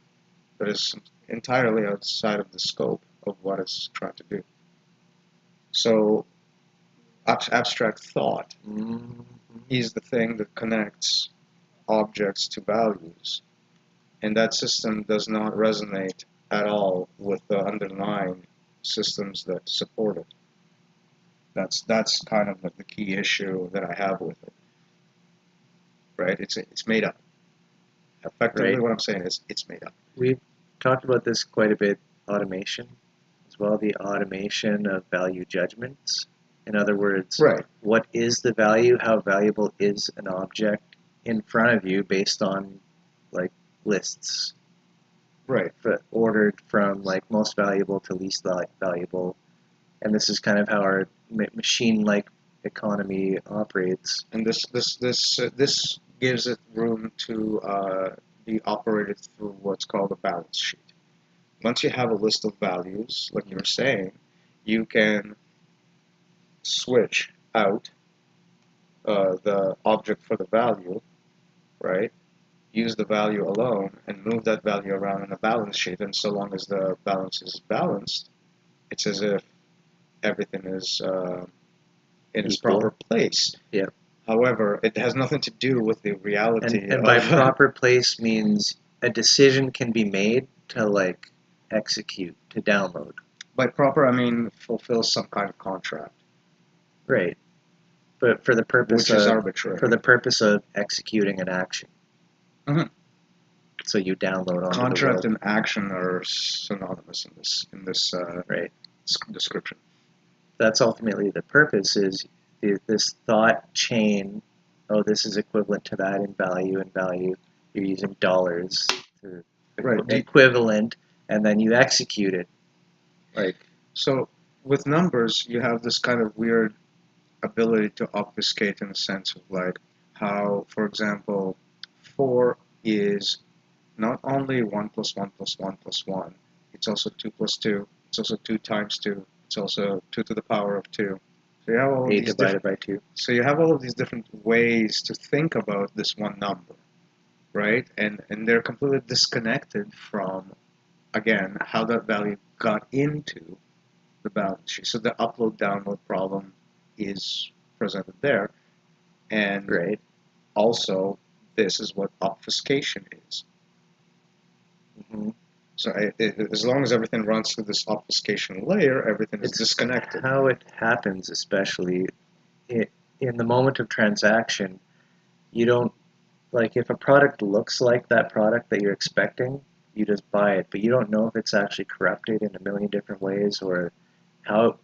that is entirely outside of the scope of what it's trying to do. So abstract thought is the thing that connects objects to values, and that system does not resonate at all with the underlying systems that support it. That's kind of the key issue that I have with it. Right? It's made up. Effectively, what I'm saying is it's made up. We've talked about this quite a bit. Automation, as well, the automation of value judgments. In other words, right. What is the value? How valuable is an object in front of you based on like lists? Right. Ordered from like most valuable to least valuable. And this is kind of how our machine-like economy operates. And this gives it room to be operated through what's called a balance sheet. Once you have a list of values, like you were saying, you can switch out the object for the value, right? Use the value alone and move that value around in a balance sheet. And so long as the balance is balanced, it's as if everything is in its proper place. Yeah. However, it has nothing to do with the reality. And by proper place means a decision can be made to like execute, to download. By proper, I mean fulfill some kind of contract. Right. But for the purpose which is arbitrary. For the purpose of executing an action. Mm-hmm. So you download onto contract the world. and action are synonymous in this right. description. That's ultimately the purpose, is this thought chain. Oh, this is equivalent to that in value, you're using dollars to equivalent, and then you execute it. Like, so with numbers, you have this kind of weird ability to obfuscate in a sense of like how, for example, 4 is not only 1 plus 1 plus 1 plus 1, it's also 2 plus 2, it's also 2 times 2, it's also 2 to the power of 2. So you have all 8 divided by 2. So you have all of these different ways to think about this one number, right? And they're completely disconnected from, again, how that value got into the balance sheet. So the upload-download problem is presented there. And Right. also, this is what obfuscation is. Mm-hmm. So as long as everything runs through this obfuscation layer, everything is disconnected. How it happens, especially in the moment of transaction, you don't, like, if a product looks like that product that you're expecting, you just buy it, but you don't know if it's actually corrupted in a million different ways, or how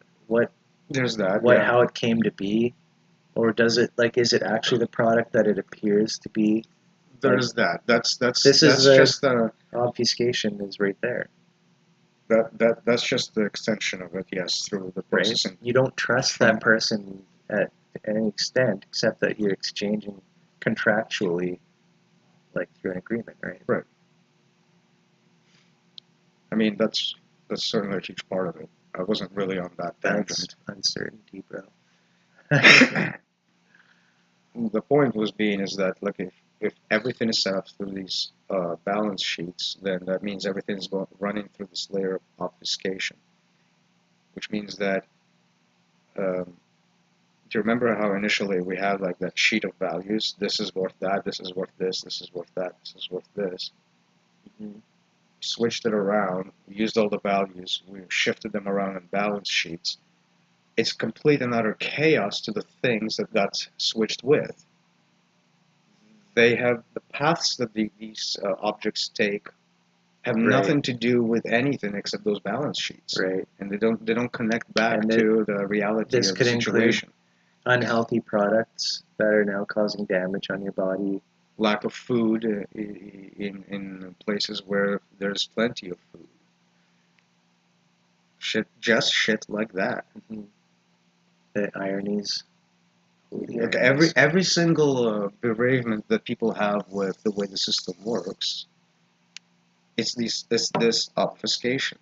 There's that. how it came to be, or does it, like, is it actually the product that it appears to be? There's that. That's just the obfuscation is right there. That's just the extension of it. Yes, through the processing. Right? You don't trust that person at any extent, except that you're exchanging contractually, like through an agreement, right? Right. I mean, that's certainly a huge part of it. I wasn't really on that tangent. Uncertainty, bro. The point was being is that, look, if everything is set up through these balance sheets, then that means everything is running through this layer of obfuscation, which means that, do you remember how initially we had like that sheet of values? This is worth that, this is worth this, this is worth that, this is worth this. Mm-hmm. Switched it around, we used all the values, we shifted them around in balance sheets. It's complete and utter chaos to the things that got switched with. They have the paths that these objects take have nothing to do with anything except those balance sheets, right? And they don't connect back to the reality of the situation. Unhealthy products that are now causing damage on your body. Lack of food in places where there's plenty of food. Shit like that. Mm-hmm. The ironies. Like every single bereavement that people have with the way the system works, it's this obfuscation.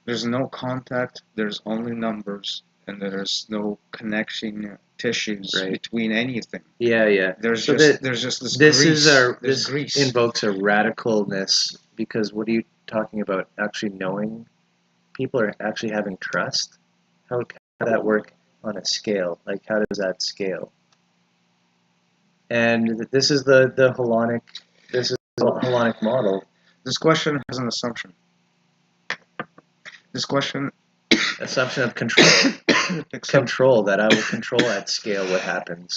There's no contact. There's only numbers, and there's no connecting tissues between anything. Yeah. There's just this grease. This invokes a radicalness, because what are you talking about? Actually knowing people, are actually having trust. How does that work on a scale? Like, how does that scale? And this is the holonic. This is the holonic model. This question has an assumption. This question. Assumption of control. Control, that I will control at scale what happens.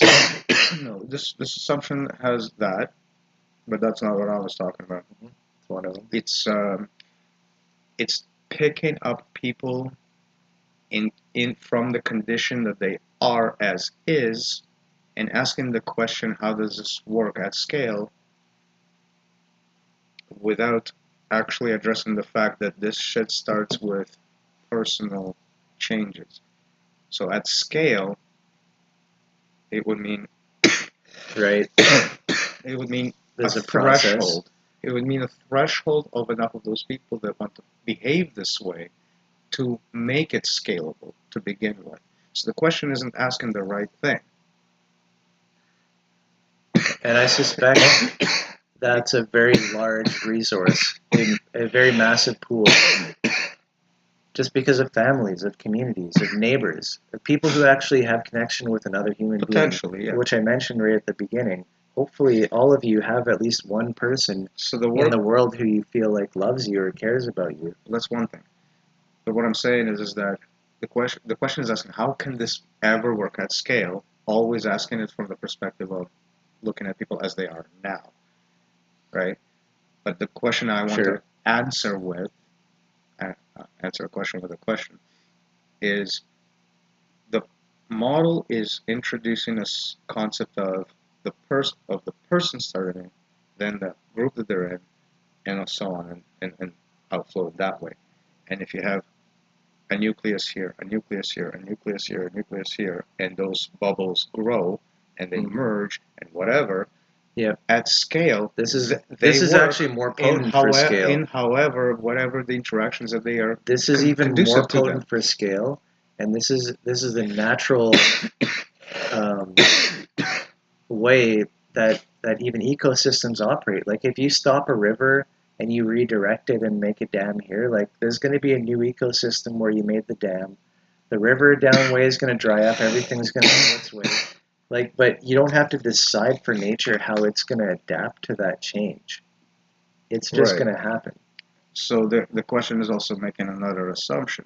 No, this assumption has that, but that's not what I was talking about. It's one of them. It's picking up people in from the condition that they are as is, and asking the question, how does this work at scale, without actually addressing the fact that this shit starts with personal changes. So at scale, it would mean right. It would mean there's a threshold. Process. It would mean a threshold of enough of those people that want to behave this way to make it scalable to begin with. So the question isn't asking the right thing. And I suspect that's a very large resource, in a very massive pool, just because of families, of communities, of neighbors, of people who actually have connection with another human Potentially, being, which I mentioned right at the beginning. Hopefully all of you have at least one person in the world who you feel like loves you or cares about you. That's one thing. But what I'm saying is that the question is asking, how can this ever work at scale? Always asking it from the perspective of looking at people as they are now, right? But the question I want to answer a question with a question, is the model is introducing a concept of the person starting, then the group that they're in, and so on, and outflow that way. And if you have a nucleus here, a nucleus here, a nucleus here, a nucleus here, and those bubbles grow and they merge and whatever. Yeah. At scale, this is actually more potent for scale. However, whatever the interactions that they are. This is even more potent for scale, and this is the natural way that even ecosystems operate. Like, if you stop a river and you redirect it and make a dam here, like, there's going to be a new ecosystem where you made the dam, The river downway is going to dry up. Everything's going to go its way. Like, but you don't have to decide for nature how it's going to adapt to that change. It's just Right. going to happen. So the question is also making another assumption.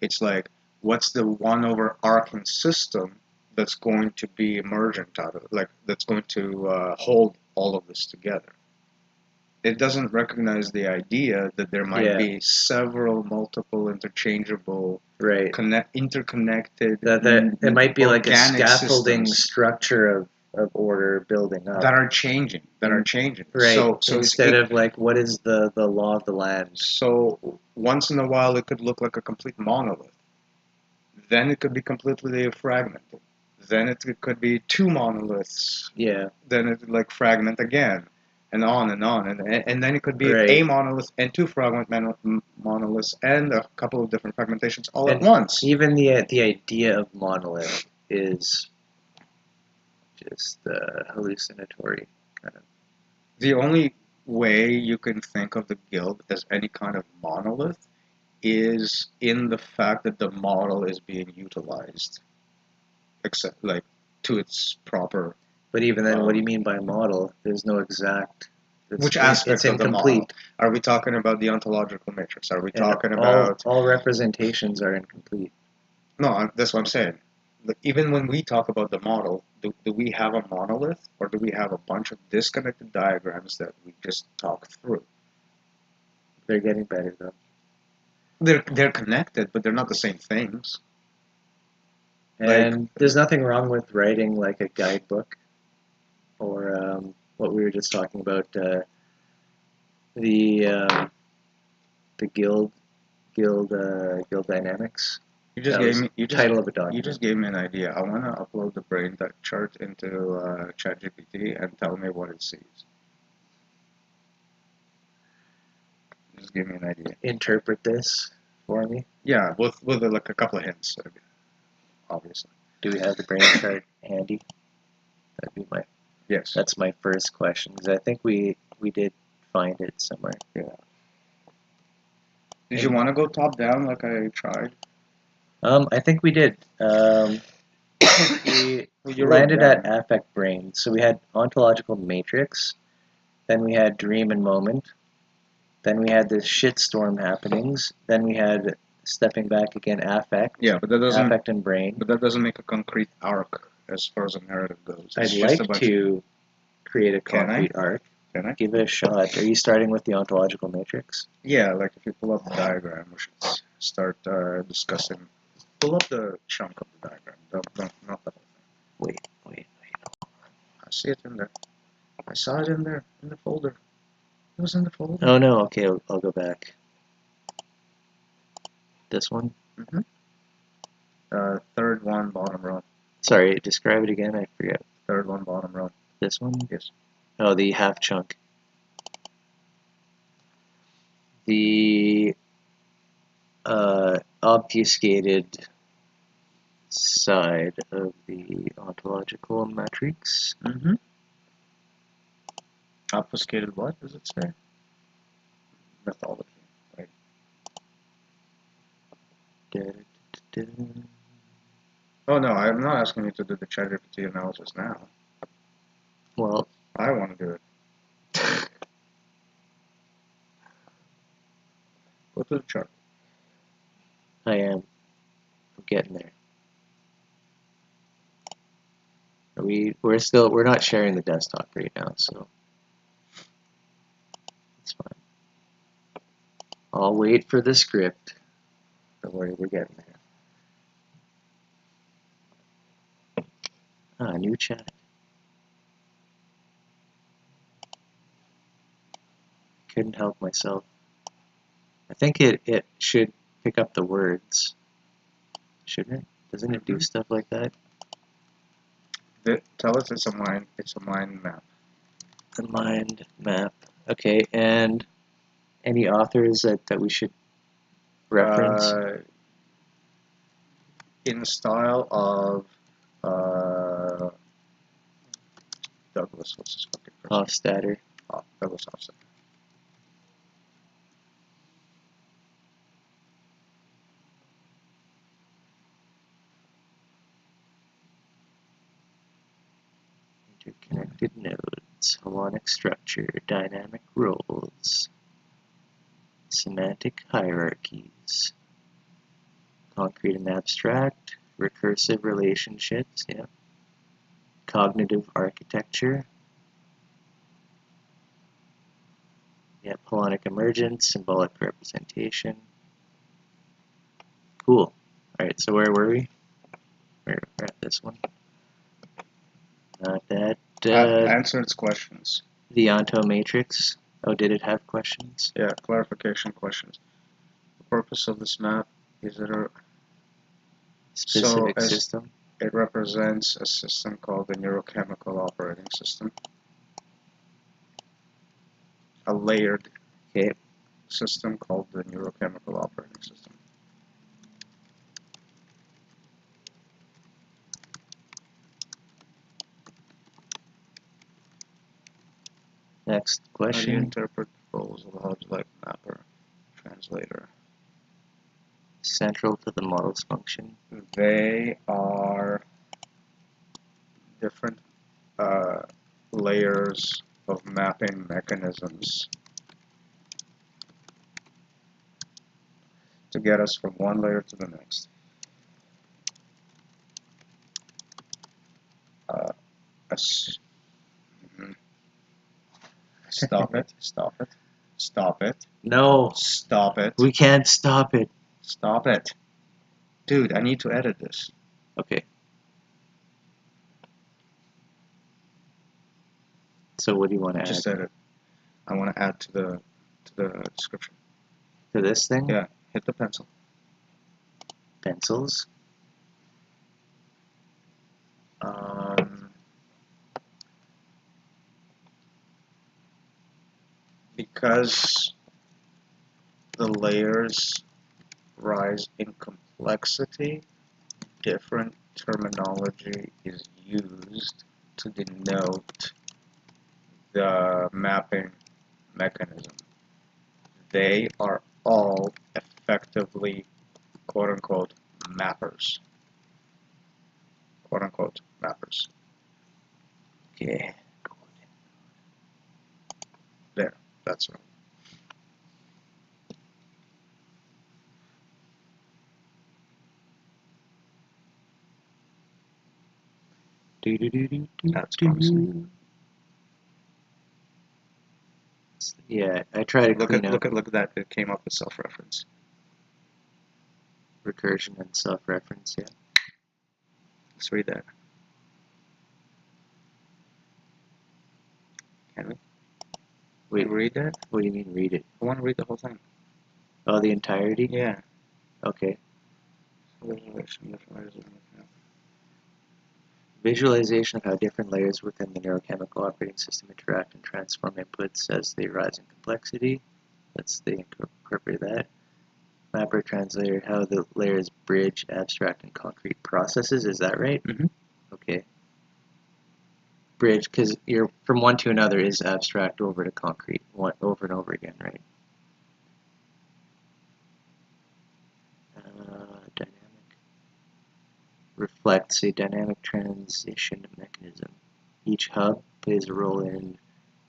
It's like, what's the one overarching system that's going to be emergent out of it, like that's going to hold all of this together? It doesn't recognize the idea that there might be several, multiple, interchangeable, Right. interconnected. That it might be like a organic scaffolding systems structure of order building up. that are changing. Right. So Instead of like, what is the law of the land? So once in a while, it could look like a complete monolith. Then it could be completely fragmented. Then it could be two monoliths. Yeah. Then it like fragment again, and on and on, and then it could be Right. a monolith and two monoliths and a couple of different fragmentations all And at once. even the idea of monolith is just hallucinatory kind of. The only way you can think of the guild as any kind of monolith is in the fact that the model is being utilized, except like to its proper. But even then, what do you mean by model? There's no exact. Which aspect it's of the model? incomplete. Are we talking about the ontological matrix? Are we And talking about all representations are incomplete? No, that's what I'm saying. Even when we talk about the model, do we have a monolith, or do we have a bunch of disconnected diagrams that we just talk through? They're getting better though. They're connected, but they're not the same things. And Like, there's nothing wrong with writing like a guidebook, or what we were just talking about, the guild dynamics. you just That gave was me you title of a you document. just gave me an idea. I want to upload the brain chart into ChatGPT and tell me what it sees. Just give me an idea. Interpret this for me. Yeah, with like a couple of hints, obviously. Do we have the brain chart handy? That'd be Yes. That's my first question, because I think we did find it somewhere. Yeah. Did you want to go top down like I tried? I think we did. We landed at affect brain. So we had ontological matrix, then we had dream and moment, then we had the shitstorm happenings, then we had stepping back again affect. Yeah, but that doesn't affect and brain. But that doesn't make a concrete arc as far as a narrative goes. I'd like to create a concrete arc. Can I? Give it a shot. Are you starting with the ontological matrix? Yeah, like if you pull up the diagram, we should start discussing. Pull up the chunk of the diagram. Not the whole thing. Wait. I see it in there. I saw it in there, in the folder. It was in the folder. Oh no, okay, I'll go back. This one? Mm-hmm. Third one, bottom row. Sorry, describe it again, I forget. Third one, bottom row. This one? Yes. Oh, the half chunk. The obfuscated side of the ontological matrix. Mm-hmm. Obfuscated what does it say? Mythology, right? Oh no, I'm not asking you to do the ChatGPT analysis now. Well, I want to do it. Go to the chart. I am. I'm getting there. We're not sharing the desktop right now, so it's fine. I'll wait for the script. Don't worry, we're getting there. New chat. Couldn't help myself. I think it should pick up the words. Shouldn't it? Doesn't it do stuff like that? Tell us it's a mind map. The mind map. Okay, and any authors that we should reference? In the style of Douglas, what's his fucking first Hofstadter. Douglas Hofstadter. interconnected nodes, holonic structure, dynamic roles, semantic hierarchies, concrete and abstract, recursive relationships, yeah, cognitive architecture, yeah, holonic emergence, symbolic representation. Cool. Alright, so where were we? We're at this one. Not that. Answer its questions. The Onto matrix. Oh, did it have questions? Yeah, clarification questions. The purpose of this map is it a Specific system. It represents a system called the neurochemical operating system. A layered system called the neurochemical operating system. Next How do you question. interpret the roles of a Hodge-like mapper, translator? Central to the model's function. They are different layers of mapping mechanisms to get us from one layer to the next. Stop it. Stop it. Stop it. No. Stop it. We can't stop it. Stop it. Dude, I need to edit this. Okay. So what do you want to add? Just edit. I want to add to the description. To this thing? Yeah. Hit the pencil. Pencils. Because the layers rise in complexity, different terminology is used to denote the mapping mechanism. They are all effectively, quote-unquote, mappers. Quote-unquote, mappers. Okay. There, that's right. That's promising. Yeah, I try to clean up look at that. It came up with self-reference. recursion and self-reference, yeah. Let's read that. Can we? Wait, Can we read that? what do you mean read it? I want to read the whole thing. Oh, the entirety? Yeah. Okay. Visualization of how different layers within the neurochemical operating system interact and transform inputs as they rise in complexity. Let's incorporate that. Mapper translator, how the layers bridge abstract and concrete processes. Is that right? Mm-hmm. Okay. Bridge, because you're from one to another is abstract over to concrete, over and over again, right? Dynamic reflects a dynamic transition mechanism. Each hub plays a role in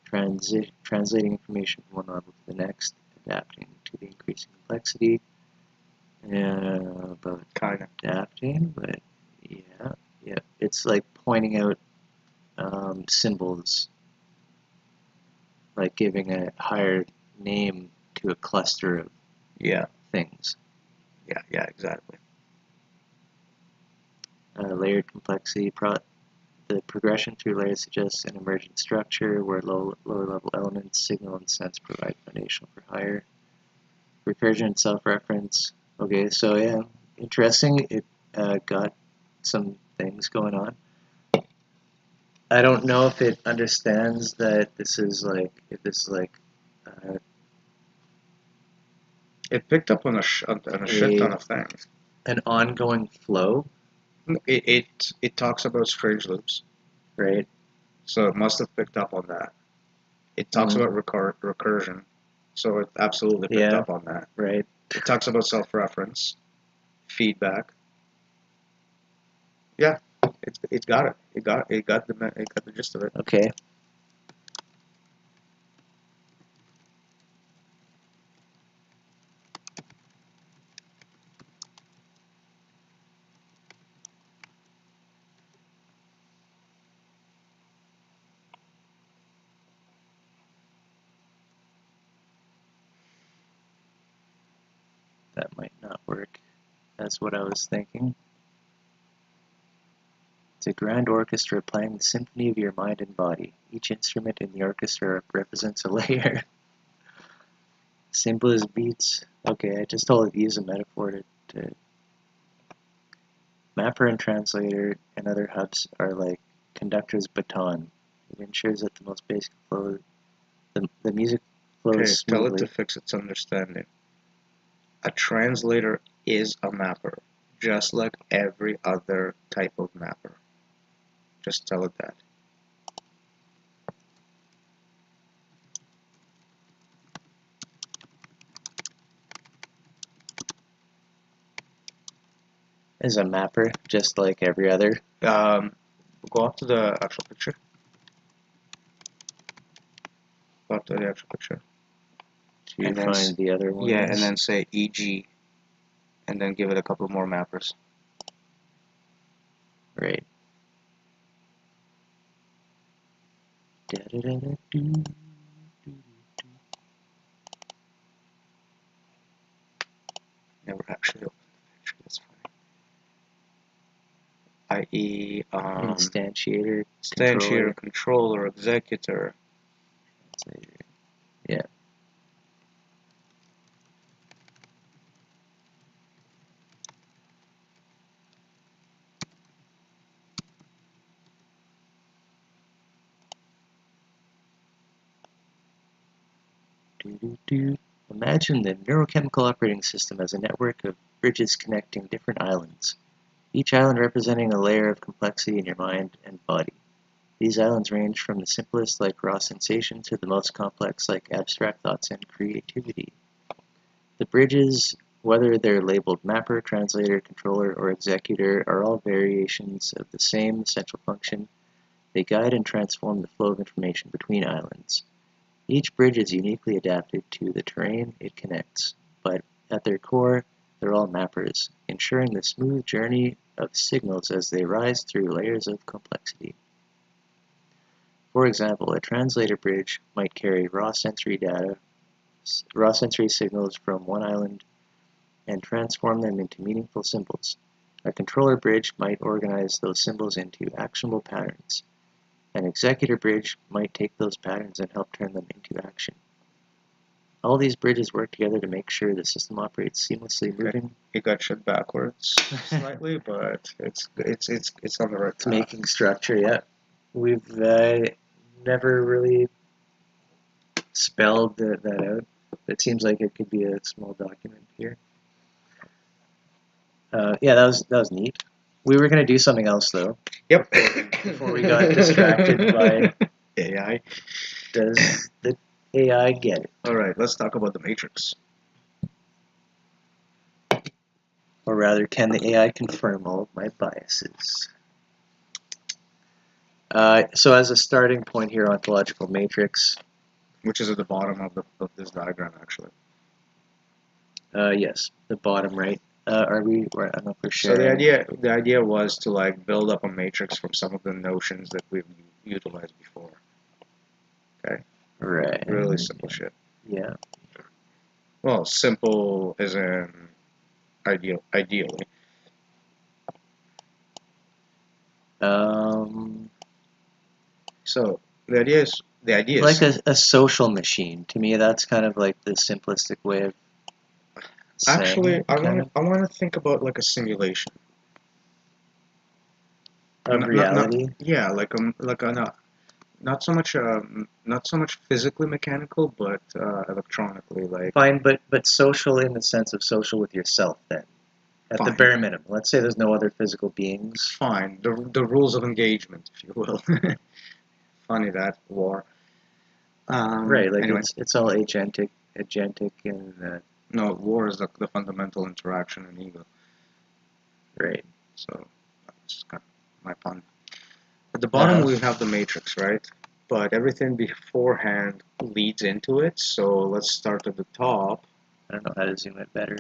translating information from one level to the next, adapting to the increasing complexity. About Kind of adapting, but yeah, it's like pointing out symbols, like giving a higher name to a cluster of things. Yeah, exactly. Layered complexity. The progression through layers suggests an emergent structure where lower level elements, signal and sense provide foundation for higher. Recursion and self-reference. Okay, so yeah, interesting. It got some things going on. I don't know if it understands that this is like, It picked up on a shit ton of things. An ongoing flow. It talks about strange loops, right? So it must have picked up on that. It talks about recursion, so it absolutely picked up on that. Right. It talks about self-reference, feedback. Yeah, It got it. It got the gist of it. Okay. That might not work. That's what I was thinking. It's a grand orchestra playing the symphony of your mind and body. Each instrument in the orchestra represents a layer. Simple as beats. Okay, I just told it to use a metaphor to Mapper and translator and other hubs are like conductor's baton. It ensures that the most basic flow, the music flows Okay, tell it smoothly. to fix its understanding. A translator is a mapper, just like every other type of mapper. Just tell it that. Is a mapper just like every other. Go up to the actual picture. Go up to the actual picture. To And then find the other ones. Yeah, and then say EG, and then give it a couple more mappers. Right. Da-da-da-da-doo. Never actually opened the picture. That's funny. I.e., Instantiator, instantiator, controller, executor. Yeah. Doo-doo-doo. Imagine the neurochemical operating system as a network of bridges connecting different islands, each island representing a layer of complexity in your mind and body. These islands range from the simplest, like raw sensation, to the most complex, like abstract thoughts and creativity. The bridges, whether they're labeled mapper, translator, controller, or executor, are all variations of the same essential function. They guide and transform the flow of information between islands. Each bridge is uniquely adapted to the terrain it connects, but at their core, they're all mappers, ensuring the smooth journey of signals as they rise through layers of complexity. For example, a translator bridge might carry raw sensory signals from one island and transform them into meaningful symbols. A controller bridge might organize those symbols into actionable patterns. An executor bridge might take those patterns and help turn them into action. All these bridges work together to make sure the system operates seamlessly, moving. It got shit backwards slightly, but it's on the right It's path. making structure. Yeah, we've never really spelled that out. It seems like it could be a small document here. Yeah, that was neat. We were gonna do something else though. Yep. Before we got distracted by AI. Does the AI get it? All right, let's talk about the Matrix. Or rather, can the AI confirm all of my biases? So as a starting point here, ontological matrix. Which is at the bottom of this diagram, actually. Yes, the bottom right. Are we? I don't know if we're So sharing. the idea was to like build up a matrix from some of the notions that we've utilized before. Okay. Right. Really simple shit. Yeah. Well, simple as in ideally. So the idea is like a social machine. To me, that's kind of like the simplistic way of saying actually it, I want to think about like a simulation of reality. Yeah, like a not so much physically mechanical, but electronically, like. Fine, but social in the sense of social with yourself then. At the bare minimum. Let's say there's no other physical beings. Fine. The rules of engagement, if you will. Funny that war. Right, like anyway. it's all agentic and no, war is the fundamental interaction in ego. Right. So that's kind of my pun. the bottom we have the matrix, right? But everything beforehand leads into it. So let's start at the top I don't know how to zoom it better.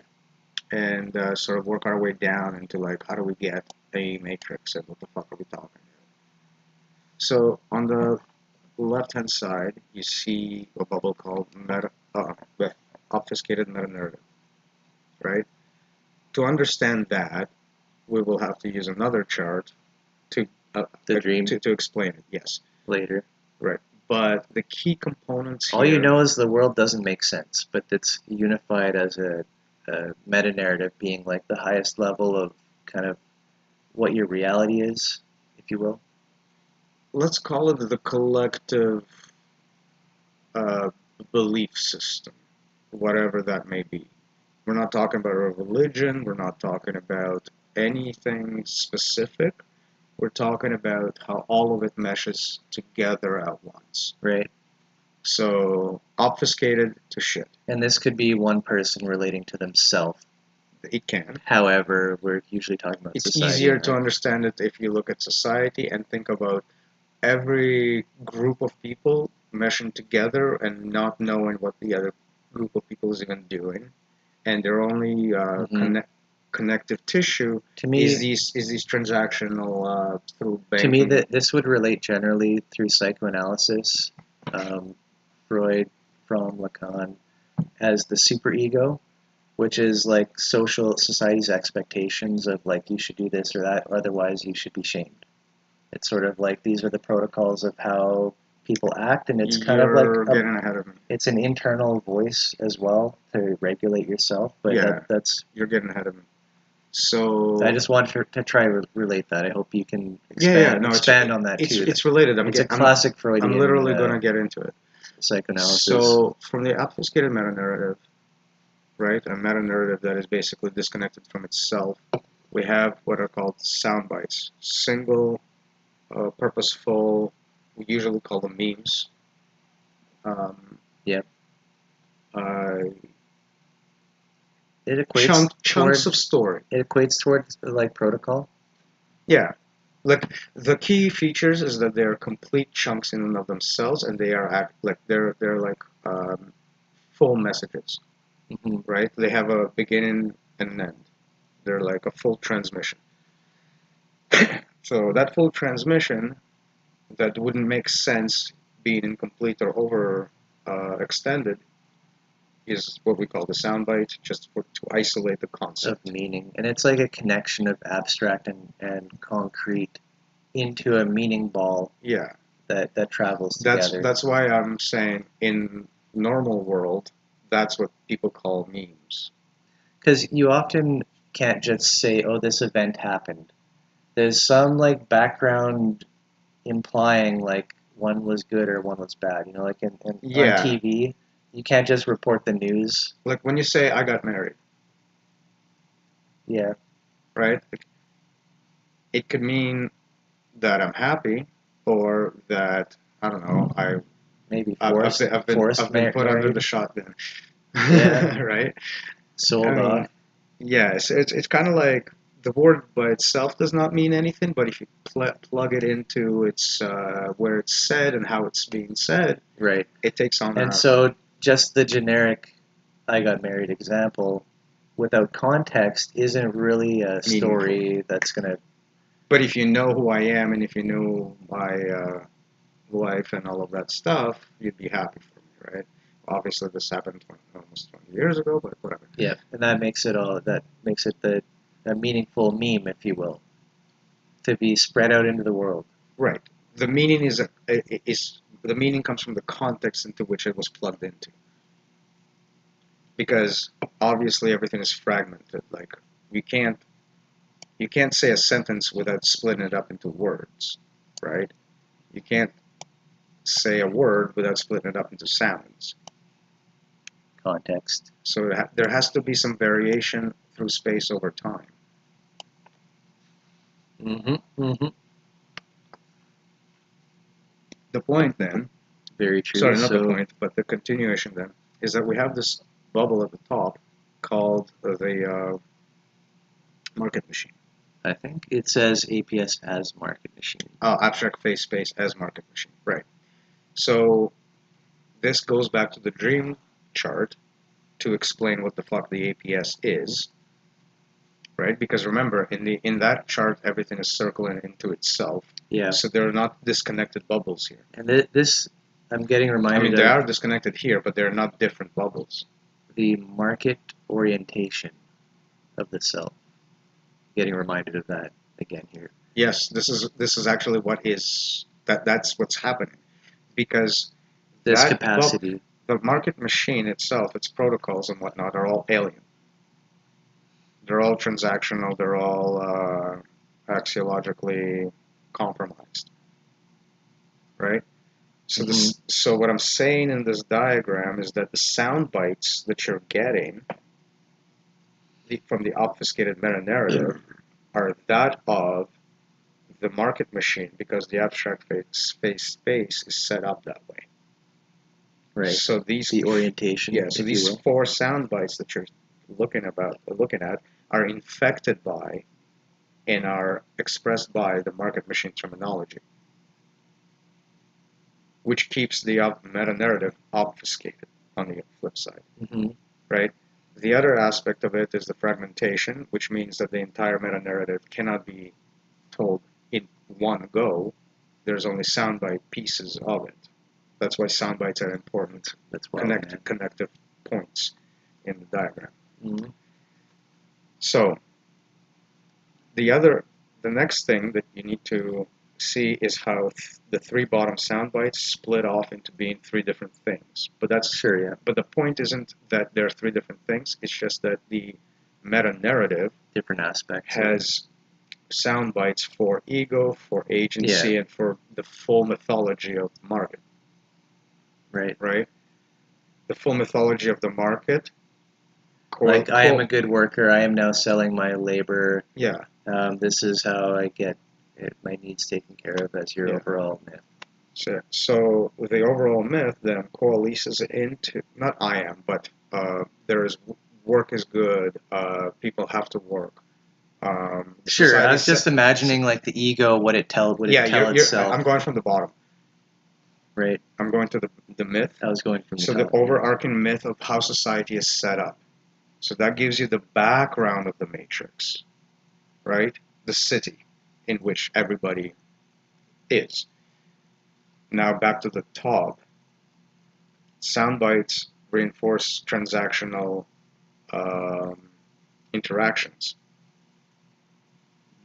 and sort of work our way down into like how do we get a matrix and what the fuck are we talking about? So on the left-hand side, you see a bubble called obfuscated meta-narrative, right? To understand that, we will have to use another chart to The dream to explain it. Yes, later. right. But the key components All here, you know is the world doesn't make sense, but it's unified as a meta-narrative being like the highest level of kind of what your reality is, if you will. let's call it the collective uh, belief system, whatever that may be. We're not talking about a religion. We're not talking about anything specific. We're talking about how all of it meshes together at once. Right. So, obfuscated to shit. And this could be one person relating to themselves. It can. However, we're usually talking about It's society. easier to understand it if you look at society and think about every group of people meshing together and not knowing what the other group of people is even doing, and their only connective tissue To me, is these transactional through banking. to me, that this would relate generally through psychoanalysis, Freud, from Lacan, as the superego, which is like society's expectations of like you should do this or that, or otherwise you should be shamed. It's sort of like these are the protocols of how people act, and it's kind of like getting ahead of me. It's an internal voice as well to regulate yourself, but Yeah. that's You're getting ahead of me. So I just want to try to relate that. I hope you can expand on that too. It's related. It's a classic Freudian. I'm literally going to get into it. Psychoanalysis. So from the obfuscated meta-narrative, right, a meta-narrative that is basically disconnected from itself, we have what are called sound bites, single, purposeful. We usually call them memes. Yep. It equates chunks of story. It equates towards like protocol. Yeah, like the key features is that they are complete chunks in and of themselves, and they are they're like full messages, right? They have a beginning and an end. They're like a full transmission. So that full transmission that wouldn't make sense being incomplete or over extended is what we call the soundbite, just to isolate the concept of meaning. And it's like a connection of abstract and concrete into a meaning ball. Yeah. That travels together. That's why I'm saying in normal world, that's what people call memes. Because you often can't just say, "Oh, this event happened." There's some like background implying like one was good or one was bad. You know, like on TV, you can't just report the news. Like when you say I got married. Yeah. Right? It could mean that I'm happy, or that I don't know. I've been put under the shotgun. Yeah. Right. Sold off. Yes, it's kind of like the word by itself does not mean anything, but if you plug it into its where it's said and how it's being said, right, it takes on. And so, just the generic "I got married" example, without context, isn't really a story that's gonna. But if you know who I am and if you know my life and all of that stuff, you'd be happy for me, right? Obviously, this happened almost 20 years ago, but whatever. Yeah, and that makes it a meaningful meme, if you will, to be spread out into the world. Right. The meaning is the meaning comes from the context into which it was plugged into. Because obviously everything is fragmented. Like you can't say a sentence without splitting it up into words, right? You can't say a word without splitting it up into sounds. Context. So there has to be some variation through space over time. The point then, very true. Sorry, not the point, but the continuation then is that we have this bubble at the top called the market machine. I think it says APS as market machine. Oh, abstract phase space as market machine. Right. So this goes back to the dream chart to explain what the fuck the APS is. Right? Because remember, in that chart, everything is circling into itself. Yeah. So there are not disconnected bubbles here. And this, I'm getting reminded I mean, they of are disconnected here, but they're not different bubbles. the market orientation of the cell. Getting reminded of that again here. Yes, this is actually what is that's what's happening, because This that capacity. the market machine itself, its protocols and whatnot, are all alien. They're all transactional. They're all axiologically compromised, right? So this, so what I'm saying in this diagram is that the sound bites that you're getting from the obfuscated meta-narrative are that of the market machine, because the abstract space is set up that way. Right. So these the orientation. Yeah. So these 4 sound bites that you're looking at are infected by and are expressed by the market machine terminology, which keeps the meta-narrative obfuscated on the flip side, right? The other aspect of it is the fragmentation, which means that the entire meta-narrative cannot be told in one go. There's only soundbite pieces of it. That's why soundbites are important. That's why connective points in the diagram. Mm-hmm. So the next thing that you need to see is how the 3 bottom sound bites split off into being 3 different things. But that's sure, yeah. But the point isn't that there are 3 different things. It's just that the meta-narrative different aspects has sound bites for ego, for agency, and for the full mythology of the market. Right. Right. The full mythology of the market. Like, I am a good worker. I am now selling my labor. Yeah. This is how I get my needs taken care of as your overall myth. Sure. So the overall myth then coalesces into, not I am, but there is work is good. People have to work. Sure. I was just imagining like the ego, what it tell itself. I'm going from the bottom. Right. I'm going to the myth. I was going from the top. So the overarching myth of how society is set up. So that gives you the background of the matrix, right? The city in which everybody is. Now back to the top. Sound bites reinforce transactional interactions.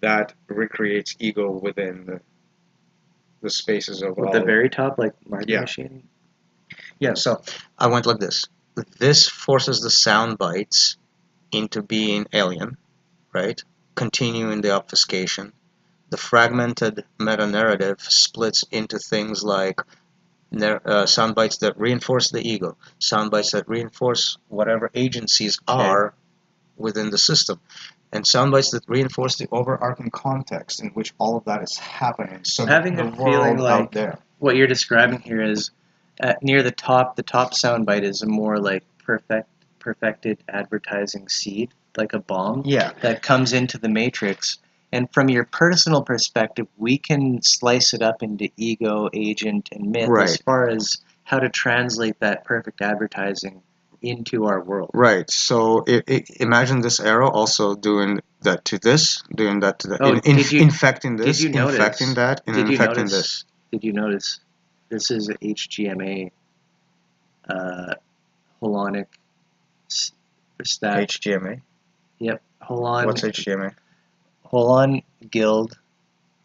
That recreates ego within the spaces of all. At the very top, like market machine? Yeah, so I went like this. This forces the sound bites into being alien, right? Continuing the obfuscation. The fragmented meta-narrative splits into things like sound bites that reinforce the ego, sound bites that reinforce whatever agencies are within the system, and sound bites that reinforce the overarching context in which all of that is happening. So having the a world feeling like out there. What you're describing here is near the top sound bite is a more like perfected advertising seed, like a bomb that comes into the matrix. And from your personal perspective, we can slice it up into ego, agent, and myth as far as how to translate that perfect advertising into our world. Right. So imagine this arrow also doing that to this, doing that to that, infecting this, did you notice, infecting that, and infecting this. Did you notice this is a HGMA holonic stat? HGMA? Yep. Holon. What's HGMA? Holon guild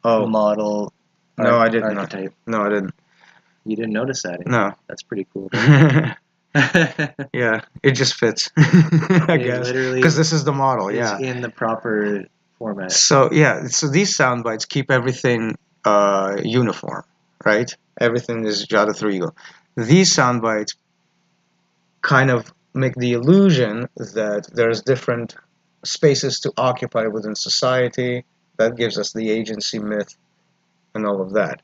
model archetype. No, I didn't. You didn't notice that? No. That's pretty cool. Yeah, it just fits. I guess. Because this is the model, in the proper format. So, so these sound bites keep everything uniform, right? Everything is jotted through ego. These sound bites kind of make the illusion that there's different spaces to occupy within society. That gives us the agency myth and all of that.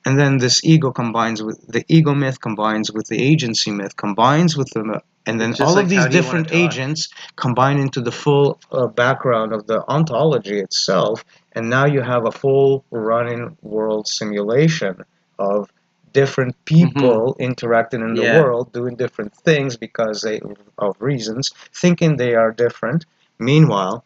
And then this ego combines with the ego myth, combines with the agency myth, combines with the And then It's just all like, of these how do you want different to talk? agents combine into the full background of the ontology itself, and now you have a full running world simulation of different people interacting in the Yeah. world, doing different things because of reasons, thinking they are different. Meanwhile,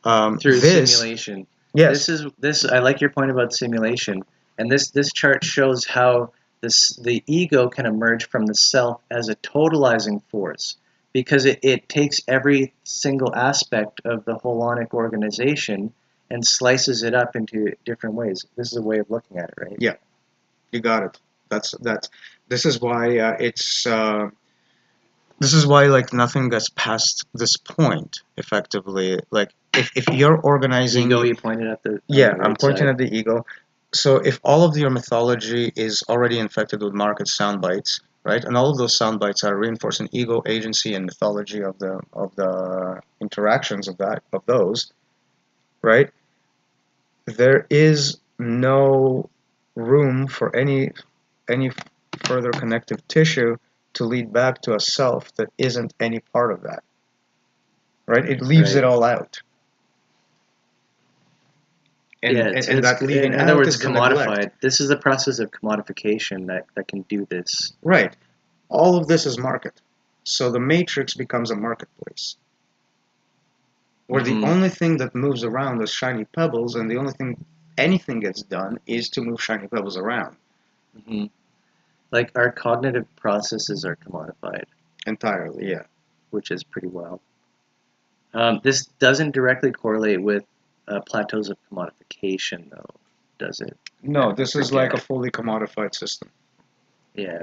Through this, simulation. yes, This I like your point about simulation, and this chart shows how the ego can emerge from the self as a totalizing force, because it takes every single aspect of the holonic organization and slices it up into different ways. This is a way of looking at it, right? yeah, you got it. That's this is why this is why like nothing gets past this point effectively. Like if you're organizing, Ego, you pointed at the yeah, right I'm pointing side. at the ego. So if all of your mythology is already infected with market sound bites, right, and all of those sound bites are reinforcing ego, agency, and mythology of the interactions of those, right, there is no room for any further connective tissue to lead back to a self that isn't any part of that, right? It leaves Right. it all out. Yeah, And that leaving in other out words, is the neglect. commodified. This is the process of commodification that can do this. Right. All of this is market. So the matrix becomes a marketplace where the only thing that moves around is shiny pebbles, and the only thing anything gets done is to move shiny pebbles around Mm-hmm. Like our cognitive processes are commodified, entirely. Yeah. which is pretty wild. This doesn't directly correlate with plateaus of commodification, though, does it? No, I this is like a forget. fully commodified system. Yeah.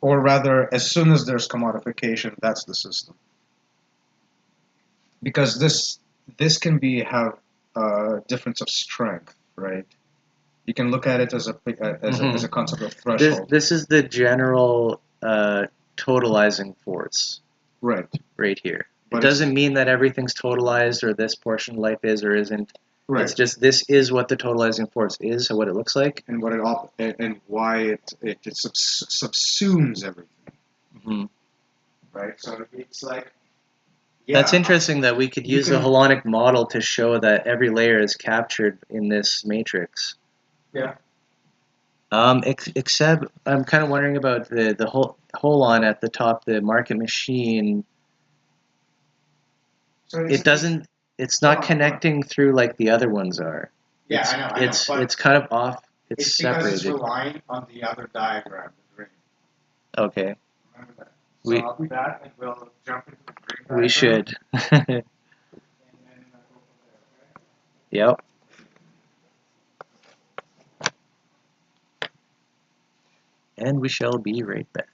Or rather, as soon as there's commodification, that's the system. Because this can be have a difference of strength, right? You can look at it as Mm-hmm. as a concept of This threshold, this is the general totalizing force right? right here. It But it's doesn't mean that everything's totalized or this portion of life is or isn't. It's right, just this is what the totalizing force is, so what it looks like. and what and why it subsumes everything, Hmm. right? So it's like, That's yeah, interesting that we could you use the can, holonic model to show that every layer is captured in this matrix. yeah. Except I'm kind of wondering about the whole holon at the top, the market machine. So It doesn't. It's go not on, go on. connecting through like the other ones are. Yeah, It's I know, it's but it's kind of off. It's it's because it's separated. relying on the other diagram, the ring. Okay, Remember that. So we I'll do that, and we'll jump into the ring we diagram, should. and then go from there. Okay. Yep. And we shall be right back.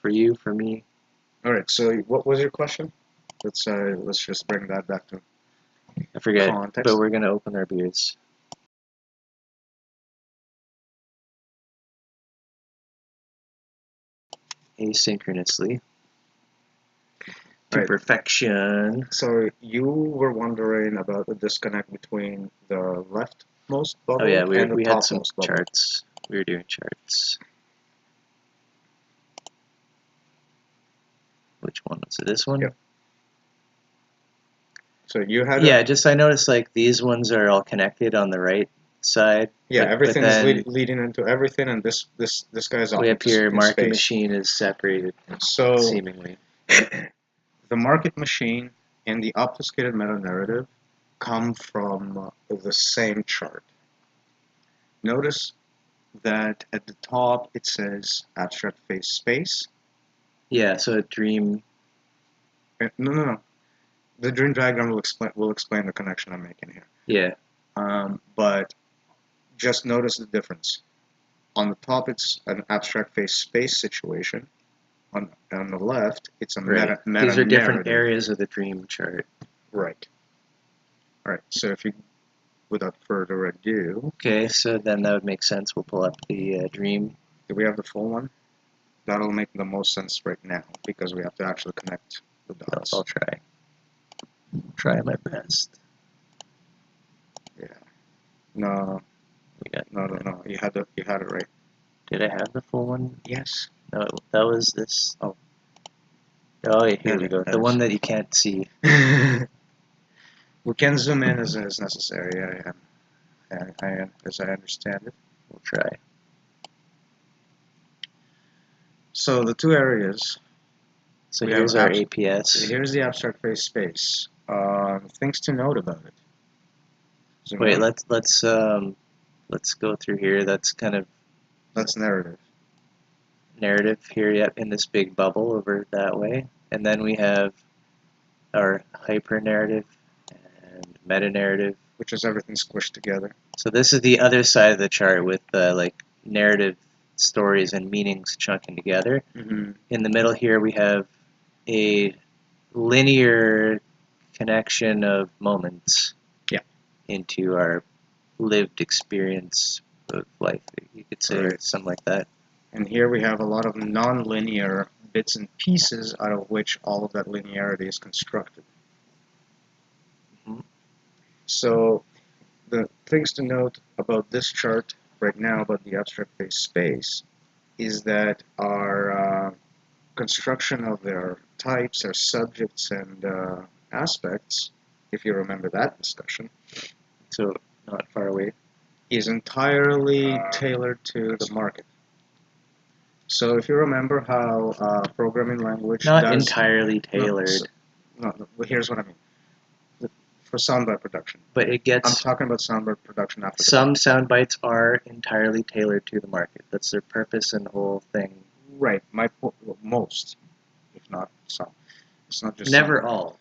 For you, for me. All right. So what was your question? Let's just bring that back to I forget, context. but we're gonna open our beers. Asynchronously. To Right. perfection. So you were wondering about the disconnect between the leftmost bubble Oh yeah, and the we had some topmost bubble. charts. We were doing charts. Which one was it? This one? Yep. So you had yeah, just I noticed like these ones are all connected on the right side. yeah, but everything then is leading into everything, and this guy's off way up into here, in market space. machine is separated, So seemingly. the market machine and the obfuscated meta-narrative come from the same chart. Notice that at the top it says abstract phase space. Yeah, so a dream. No. The dream diagram will explain the connection I'm making here. Yeah. But just notice the difference. On the top, it's an abstract phase space situation. On the left, it's a Right. meta These are different narrative. areas of the dream chart. Right. All right. So if you, without further ado, Okay, so then that would make sense. We'll pull up the dream. do we have the full one? That'll make the most sense right now because we have to actually connect the dots. I'll try. Try my best. Yeah. No. We got. No. You had it right. Did I have the full one? Yes. No, that was this. Oh. Oh, yeah, here we go. The one that you can't see. We can zoom in as necessary. As I understand it. We'll try. So the two areas. So here's our APS. Here's the abstract phase space. Things to note about it. Zoom Wait, in. let's go through here. That's kind of That's narrative. Narrative here, yep, in this big bubble over that way. And then we have our hyper narrative and meta narrative, which is everything squished together. So this is the other side of the chart with like narrative stories and meanings chunking together. Mm-hmm. In the middle here we have a linear connection of moments into our lived experience of life. You could say something like that. And here we have a lot of non-linear bits and pieces out of which all of that linearity is constructed. Mm-hmm. So the things to note about this chart right now about the abstract phase space is that our construction of their types, their subjects, and aspects, if you remember that discussion, so not far away, is entirely tailored to the market. So if you remember how programming language not entirely tailored. No, here's what I mean. For soundbite production. But it gets. I'm talking about soundbite production after. Some sound bites are entirely tailored to the market. That's their purpose and the whole thing. Right. Most, if not some. It's not just. Never some. all.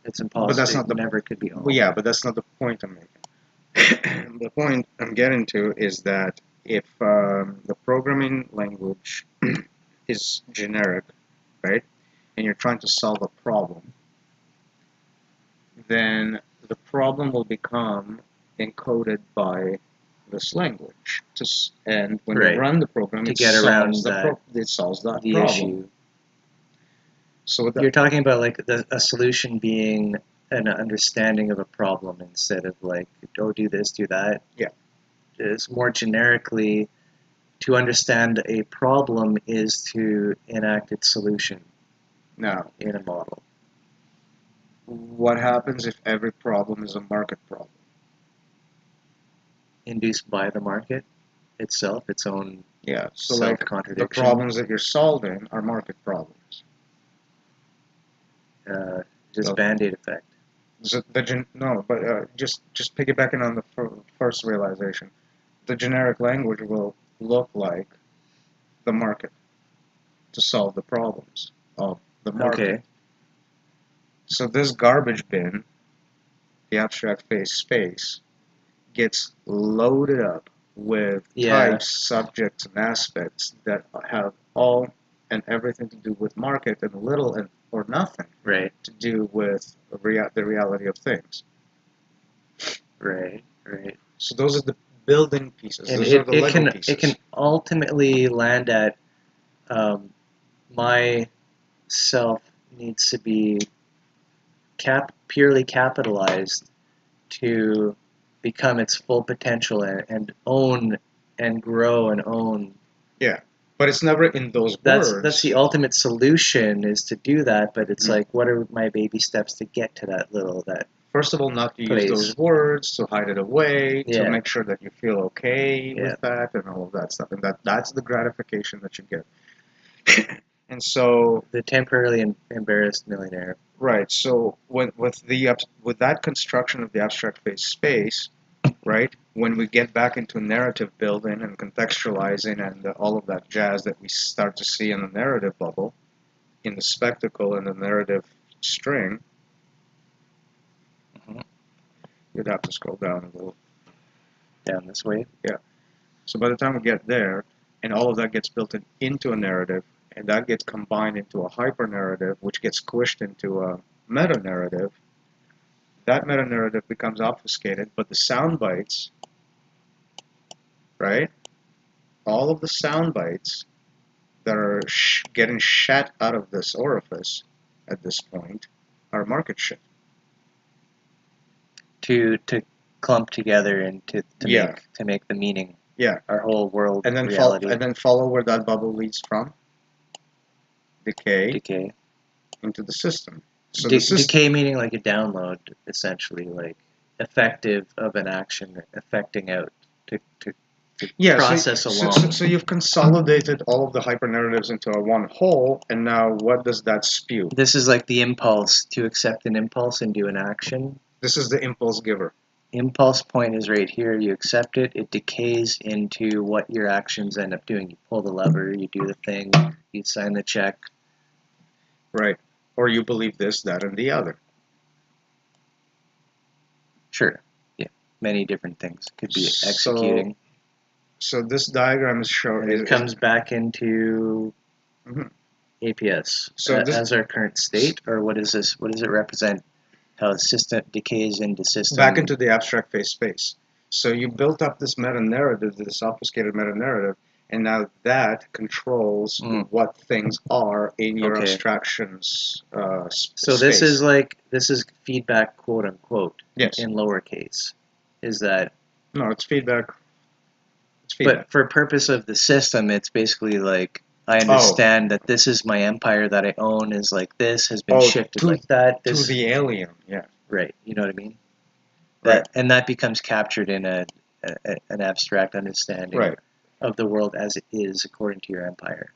It's impossible. But that's not never could be all. Well, yeah, but that's not the point I'm making. The point I'm getting to is that if the programming language is generic, right, and you're trying to solve a problem, then the problem will become encoded by this language. And when you run the program, it solves that problem. Issue. So you're talking about like a solution being an understanding of a problem instead of like, oh, do this, do that. Yeah. It's more generically, to understand a problem is to enact its solution. Now, in a model. What happens if every problem is a market problem? Induced by the market itself, its own self-contradiction. The problems that you're solving are market problems. Just Band-Aid effect. Just piggybacking on the first realization. The generic language will look like the market to solve the problems of the market. Okay. So this garbage bin, the abstract phase space, gets loaded up with types, subjects, and aspects that have all and everything to do with market, and little and or nothing Right. to do with the reality of things. Right. Right. So those are the building pieces. And Those are the Lego it pieces. can ultimately land at my self needs to be purely capitalized to become its full potential and own and grow and own. Yeah, but it's never in those words. That's the ultimate solution, is to do that, but it's Mm. like, what are my baby steps to get to that First of all, not to use place? those words, to hide it away, to Yeah. make sure that you feel okay Yeah. with that and all of that stuff. And that's the gratification that you get. And so, The temporarily embarrassed millionaire. right, so with that construction of the abstract phase space, right, when we get back into narrative building and contextualizing and all of that jazz that we start to see in the narrative bubble, in the spectacle and the narrative string, Mhm. you'd have to scroll down a little. Down this way. Yeah. So by the time we get there, and all of that gets built into a narrative, and that gets combined into a hyper narrative, which gets squished into a meta narrative, that meta narrative becomes obfuscated, but the sound bites, right? All of the sound bites that are getting shat out of this orifice at this point are market shit. To clump together and to Yeah. make the meaning. Yeah. Our whole world And then reality. and then follow where that bubble leads from. Decay. Into the system. So the system, decay meaning like a download, essentially, like effective of an action affecting out to process along. So you've consolidated all of the hyper narratives into a one whole, and now what does that spew? This is like the impulse to accept an impulse and do an action. This is the impulse giver. Impulse point is right here. You accept it. It decays into what your actions end up doing. You pull the lever. You do the thing. You sign the check. Right. Or you believe this, that, and the other. Sure. Yeah. Many different things could be executing. So this diagram is showing. And it comes back into Mhm. APS So as our current state, or what is this? What does it represent? How the system decays into system. Back into the abstract phase space. So you built up this meta narrative, this obfuscated meta narrative, and now that controls what things are in your abstractions So space. this is feedback, quote unquote. Yes. In lowercase. Is that? No, it's feedback. But for purpose of the system, it's basically like, I understand that this is my empire that I own is like this, has been shifted like that. To the alien, yeah. Right, you know what I mean? Right. And that becomes captured in an abstract understanding of the world as it is according to your empire.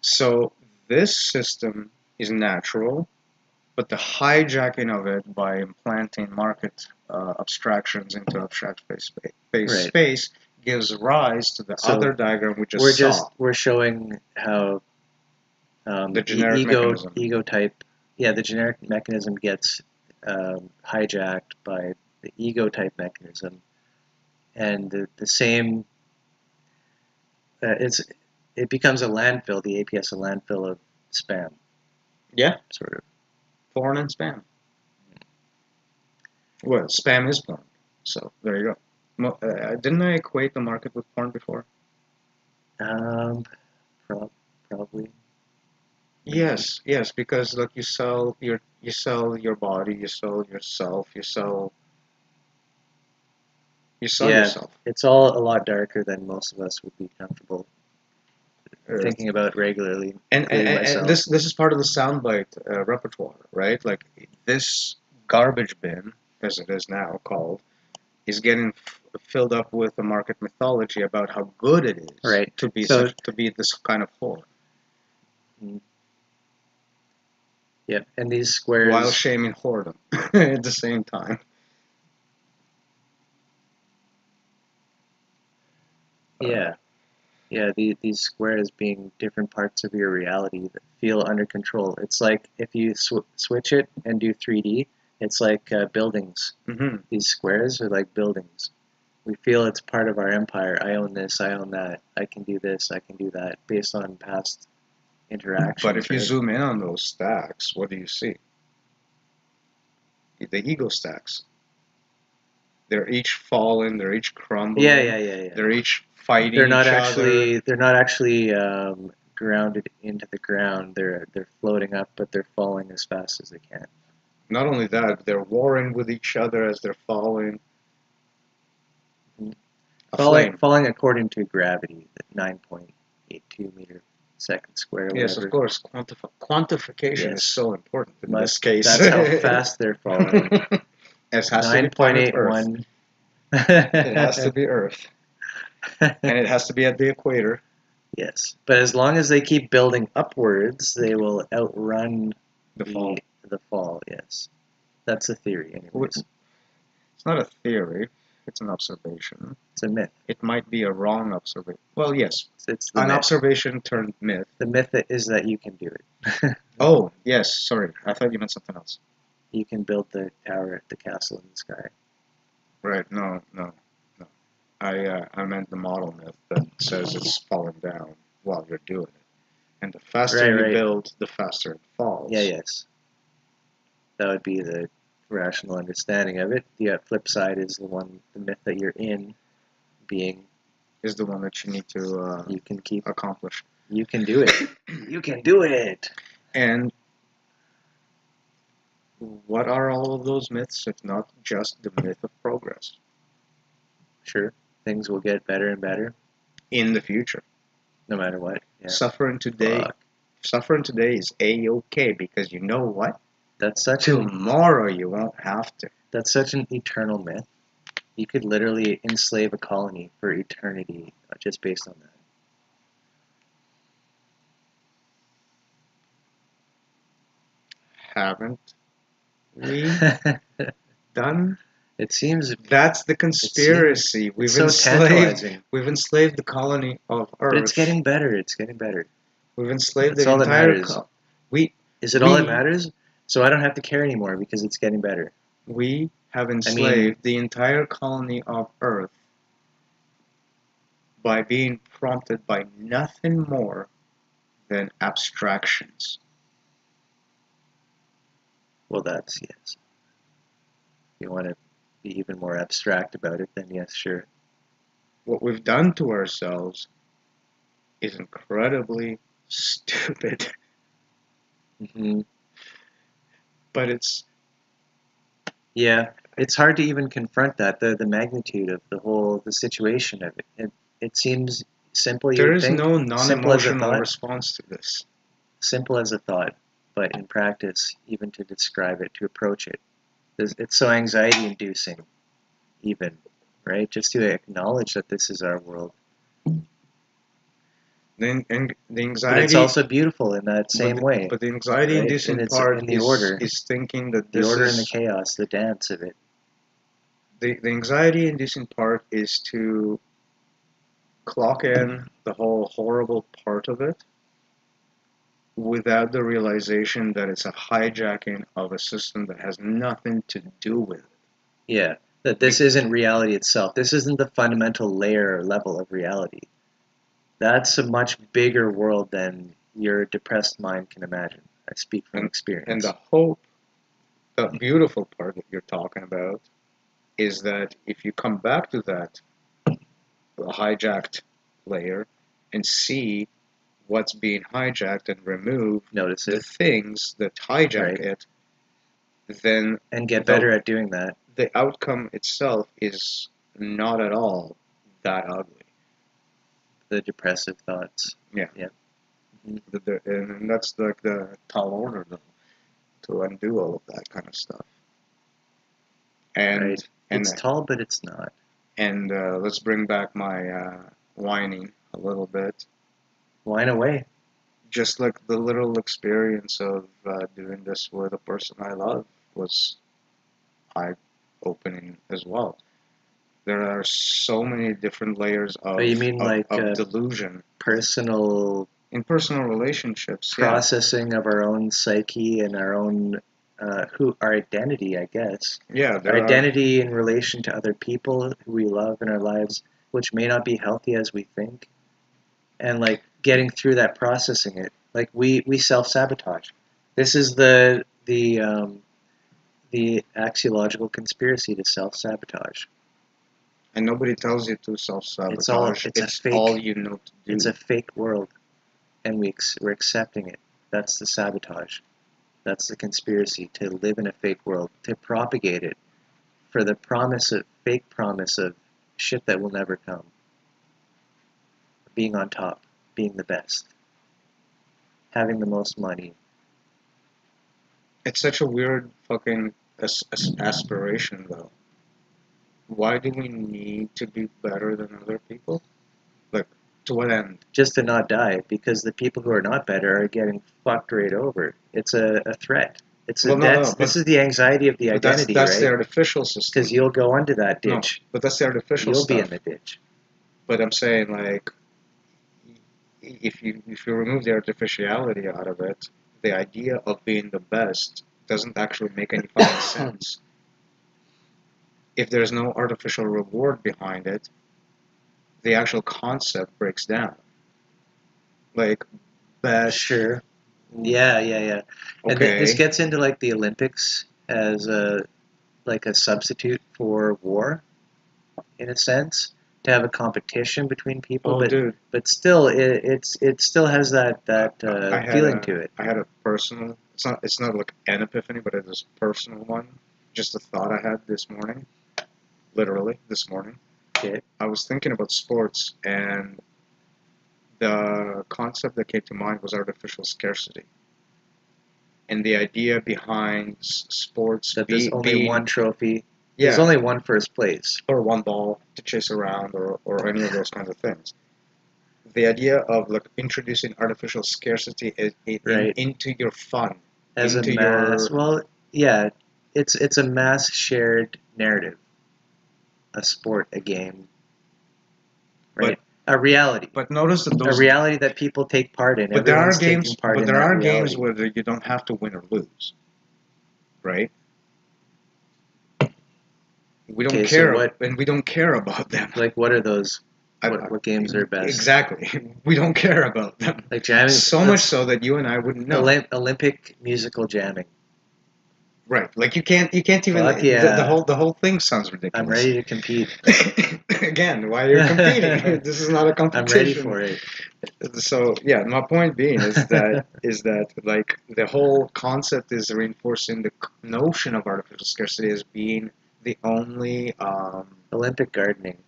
So this system is natural, but the hijacking of it by implanting market abstractions into abstract space gives rise to the other diagram we just saw. We're showing how the generic mechanism. ego type, the generic mechanism gets hijacked by the ego type mechanism, and the same. It becomes a landfill. The APS a landfill of spam. Yeah, sort of. Porn and spam. Well, spam is porn, so there you go. Didn't I equate the market with porn before? Probably. Yes, because like you sell your body, you sell yourself, you sell yourself. It's all a lot darker than most of us would be comfortable thinking about regularly. And this is part of the soundbite repertoire, right? Like this garbage bin, as it is now called, is getting filled up with a market mythology about how good it is to be this kind of whore. Yep, and these squares while shaming whoredom at the same time. These squares being different parts of your reality that feel under control. It's like if you switch it and do 3D, it's like buildings. Mm-hmm. These squares are like buildings. We feel it's part of our empire. I own this, I own that, I can do this, I can do that, based on past interactions. But if you right? zoom in on those stacks, what do you see? The ego stacks. They're each falling. They're each crumbling. Yeah. They're each fighting They're not each actually other. they're not actually grounded into the ground. They're floating up, but they're falling as fast as they can. Not only that, they're warring with each other as they're falling. Falling according to gravity, at 9.82 meter second square. Yes, whatever. of course. Quantification Yes. is so important in this case. That's how fast they're falling. It has to be planet Earth. 9.81. It has to be Earth, and it has to be at the equator. Yes, but as long as they keep building upwards, they will outrun The fall. The fall, yes. That's the theory, anyways. It's not a theory. It's an observation. It's a myth. It might be a wrong observation. Well, yes. It's the An myth. observation turned myth. The myth is that you can do it. Oh, yes. Sorry. I thought you meant something else. You can build the tower, the castle in the sky. Right. No. I meant the model myth that says it's falling down while you're doing it. And the faster you build, the faster it falls. Yeah, yes. That would be the rational understanding of it. The flip side is the myth that you're in being is the one that you need to you can keep accomplish. You can do it. You can do it. And what are all of those myths if not just the myth of progress? Sure, things will get better and better in the future, no matter what. Yeah. Suffering today is a-okay, because you know what? That's such tomorrow you won't have to. That's such an eternal myth. You could literally enslave a colony for eternity just based on that. Haven't we done? It seems that's the conspiracy. We've enslaved the colony of Earth. But it's getting better. It's getting better. We've enslaved the entire. Is it all that matters? So I don't have to care anymore because it's getting better. We have enslaved the entire colony of Earth by being prompted by nothing more than abstractions. Well, that's yes. If you want to be even more abstract about it, then yes, sure. What we've done to ourselves is incredibly stupid. Mm-hmm. But it's... Yeah, it's hard to even confront that, the magnitude of the situation of it. It seems simple. There is no non-emotional response to this. Simple as a thought, but in practice, even to describe it, to approach it, it's so anxiety-inducing, even, right? Just to acknowledge that this is our world. And the anxiety... But it's also beautiful in that same way. But the anxiety-inducing part is thinking that this is... The order and the chaos, the dance of it. The anxiety-inducing part is to clock in the whole horrible part of it without the realization that it's a hijacking of a system that has nothing to do with it. Yeah, that this isn't reality itself. This isn't the fundamental layer or level of reality. That's a much bigger world than your depressed mind can imagine. I speak from experience. And the hope, the beautiful part that you're talking about, is that if you come back to that hijacked layer and see what's being hijacked and remove the things that hijack it, then... And get better at doing that. The outcome itself is not at all that ugly. The depressive thoughts. Yeah. Mm-hmm. And that's like the tall order, though, to undo all of that kind of stuff. And it's tall, but it's not. And let's bring back my whining a little bit. Whine away. Just like the little experience of doing this with a person I love was eye-opening as well. There are so many different layers of, you mean of delusion. In personal relationships. Processing of our own psyche and our own, our identity, I guess. Yeah. Our identity in relation to other people who we love in our lives, which may not be healthy as we think. And getting through that, processing it, Like we self-sabotage. This is the axiological conspiracy to self-sabotage. And nobody tells you to self-sabotage. It's all you know to do. It's a fake world, and we're accepting it. That's the sabotage. That's the conspiracy to live in a fake world, to propagate it for the fake promise of shit that will never come. Being on top, being the best, having the most money. It's such a weird fucking aspiration, though. Why do we need to be better than other people? Like, to what end? Just to not die, because the people who are not better are getting fucked right over. It's a threat. It's a this is the anxiety of the identity, that's right? the artificial system. Because you'll go under that ditch. No, but that's the artificial You'll stuff. be in the ditch. But I'm saying, like, if you remove the artificiality out of it, the idea of being the best doesn't actually make any fucking sense. If there's no artificial reward behind it, the actual concept breaks down. Like, best. Sure. Yeah. Okay. And this gets into like the Olympics as a substitute for war, in a sense, to have a competition between people. Oh, dude. But still, it still has that feeling to it. I had a personal. It's not like an epiphany, but it was a personal one. Just a thought I had this morning. Literally this morning. Okay. I was thinking about sports, and the concept that came to mind was artificial scarcity. And the idea behind sports that there's only one trophy. Yeah. There's only one first place. Or one ball to chase around, or any of those kinds of things. The idea of like introducing artificial scarcity into your fun. As a mass. Well, yeah, it's a mass shared narrative. A sport, a game. Right? A reality. But notice that a reality that people take part in. But there are games. But there are games where you don't have to win or lose, right? We don't care, and we don't care about them. Like, what are those? What games are best? Exactly, we don't care about them. Like jamming. So much so that you and I wouldn't know. Olympic musical jamming. Right, like you can't even. Yeah. The whole thing sounds ridiculous. I'm ready to compete. Again, why are you competing? This is not a competition. I'm ready for it. So yeah, my point being is that like the whole concept is reinforcing the notion of artificial scarcity as being the only Olympic gardening.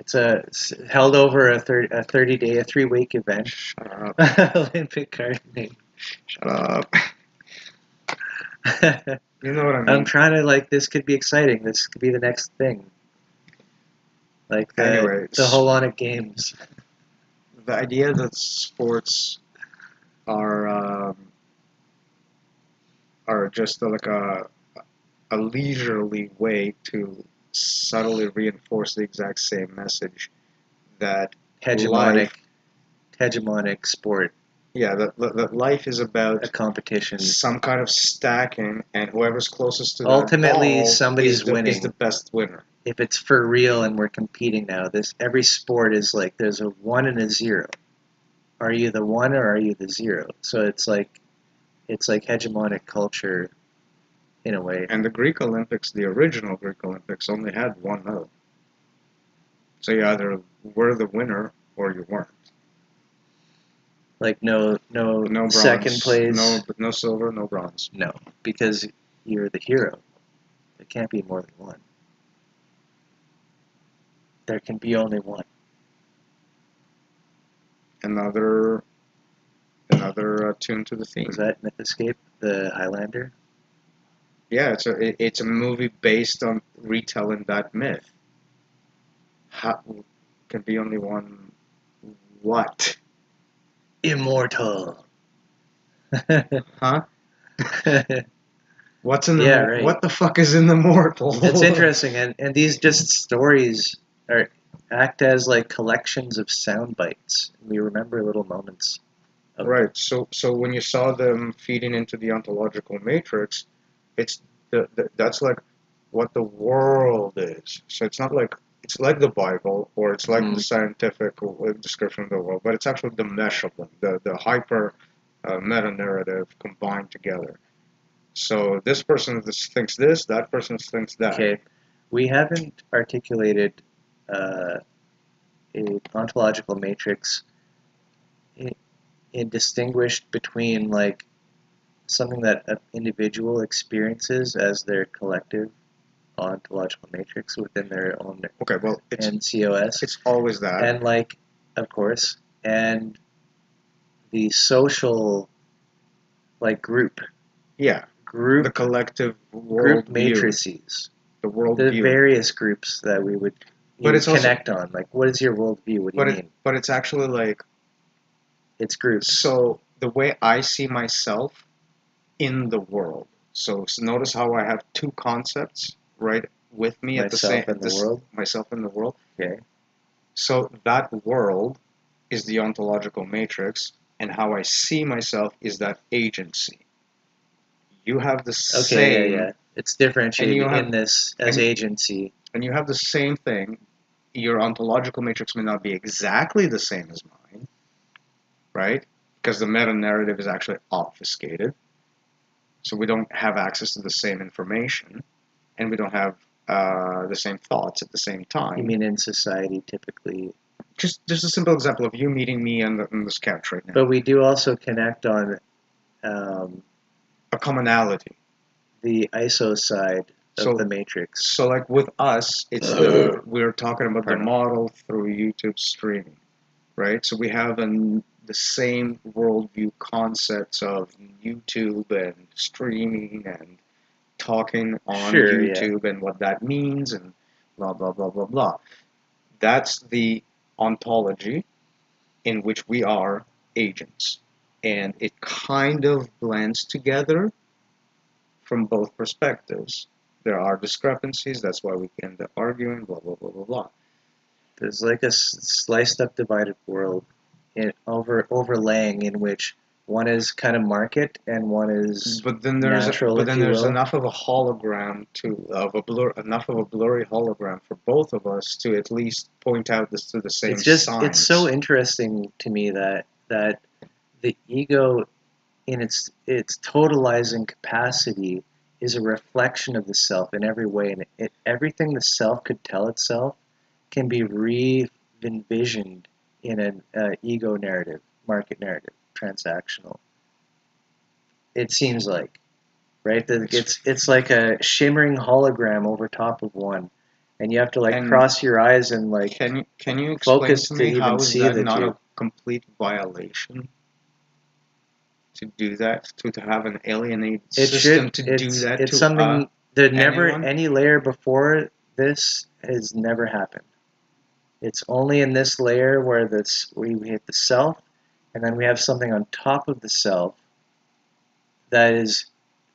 It's held over a 30-day, a 3-week event. Shut up. Olympic gardening. Shut up. You know what I mean? I'm trying to this could be exciting. This could be the next thing. Like the Holonic Games. The idea that sports are just like a leisurely way to subtly reinforce the exact same message that hegemonic sport. Yeah, that life is about a competition, some kind of stacking, and whoever's closest to ultimately that ball somebody's winning. Is the best winner. If it's for real and we're competing now, every sport is like there's a 1 and a 0. Are you the 1 or are you the 0? So it's like hegemonic culture in a way. And the Greek Olympics, the original Greek Olympics, only had one medal. So you either were the winner or you weren't. Like no bronze, second place, no silver, no bronze. No, because you're the hero. There can't be more than one. There can be only one. Another tune to the theme. Was that Myth Escape, the Highlander? Yeah, it's a movie based on retelling that myth. How can be only one? What? Immortal. Huh? What's in the right. What the fuck is in the mortal? It's interesting, and these just stories act as like collections of sound bites. We remember little moments. Right. So when you saw them feeding into the ontological matrix, it's that's like what the world is. So it's not like it's like the Bible, or it's like the Mm. scientific description of the world, but it's actually the mesh of them, the hyper meta narrative combined together. So this person thinks this, that person thinks that. Okay, we haven't articulated a ontological matrix in distinguished between like something that an individual experiences as their collective ontological matrix within their own Okay, well, NCOS, it's always that. and like, of course, and the social like group Yeah, the group collective group world view, matrices, the world the view. various groups that we would But it's also, connect on. Like, what is your worldview? What do you mean? but it's actually like, It's groups. so the way I see myself in the world. So notice how I have two concepts right with me at the same. Myself and the world. Myself in the world. Okay. So that world is the ontological matrix, and how I see myself is that agency. You have the Okay. same, Yeah. It's differentiated you have- in this as and- agency. and you have the same thing. Your ontological matrix may not be exactly the same as mine, right? Because the meta narrative is actually obfuscated. So we don't have access to the same information, and we don't have the same thoughts at the same time. You mean in society typically? Just a simple example of you meeting me on this couch right now. But we do also connect on um, A commonality. the ISO side of So- the matrix. So like with us, it's we're talking about Pardon. the model through YouTube streaming, right? So we have the same worldview concepts of YouTube and streaming and talking on Sure, yeah. YouTube and what that means and blah blah blah blah blah. That's the ontology in which we are agents, and it kind of blends together from both perspectives. There are discrepancies, that's why we end up arguing, blah blah blah blah blah. There's like a sliced up divided world overlaying in which one is kind of market and one is But then there's natural, if you will. enough of a hologram enough of a blurry hologram for both of us to at least point out this to the same It's just signs. it's so interesting to me that the ego in its totalizing capacity is a reflection of the self in every way, and everything the self could tell itself can be re-envisioned in an ego narrative, market narrative, transactional. It seems like, right? That it's like a shimmering hologram over top of one, and you have to like And cross your eyes and like Can you explain focus to to me even how is see that the not two. a complete violation to do that, to have an alienated It system should. to do that It's to something that never anyone? any layer before this has never happened. It's only in this layer where we hit the self, and then we have something on top of the self that is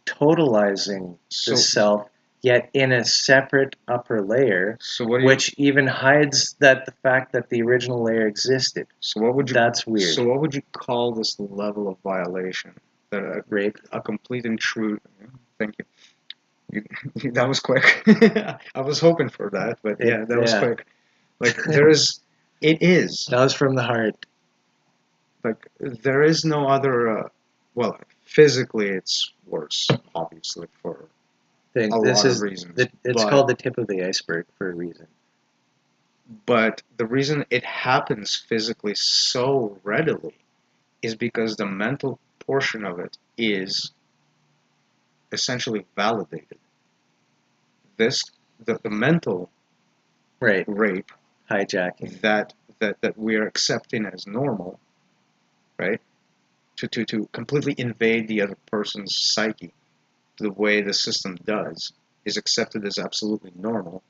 totalizing So- the self, yet in a separate upper layer, So what do you, which even hides that the fact that the original layer existed. so what would you That's weird. So what would you call this level of violation? That Rape. a complete intrusion. Thank you. That was quick. I was hoping for that, but yeah, that was Yeah. quick. Like there is, it is That was from the heart. like there is no other. Well, physically, it's worse, obviously, for Thing. a This lot is of reasons. it's but, called the tip of the iceberg for a reason. But the reason it happens physically so readily is because the mental portion of it is essentially validated. The mental Right. rape Hijacking. that we are accepting as normal, right? To completely invade the other person's psyche the way the system does is accepted as absolutely normal.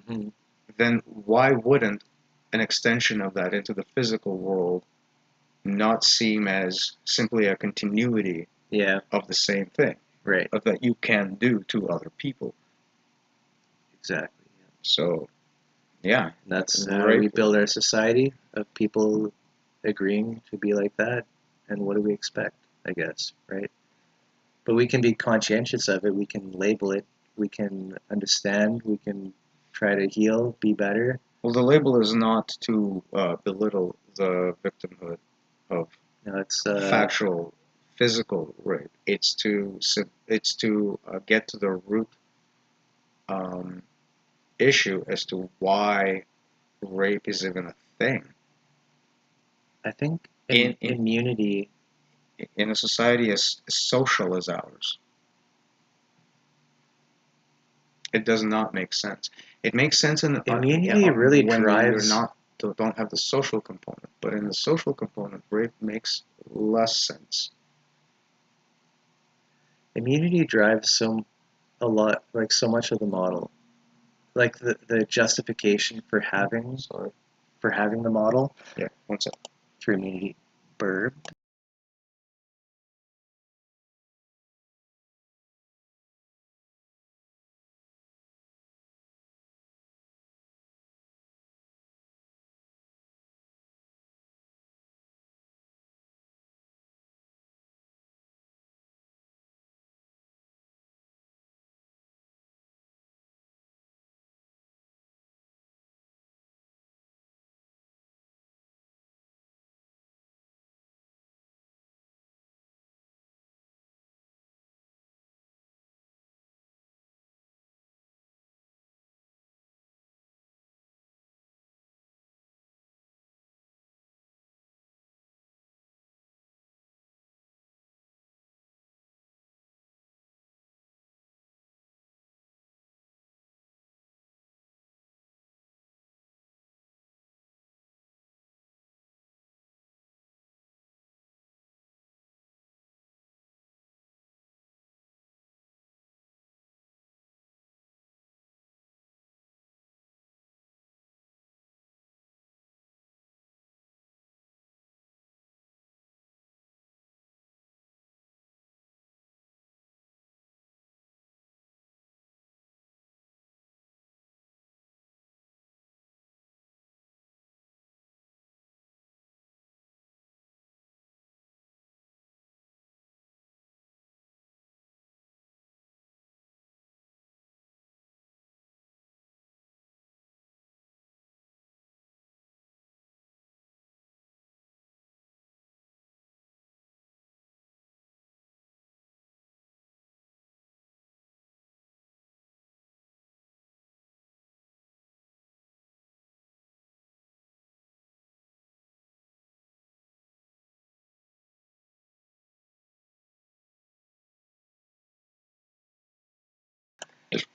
Hmm. Then why wouldn't an extension of that into the physical world not seem as simply a continuity Yeah. of the same thing, Right. of that you can do to other people? Exactly. So, yeah, And that's how Right. we build our society of people agreeing to be like that. And what do we expect? I guess, right? But we can be conscientious of it. We can label it. We can understand. We can try to heal, be better. Well, the label is not to belittle the victimhood of It's factual physical rape. It's to get to the root issue as to why rape is even a thing. I think In immunity in a society as social as ours, it does not make sense. It makes sense in immunity really when drives. you're not don't have the social component, but in the social component, rape makes less sense. Immunity drives so much of the model, like the justification for having the model. Yeah, one second. Through immunity. Burp.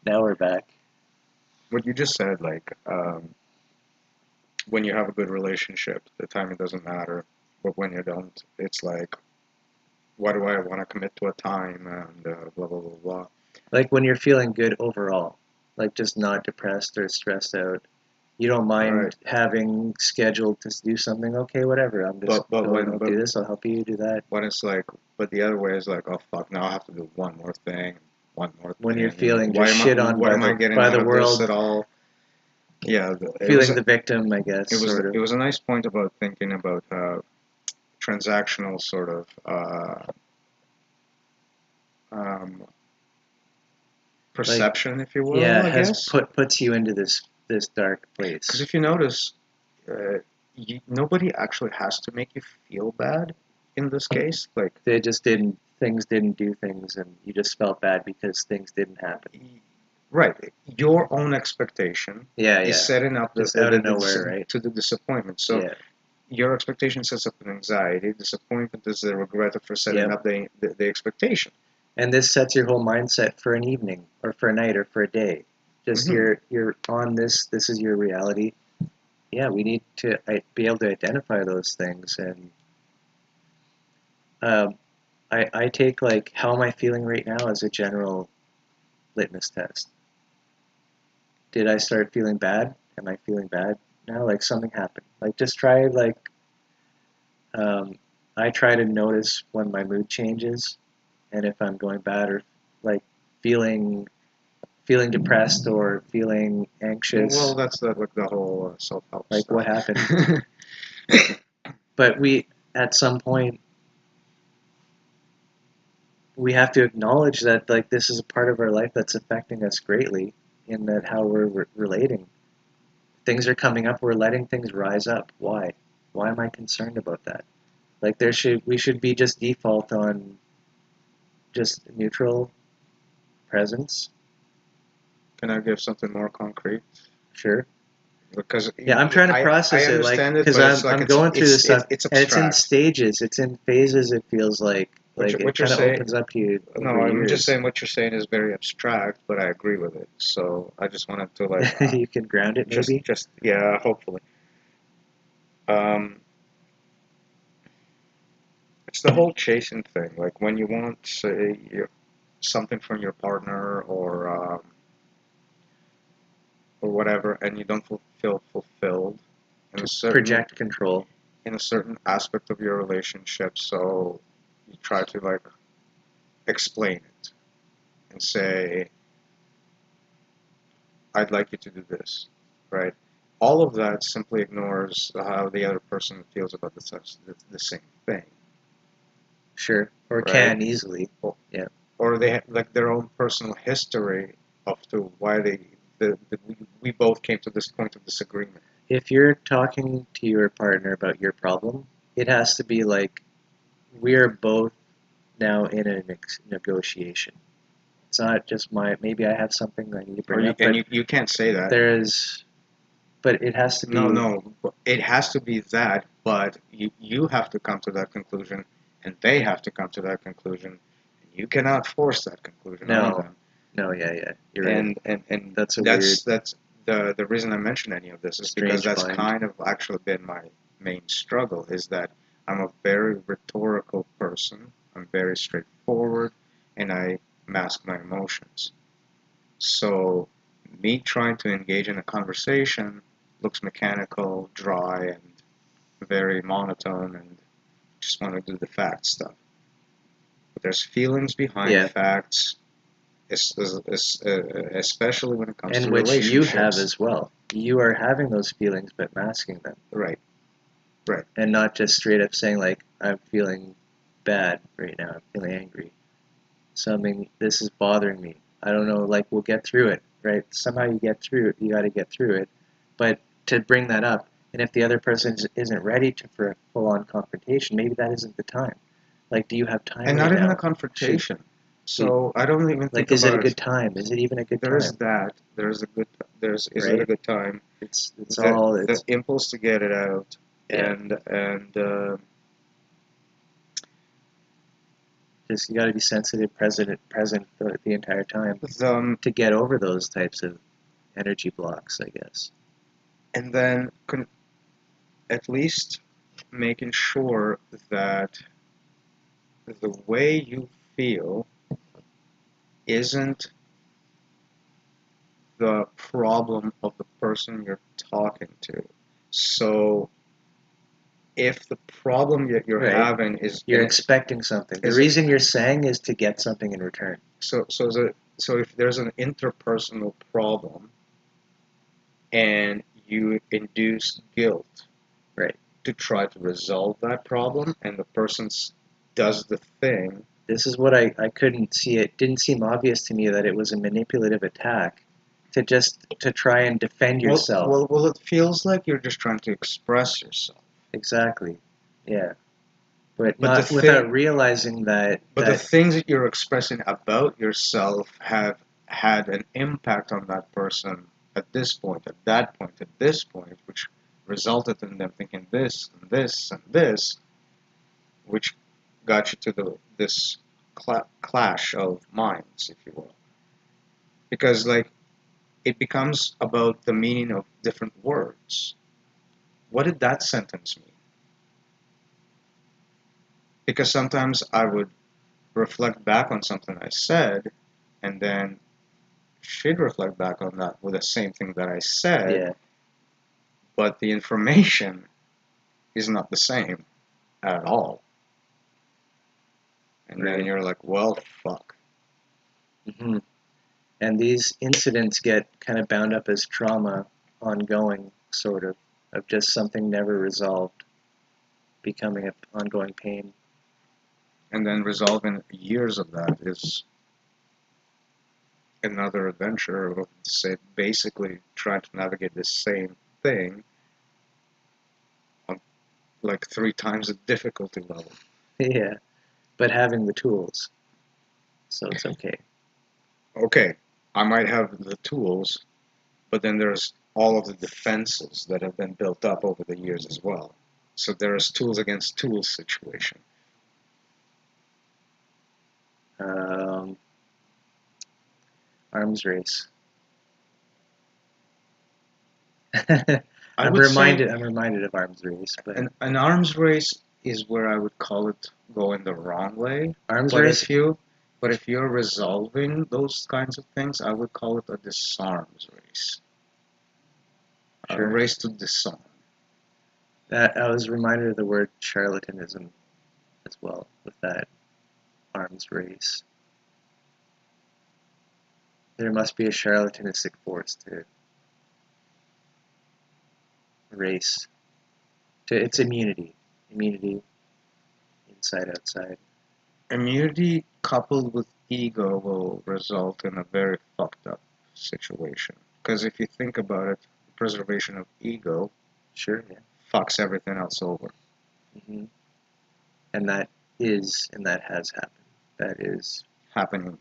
Now we're back. What you just said, like when you have a good relationship, the timing doesn't matter. But when you don't, it's like, why do I want to commit to a time and blah blah blah blah. Like when you're feeling good overall, like just not depressed or stressed out. You don't mind Right. having scheduled to do something. Okay, whatever. I'm just I'll do this. I'll help you do that. When it's like, but the other way is like, oh fuck, now I have to do one more thing. When you're feeling just shit on what am I getting by out the of world, this at all? Yeah, feeling the victim, I guess. It was a nice point about thinking about transactional sort of perception, if you will. Yeah, I guess puts you into this dark place. Because if you notice, nobody actually has to make you feel bad in this case. Like they just things didn't do things, and you just felt bad because things didn't happen. Right, your own expectation is setting up just out of nowhere, right? to the disappointment. So your expectation sets up an anxiety. Disappointment is the regret for setting up the expectation. And this sets your whole mindset for an evening, or for a night, or for a day. Just you're on this. This is your reality. Yeah, we need to be able to identify those things, and I take like how am I feeling right now as a general litmus test. Did I start feeling bad? Am I feeling bad now? Like something happened. Like just try like I try to notice when my mood changes, and if I'm going bad or like feeling depressed or feeling anxious. Well, that's the whole self-help like stuff. What happened? But we at some point we have to acknowledge that like this is a part of our life that's affecting us greatly, in that how we're relating. Things are coming up, we're letting things rise up. Why? Why am I concerned about that? Like we should be just default on just neutral presence. Can I give something more concrete? Sure. Because yeah, I'm trying to process it, like, because I'm going through this stuff, it's and it's in abstract. stages, it's in phases. It feels like it kind of opens up to you No, over I'm years. just saying what you're saying is very abstract, but I agree with it. So I just wanted to like You can ground it, maybe. just yeah, hopefully. It's the whole chasing thing. Like when you want, say, something from your partner or whatever, and you don't feel fulfilled in a certain Project control. in a certain aspect of your relationship. So you try to like explain it and say, I'd like you to do this, right? All of that simply ignores how the other person feels about the same thing. Sure. Or right? can easily. Yeah. Or they have like their own personal history of to why we both came to this point of disagreement. If you're talking to your partner about your problem, it has to be like, we're both now in a negotiation. It's not just maybe I have something I need to bring up, And you can't say that. But it has to be. No, it has to be that, but you have to come to that conclusion, and they have to come to that conclusion. You cannot force that conclusion on them. No, yeah, you're right. And that's the reason I mention any of this is because that's kind of actually been my main struggle, is that I'm a very rhetorical person. I'm very straightforward, and I mask my emotions. So me trying to engage in a conversation looks mechanical, dry, and very monotone, and just want to do the fact stuff. But there's feelings behind facts, especially when it comes to relationships. And which you have as well. You are having those feelings, but masking them. Right. And not just straight up saying, like, I'm feeling bad right now. I'm feeling angry. This is bothering me. I don't know, like, we'll get through it, right? Somehow you get through it. You got to get through it. But to bring that up, and if the other person isn't ready for a full-on confrontation, maybe that isn't the time. Like, do you have time? And not even a confrontation. So I don't even think is it a good time? Is it even a good time? There's that. Is it a good time? It's the impulse to get it out, and just you got to be sensitive, present the entire time to get over those types of energy blocks, I guess. And then at least making sure that the way you feel isn't the problem of the person you're talking to. So if the problem that you're having is you're expecting something, the reason you're saying is to get something in return. So if there's an interpersonal problem and you induce guilt to try to resolve that problem, and the person does the thing. This is what I couldn't see. It didn't seem obvious to me that it was a manipulative attack to try and defend yourself. Well, it feels like you're just trying to express yourself. Exactly. Yeah. But not without realizing that. But the things that you're expressing about yourself have had an impact on that person at this point, at that point, at this point, which resulted in them thinking this and this and this, which got you to this clash of minds, if you will. Because like it becomes about the meaning of different words. What did that sentence mean? Because sometimes I would reflect back on something I said, and then she'd reflect back on that with the same thing that I said, but the information is not the same at all. And then you're like, well, fuck. Mm-hmm. And these incidents get kind of bound up as trauma, ongoing, sort of just something never resolved, becoming an ongoing pain. And then resolving years of that is another adventure of say basically trying to navigate the same thing on like 3 times the difficulty level. Yeah, but having the tools, so it's okay. Okay, I might have the tools, but then there's all of the defenses that have been built up over the years as well. So there's tools against tools situation. Arms race. I I'm would say reminded of arms race, but an arms race is where I would call it going the wrong way. arms But race. if you're resolving those kinds of things, I would call it a disarms race. A Sure. race to disarm. I was reminded of the word charlatanism as well with that arms race. There must be a charlatanistic force to race. It's immunity, inside outside. Immunity coupled with ego will result in a very fucked up situation. Because if you think about it, preservation of ego Sure, yeah. fucks everything else over. Hmm. And that has happened. That is Happening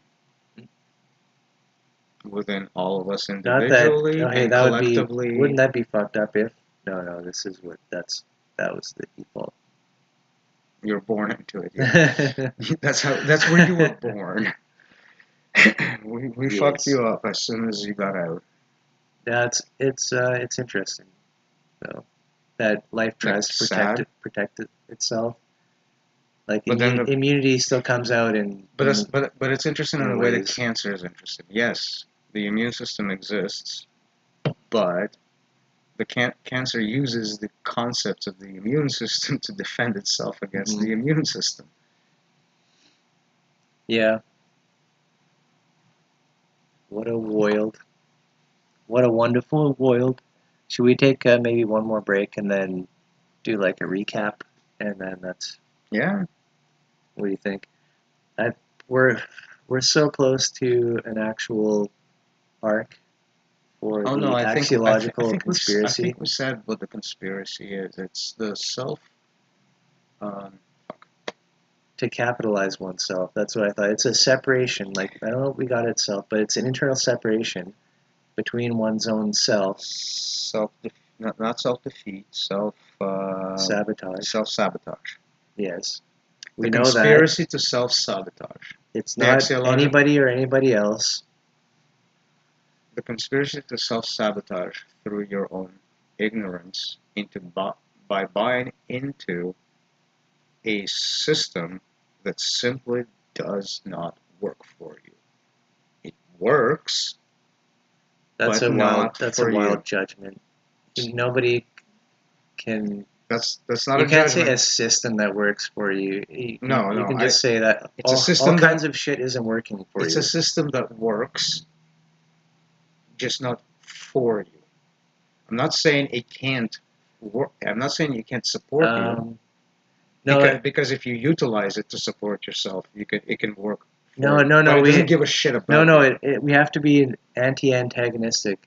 within all of us not that. individually Oh, hey, and that would be. collectively. Wouldn't that be fucked up if? No. This is what. That was the default. You're born into it. Yeah. That's where you were born. we fucked Yes. you up as soon as you got out. It's interesting though that life tries to protect itself. Like But then immunity still comes out in. But it's interesting in the way that ways. cancer is interesting. Yes, the immune system exists, but the cancer uses the concepts of the immune system to defend itself against the immune system. Yeah. What a wonderful world. Should we take maybe one more break and then do like a recap, and then that's. Yeah. What do you think? We're so close to an actual arc for the axiological conspiracy. I think we said what the conspiracy is. It's the self. To capitalize oneself. That's what I thought. It's a separation. Like, I don't know if we got itself, but it's an internal separation between one's own self. Not self-defeat, sabotage. Self-sabotage. Yes. The conspiracy to self-sabotage. It's not anybody or anybody else. The conspiracy to self-sabotage through your own ignorance by buying into a system that simply does not work for you. It works. That's a wild judgment. Nobody can. That's not. You can't say a system that works for you. You can just say that all kinds of shit isn't working for you. It's a system that works, just not for you. I'm not saying it can't work. I'm not saying it can't support you. No, because if you utilize it to support yourself, it can work. No. It doesn't give a shit about. No. We have to be anti-antagonistic.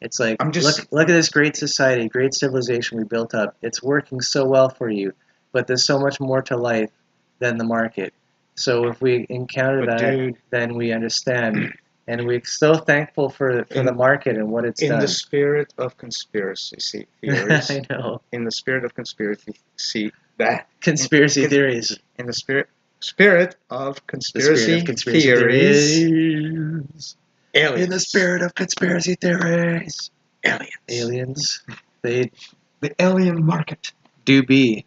It's like, look at this great society, great civilization we built up. It's working so well for you, but there's so much more to life than the market. So if we encounter that, then we understand, and we're still thankful for the market and what it's done. In the spirit of conspiracy theories, I know. In the spirit of conspiracy theories. In the spirit of conspiracy theories. Aliens. In the spirit of conspiracy theories. Aliens. The alien market. Do be.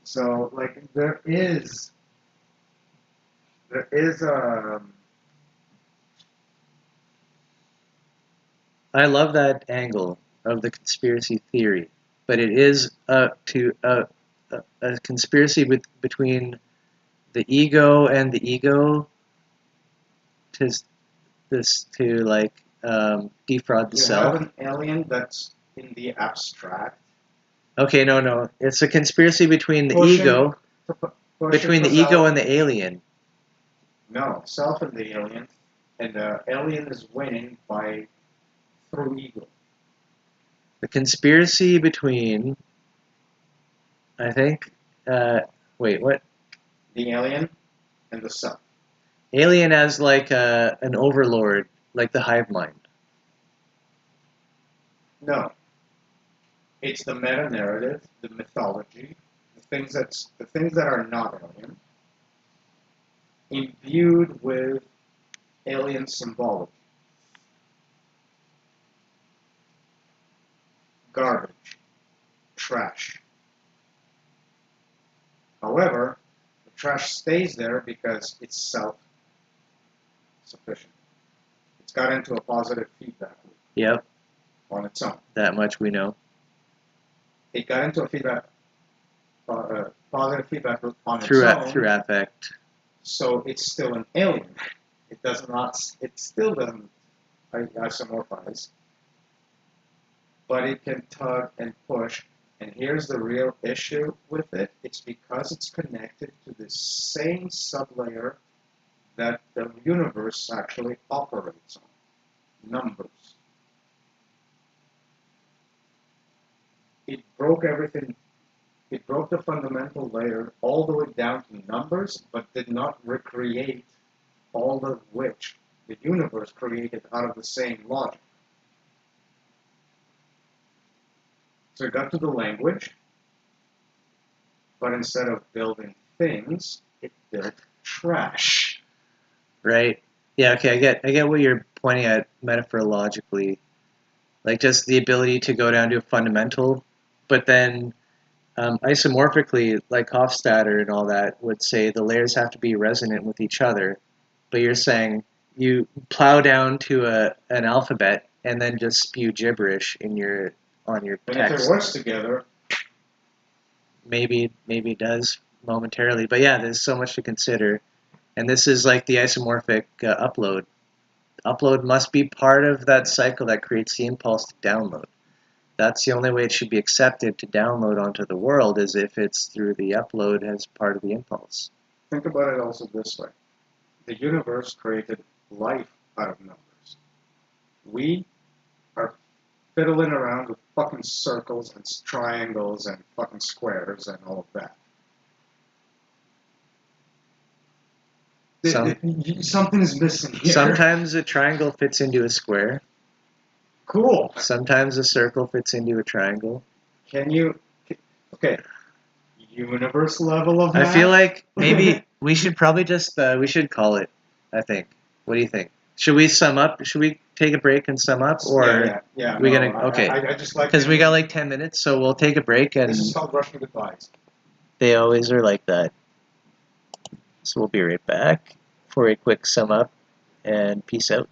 So, like, there is I love that angle of the conspiracy theory, but it is a conspiracy between the ego and the ego to defraud the self. You have an alien that's in the abstract. Okay, no. It's a conspiracy between the ego, and the alien. No, self and the alien, and the alien is winning through ego. The conspiracy between, I think, wait, what? The alien and the self. Alien as like an overlord, like the hive mind. No, it's the meta narrative, the mythology, the things that are not alien, imbued with alien symbology. Garbage, trash. However, the trash stays there because it's self-sufficient. It's got into a positive feedback loop Yep, on its own. that much we know. It got into a positive feedback loop on Through its own. through affect. So it's still an alien. It still doesn't isomorphize, but it can tug and push. And here's the real issue with it. It's because it's connected to the same sublayer that the universe actually operates on. Numbers. It broke everything. It broke the fundamental layer all the way down to numbers, but did not recreate all of which the universe created out of the same logic. So it got to the language, but instead of building things, it built trash. Right? Yeah, okay, I get what you're pointing at metaphorologically. Like just the ability to go down to a fundamental, but then isomorphically, like Hofstadter and all that would say the layers have to be resonant with each other. But you're saying you plow down to an alphabet and then just spew gibberish on your And if text. it works together, Maybe it does momentarily, but yeah, there's so much to consider. And this is like the isomorphic upload. Upload must be part of that cycle that creates the impulse to download. That's the only way it should be accepted to download onto the world, is if it's through the upload as part of the impulse. think about it also this way. The universe created life out of numbers. We are fiddling around with fucking circles and triangles and fucking squares and all of that. Something is missing here. Sometimes a triangle fits into a square. Cool. Sometimes a circle fits into a triangle. Okay, universe level of I math? feel like maybe we should probably just, we should call it, I think. What do you think? Should we sum up? Should we take a break and sum up? Or yeah. we no, gonna, okay. I just like Because we got like 10 minutes, so we'll take a break, and This is called rushing goodbyes. they always are like that. So we'll be right back for a quick sum up, and peace out.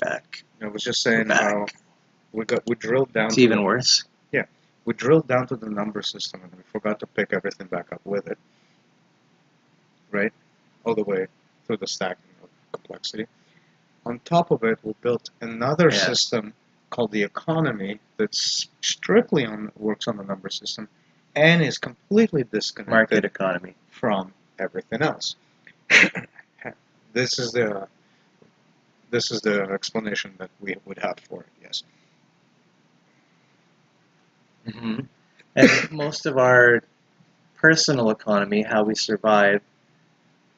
back. I was just saying back. how we drilled down. It's to even the, worse. We drilled down to the number system and we forgot to pick everything back up with it. Right, all the way through the stacking of complexity. On top of it, we built another system called the economy that's strictly works on the number system and is completely disconnected Market economy from everything else. This is the explanation that we would have for it. Yes. Mm-hmm. And most of our personal economy, how we survive,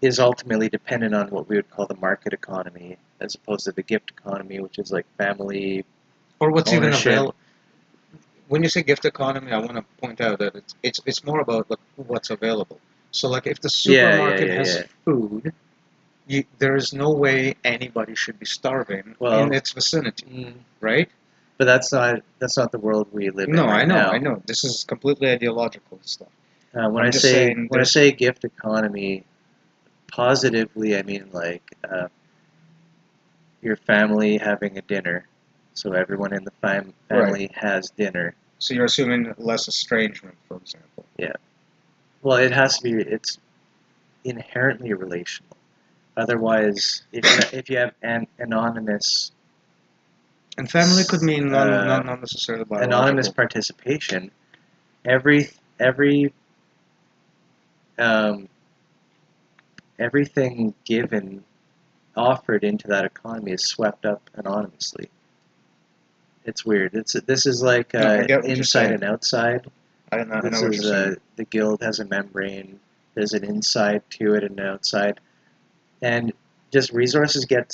is ultimately dependent on what we would call the market economy, as opposed to the gift economy, which is like family or what's ownership. Even available. When you say gift economy, I want to point out that it's more about what's available. So like if the supermarket has food, there is no way anybody should be starving in its vicinity, right? But that's not the world we live in right now. I know. This is completely ideological stuff. When I say gift economy, positively, I mean like your family having a dinner, so everyone in the family has dinner. So you're assuming less estrangement, for example. Yeah. Well, it has to be. It's inherently relational. Otherwise, if you have an anonymous, and family could mean not necessarily biological. Anonymous participation. Everything given, offered into that economy is swept up anonymously. It's weird. This is like inside and outside. I know what you're saying. The guild has a membrane. There's an inside to it and an outside, and just resources get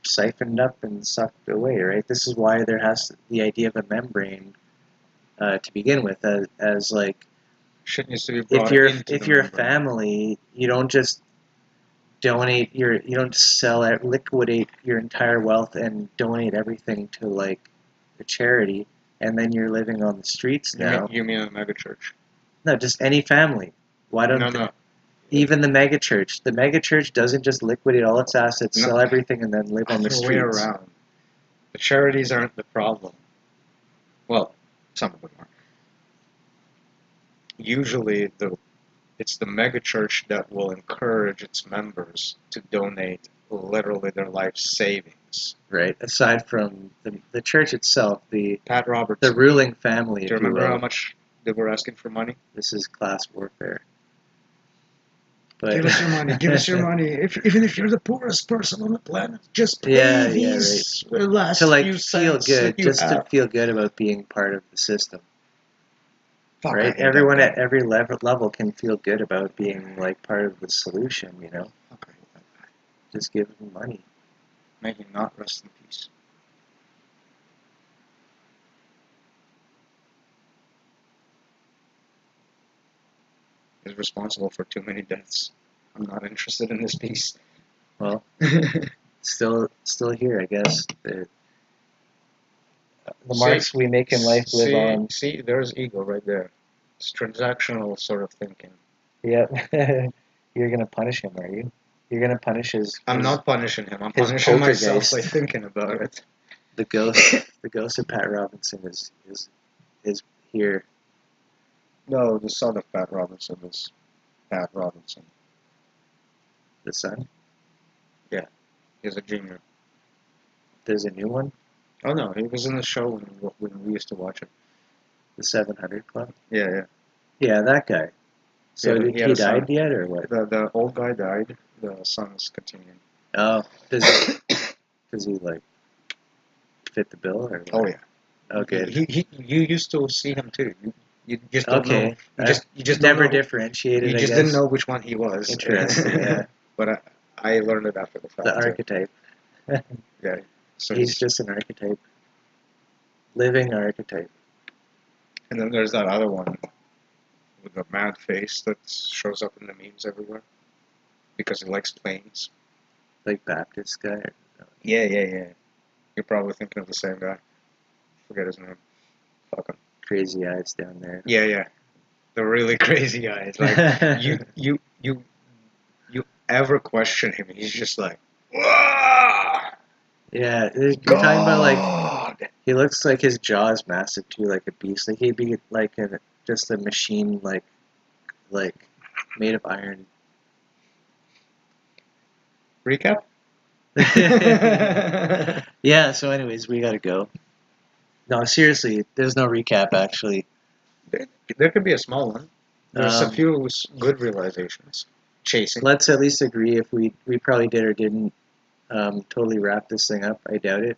siphoned up and sucked away. Right. This is why there has the idea of a membrane to begin with, as like shit needs to be brought if you're a family, you don't just donate you don't sell it, liquidate your entire wealth and donate everything to like a charity, and then you're living on the streets now. You mean a megachurch? No, just any family. Why don't even the megachurch? The megachurch doesn't just liquidate all its assets, sell everything, and then live on the streets. Way around. The charities aren't the problem. Well, some of them are. Usually, it's the megachurch that will encourage its members to donate literally their life savings. Right. Aside from the church itself, Pat Robertson, the ruling family. Do you remember how much they were asking for money? This is class warfare. But give us your money. Give us your money. Even if you're the poorest person on the planet, just pay these last to like few feel cents good, just to feel good about being part of the system. Fuck, right? Everyone at every level can feel good about being like part of the solution, you know? Okay. Just give them money. May he not rest in peace. Is responsible for too many deaths. I'm not interested in this piece. Well, still here, I guess. The marks we make in life live on. See, there's ego right there. It's transactional sort of thinking. Yep. You're gonna punish him, are you? You're gonna punish his. I'm not punishing him. I'm punishing myself by thinking about it. The ghost of Pat Robinson is here. No, the son of Pat Robinson is Pat Robinson. The son? Yeah, he's a junior. There's a new one? Oh no, he was in the show when we used to watch it. The 700 Club? Yeah. Yeah, that guy. So yeah, he died yet, or what? The old guy died. The son is continuing. Oh, does he like fit the bill, or what? Oh yeah. Okay. You used to see him too. You just don't know. You just never don't know. differentiated. You just didn't know which one he was. Interesting. Yeah. But I learned it after the fact. The archetype. Yeah. So he's just an archetype. Living archetype. And then there's that other one with the mad face that shows up in the memes everywhere because he likes planes. Like Baptist guy? Yeah. You're probably thinking of the same guy. Forget his name. Fuck him. Crazy eyes down there. Yeah. The really crazy eyes. Like you ever question him? He's just like, whoa! Yeah, you're talking about like God. he looks like his jaw is massive too, like a beast. Like he'd be like just a machine, like made of iron. Recap? Yeah. So, anyways, we gotta go. No, seriously, there's no recap actually. There could be a small one. There's a Um, few good realizations. Chasing. let's at least agree if we probably did or didn't totally wrap this thing up. I doubt it.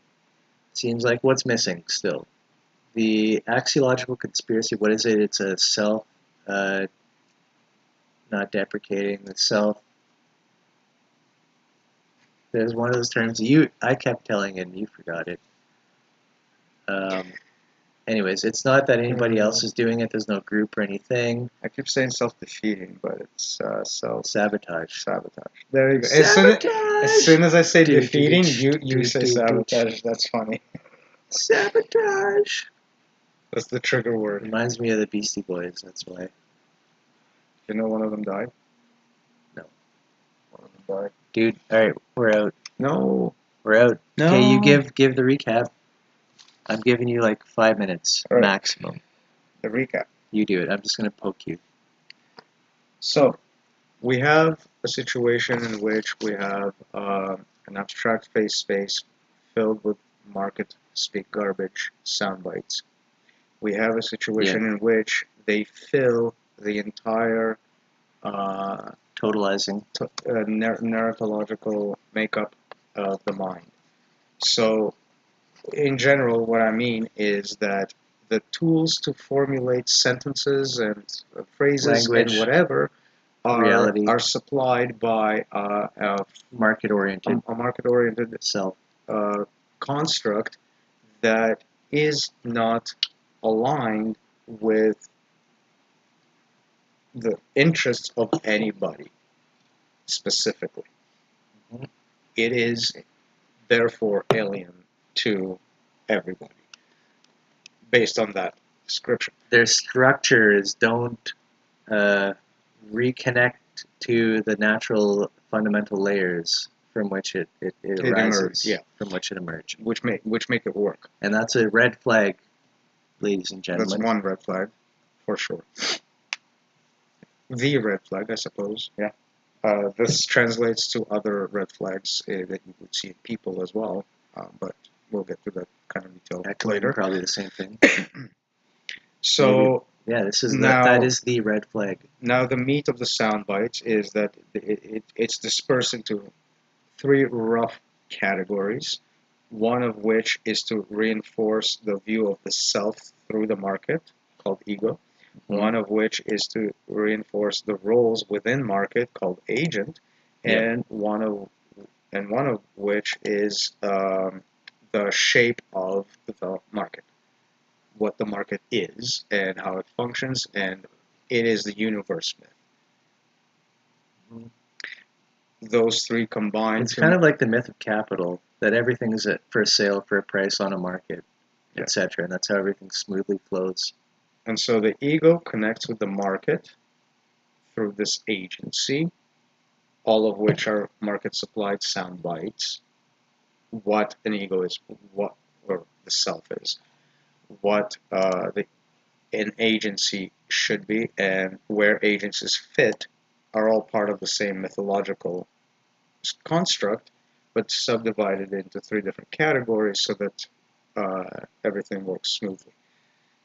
Seems like what's missing still. The axiological conspiracy. What is it? It's a self, not deprecating. The self. There's one of those terms I kept telling and you forgot it. Um, anyways, it's not that anybody else is doing it. There's no group or anything. I keep saying self-defeating, but it's Sabotage. sabotage. There you go. Sabotage! As soon as I say Dude, defeating, dude, you dude, say dude, sabotage. That's funny. Sabotage. That's the trigger word. Reminds me of the Beastie Boys. That's why. You know one of them died? No. One of them died. Dude, all right, we're out. No. We're out. No. Okay, you give the recap. I'm giving you like 5 minutes All right. maximum. The recap. You do it. I'm just gonna poke you. So, we have a situation in which we have an abstract face space filled with market speak garbage sound bites. We have a situation in which they fill the entire Totalizing. narratological makeup of the mind. So, in general, what I mean is that the tools to formulate sentences and phrases Language, and whatever reality, are supplied by a market-oriented market-oriented self. construct that is not aligned with the interests of anybody specifically. Mhm. It is therefore alien to everybody based on that description. Their structures don't reconnect to the natural fundamental layers from which it arises, emerged, yeah. from which it emerged. Which make it work. And that's a red flag, ladies and gentlemen. That's one red flag, for sure. The red flag, I suppose. Yeah. This translates to other red flags that you would see in people as well, but we'll get to that kind of detail later. Probably the same thing. So maybe, yeah, this is now, that is the red flag. Now the meat of the sound bites is that it's dispersed into 3 rough categories. One of which is to reinforce the view of the self through the market, called ego. One of which is to reinforce the roles within market, called agent, and one of which is the shape of the market, what the market is and how it functions, and it is the universe myth. Those 3 combined. It's kind of like the myth of capital, that everything is for sale for a price on a market, etc., and that's how everything smoothly flows. And so the ego connects with the market through this agency, all of which are market-supplied sound bites. What an ego is, or the self is, what an agency should be, and where agencies fit are all part of the same mythological construct, but subdivided into 3 different categories so that everything works smoothly.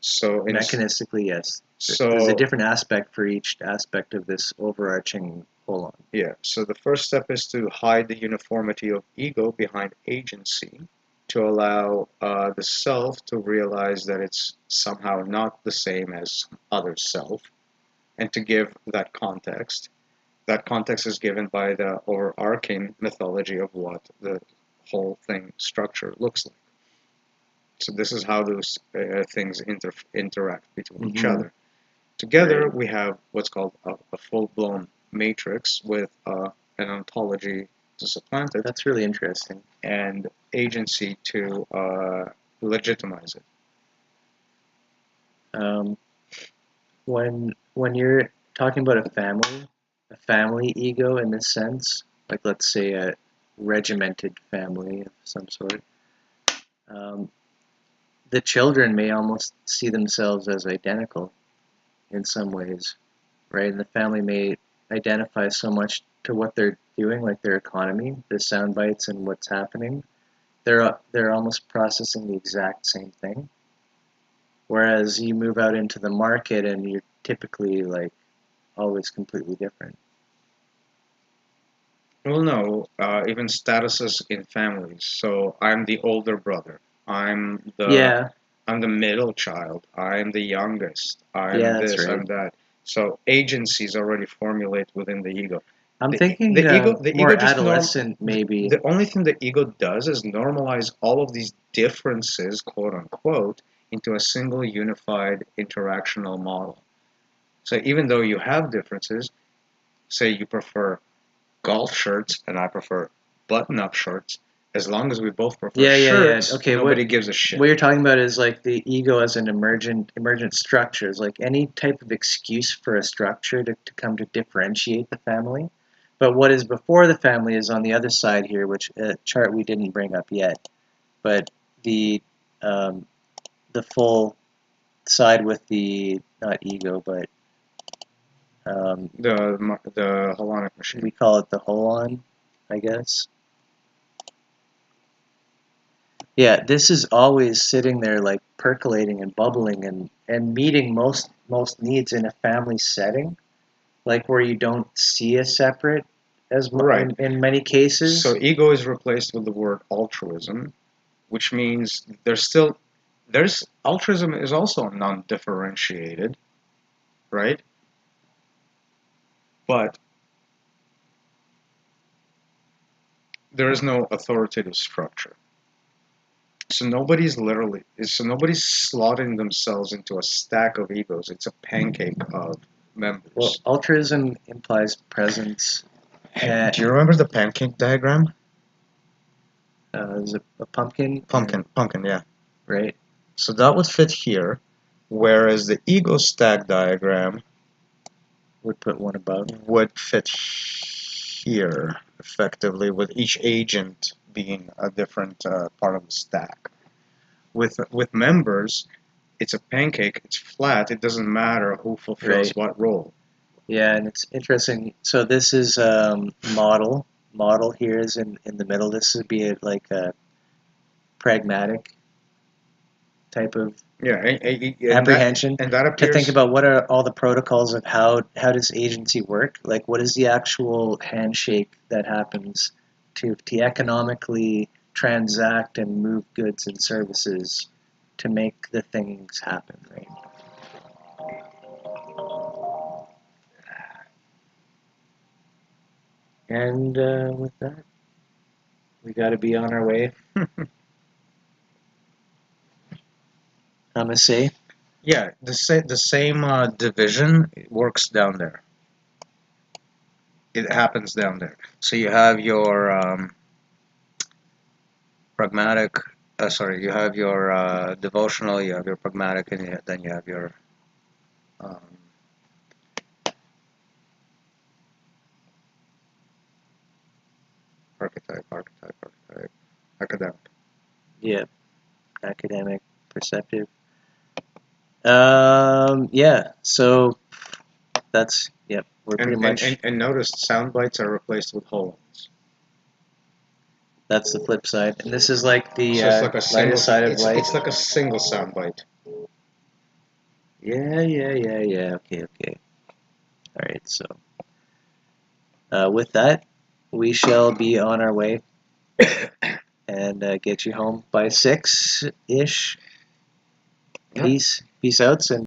So mechanistically, yes. So there's a different aspect for each aspect of this overarching hold-on. Yeah. So the first step is to hide the uniformity of ego behind agency, to allow the self to realize that it's somehow not the same as other self, and to give that context. That context is given by the overarching mythology of what the whole thing structure looks like. So this is how those things interact between each other. Together, we have what's called a full-blown matrix with an ontology to supplant it. That's really interesting. And agency to legitimize it. When you're talking about a family ego in this sense, like let's say regimented family of some sort. The children may almost see themselves as identical in some ways, right? And the family may identify so much to what they're doing, like their economy, the sound bites, and what's happening. They're almost processing the exact same thing. Whereas you move out into the market and you're typically like always completely different. Well, no, even statuses in families. So I'm the older brother. I'm the Yeah, I'm the middle child. I'm the youngest. yeah, I'm that's this. right. I'm that. So agencies already formulate within the ego. I'm The thinking the more ego just adolescent, maybe. the only thing the ego does is normalize all of these differences, quote unquote, into a single unified interactional model. So even though you have differences, say you prefer golf shirts and I prefer button-up shirts, as long as we both prefer Yeah. shirts, Okay, nobody gives a what shit. you're talking about is like the ego as an emergent structures, like any type of excuse for a structure to come to differentiate the family. But what is before the family is on the other side here, which chart we didn't bring up yet. But the um, the full side with the not ego, but The holonic machine. we call it the holon, I guess. Yeah, this is always sitting there like percolating and bubbling and meeting most needs in a family setting, like where you don't see a separate Right. in many cases. So ego is replaced with the word altruism, which means there's altruism is also non-differentiated, right? But there is no authoritative structure. So nobody's slotting themselves into a stack of egos. It's a pancake of Well, members. altruism implies presence. Do you remember the pancake diagram? Is a pumpkin, Pumpkin, yeah. right? So that would fit here, whereas the ego stack diagram Would put one above. would fit here, effectively, with each agent being a different part of the stack. With members, it's a pancake, it's flat, it doesn't matter who fulfills Right. what role. Yeah, and it's interesting. So this is model. Model here is in the middle. This would be like a pragmatic type of Yeah, apprehension and that to think appears. about what are all the protocols of how does agency work? Like what is the actual handshake that happens to economically transact and move goods and services to make the things happen, right? And with that, we got to be on our way. I'm gonna say, Yeah, the same division works down there. It happens down there. So you have your pragmatic. Sorry, you have your devotional. You have your pragmatic, and then you have your um, archetype, academic. yeah, academic, perceptive. Yeah. So that's yep. We're pretty much And notice sound bites are replaced with whole ones. that's the flip side, and this is like the So it's like a lighter single. side of light. It's like a single sound bite. Yeah. Okay. All right. So with that, we shall be on our way and get you home by 6 ish. Yep. Peace out, and